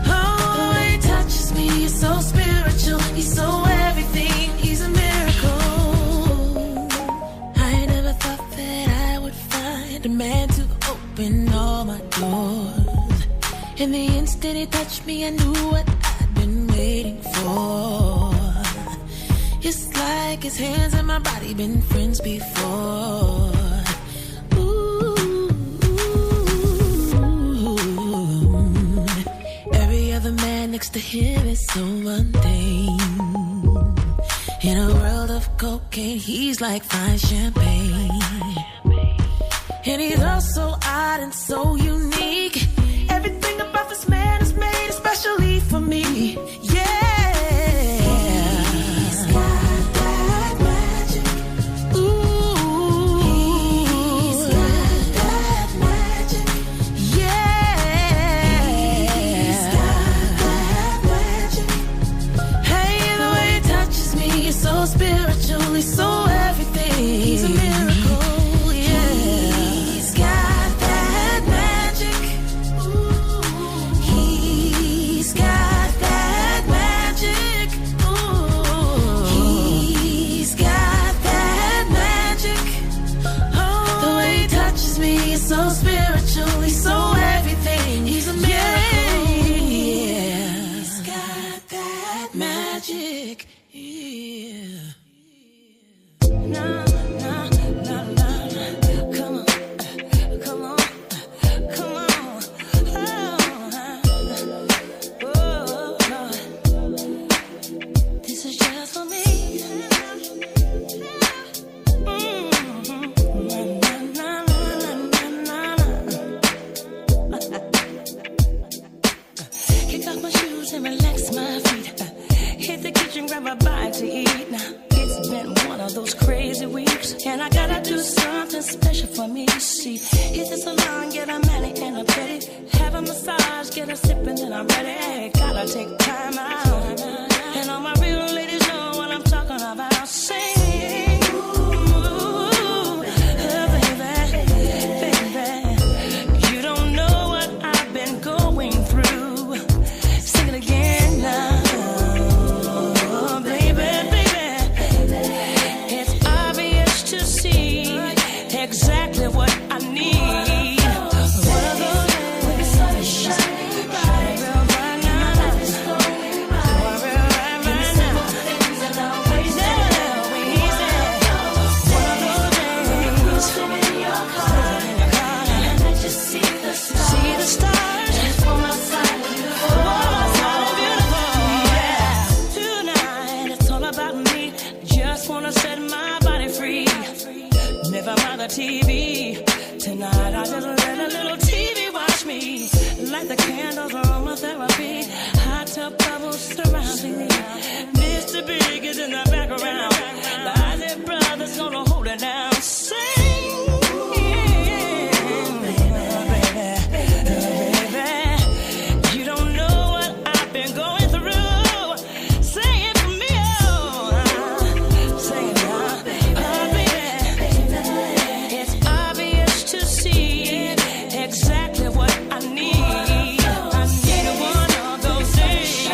Speaker 5: Oh, the way he touches me is so spiritual. He's so everything. He's a miracle. I never thought that I would find a man to open all my doors. And the instant he touched me, I knew what I'd been waiting for. It's like his hands and my body been friends before. Ooh, every other man next to him is so mundane. In a world of cocaine, he's like fine champagne. And he's all so odd and so unique. Everything about this man is made especially for me. Yeah. He's got that magic. do something special for me. See, hit the salon, get a mani and a pedi. Have a massage, get a sip and then I'm ready. Gotta take time out. And all my real ladies know what I'm talking about. Sing, ooh, baby, you don't know what I've been going through. Sing it again now. Exactly what I need. One of those days, shining bright, real bright now. Real bright now. Always there, always there. One of those days, sitting in your car, and I just see the stars. See the stars. For my side, beautiful. Yeah. Tonight it's all about me. Just wanna set my body free. Never mind the TV. Tonight I just let a little TV watch me. Light the candles, aromatherapy. Hot tub bubbles surrounding me. Mr. Big is in the background. The Isaac Brothers gonna hold it down. Sing, baby. You don't know what I've been going through. Sing it for me, oh. Sing it now. Exactly what I need. I need one of those days.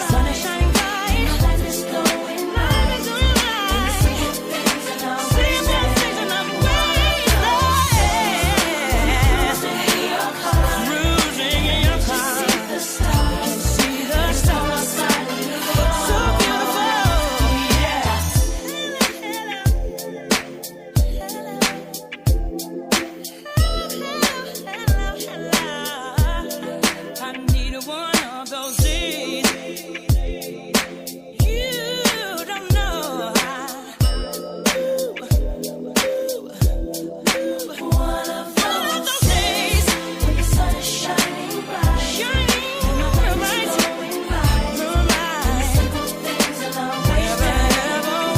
Speaker 5: Sun is shining bright. Life is going right. Seeing things in our ways. Cruising in your car. See the stars. See the stars. So beautiful. Yeah. I need one of those days. You don't know one of those days when the sun is shining bright, and my life is going right. Simple things and always there. One of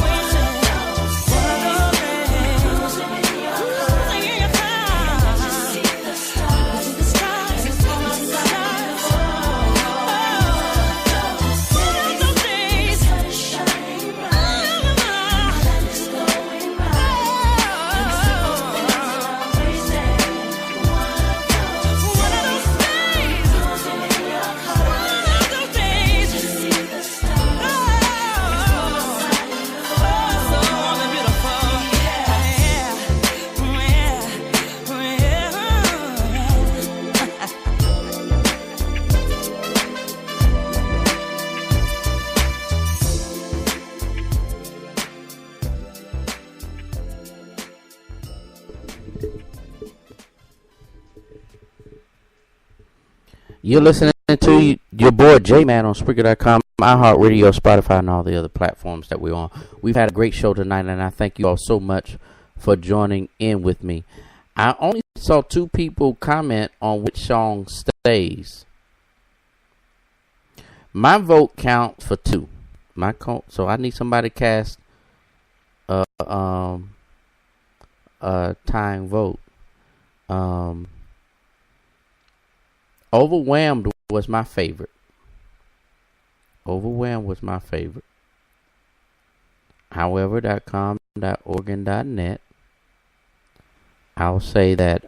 Speaker 5: those days, sitting in your car, just see the stars. See the stars. For my side. One of those days, sun is shining bright, my life is going right. Simple things and always there. One of those days, sitting in your car. One of those days, just see the stars. For my side. So warm and beautiful.
Speaker 4: You're listening to your boy J-Man on Spreaker.com, iHeartRadio, Spotify, and all the other platforms that we're on. We've had a great show tonight, and I thank you all so much for joining in with me. I only saw 2 people comment on which song stays. My vote counts for 2. So I need somebody to cast a tying vote. Overwhelmed was my favorite. However.com.org.net. I'll say that,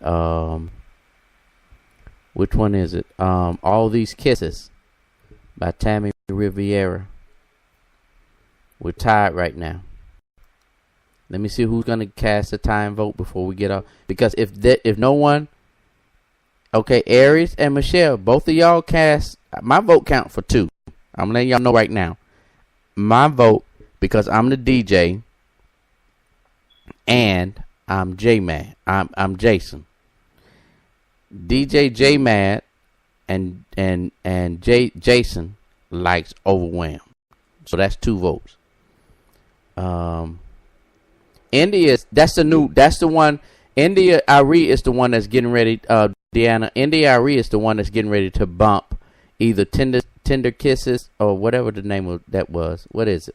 Speaker 4: which one is it? All These Kisses by Tammy Riviera. We're tied right now. Let me see who's going to cast a time vote before we get off. Because if no one... Okay, Aries and Michelle, both of y'all cast. My vote count for 2. I'm letting y'all know right now. My vote, because I'm the DJ, and I'm J-Mad. I'm Jason. DJ J-Mad and Jason likes Overwhelmed. So that's 2 votes. India, that's the one. India Ari is the one that's getting ready. Deanna, India Ari is the one that's getting ready to bump either Tender Kisses or whatever the name of that was. What is it?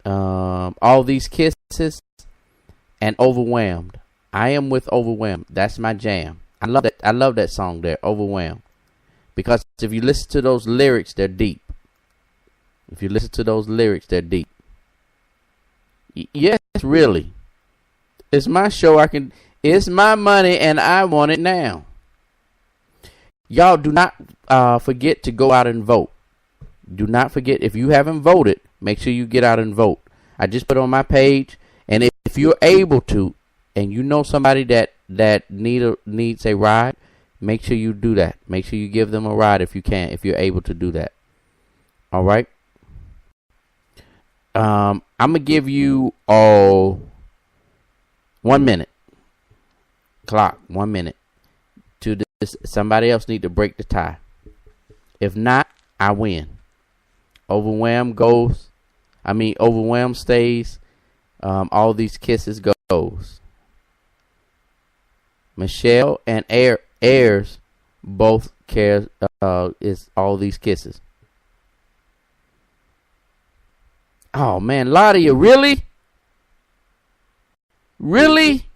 Speaker 4: All These Kisses and Overwhelmed. I am with Overwhelmed. That's my jam. I love that. I love that song there, Overwhelmed. Because if you listen to those lyrics, they're deep. If you listen to those lyrics, they're deep. Yes, really. It's my show. It's my money and I want it now. Y'all do not forget to go out and vote. Do not forget, if you haven't voted, make sure you get out and vote. I just put on my page, and if you're able to, and you know somebody that needs a ride, make sure you do that. Make sure you give them a ride if you can, if you're able to do that. All right. I'm gonna give you all 1 minute. Clock 1 minute. To this, somebody else need to break the tie. If not, I win. Overwhelmed stays. All these kisses goes. Michelle and Ayers both care. Is all these kisses. Oh man, Latc, really? Really?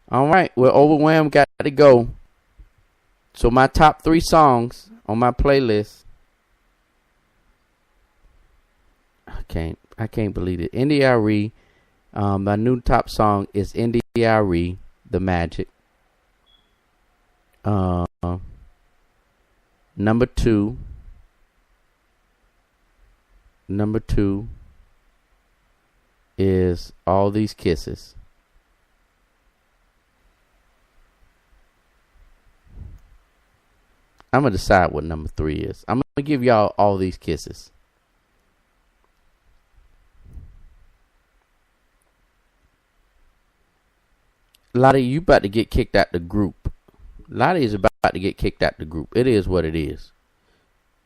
Speaker 4: All right, well, Overwhelmed got to go. So my top 3 songs on my playlist. I can't believe it. NDRE. My new top song is NDRE, The Magic. Number two is All These Kisses. I'm going to decide what number 3 is. I'm going to give y'all All These Kisses. Latc, you about to get kicked out the group. Latc is about to get kicked out the group. It is what it is.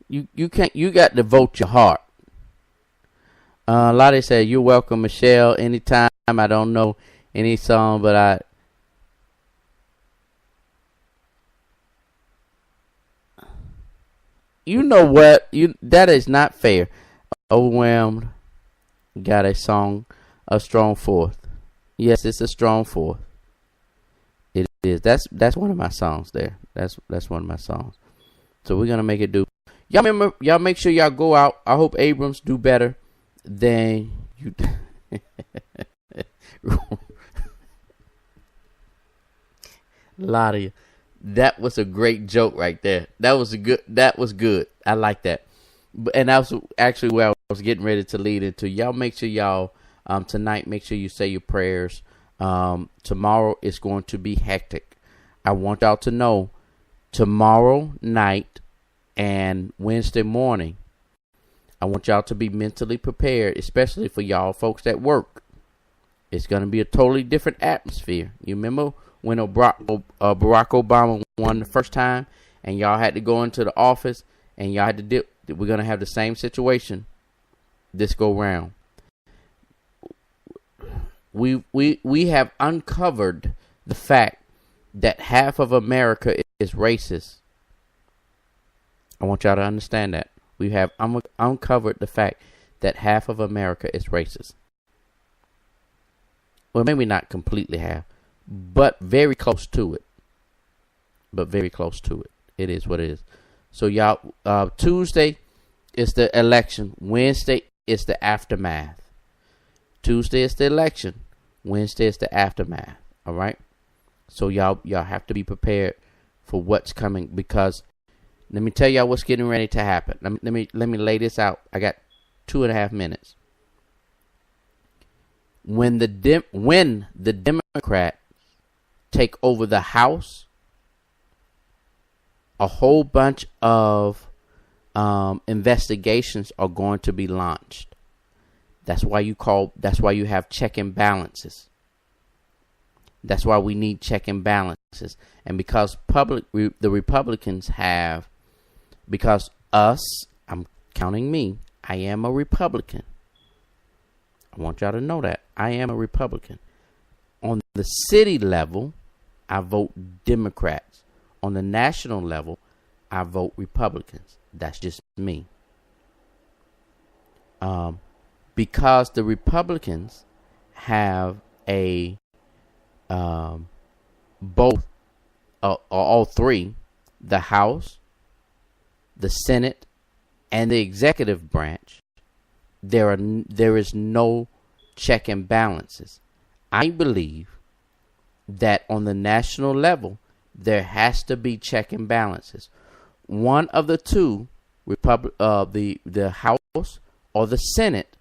Speaker 4: You got to vote your heart. Latc said, "You're welcome, Michelle. Anytime. I don't know any song, but you know what? That is not fair." Overwhelmed got a song, a strong fourth. Yes, it's a strong fourth. It is. That's one of my songs there. That's one of my songs. So we're gonna make it do. Y'all make sure y'all go out. I hope Abrams do better than you. Latc, that was a great joke right there. That was good. I like that. And that was actually where I was getting ready to lead into. Y'all make sure y'all tonight, make sure you say your prayers. Tomorrow is going to be hectic. I want y'all to know tomorrow night and Wednesday morning, I want y'all to be mentally prepared, especially for y'all folks that work. It's going to be a totally different atmosphere. You remember when Barack Obama won the first time and y'all had to go into the office and y'all had to deal. We're going to have the same situation this go round. We have uncovered the fact that half of America is racist. I want y'all to understand that. We have uncovered the fact that half of America is racist. Well, maybe not completely half, but very close to it. It is what it is. So y'all, Tuesday is the election. Wednesday is the aftermath. Tuesday is the election. Wednesday is the aftermath. All right. So y'all have to be prepared for what's coming, because let me tell y'all what's getting ready to happen. Let me lay this out. I got 2.5 minutes. When the Democrats take over the House, a whole bunch of investigations are going to be launched. That's why you have check and balances. That's why we need check and balances. And because the Republicans have, because us, I'm counting me, I am a Republican. I want y'all to know that. I am a Republican. On the city level, I vote Democrats. On the national level, I vote Republicans. That's just me. Because the Republicans have a both all three, the House, the Senate, and the executive branch, there is no check and balances. I believe that on the national level, there has to be check and balances. One of the two, the House or the Senate,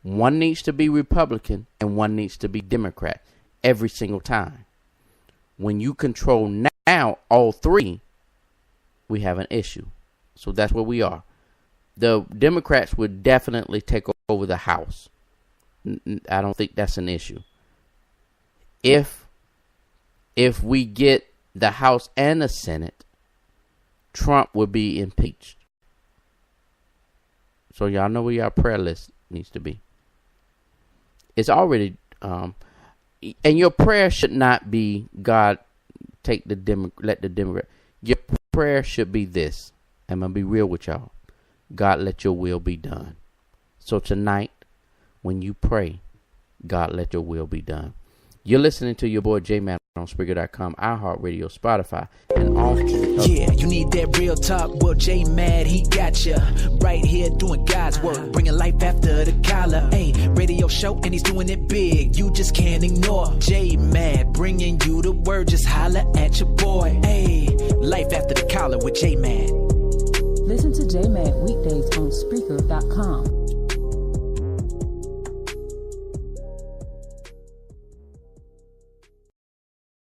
Speaker 4: one needs to be Republican and one needs to be Democrat every single time. When you control now all three, we have an issue. So that's where we are. The Democrats would definitely take over the House. I don't think that's an issue. If we get the House and the Senate, Trump would be impeached. So y'all know where your prayer list needs to be. It's already, and your prayer should not be, God, let the Democrat. Your prayer should be this. I'm going to be real with y'all. God, let your will be done. So tonight, when you pray, God, let your will be done. You're listening to your boy J-Man on Spreaker.com, iHeartRadio, Spotify, and all.
Speaker 3: Yeah, you need that real talk. Well, J-Mad, he got ya right here doing God's work, bringing life after the collar. Hey, radio show, and he's doing it big. You just can't ignore J-Mad, bringing you the word. Just holla at your boy. Hey, life after the collar with J-Mad.
Speaker 11: Listen to J-Mad weekdays on Spreaker.com.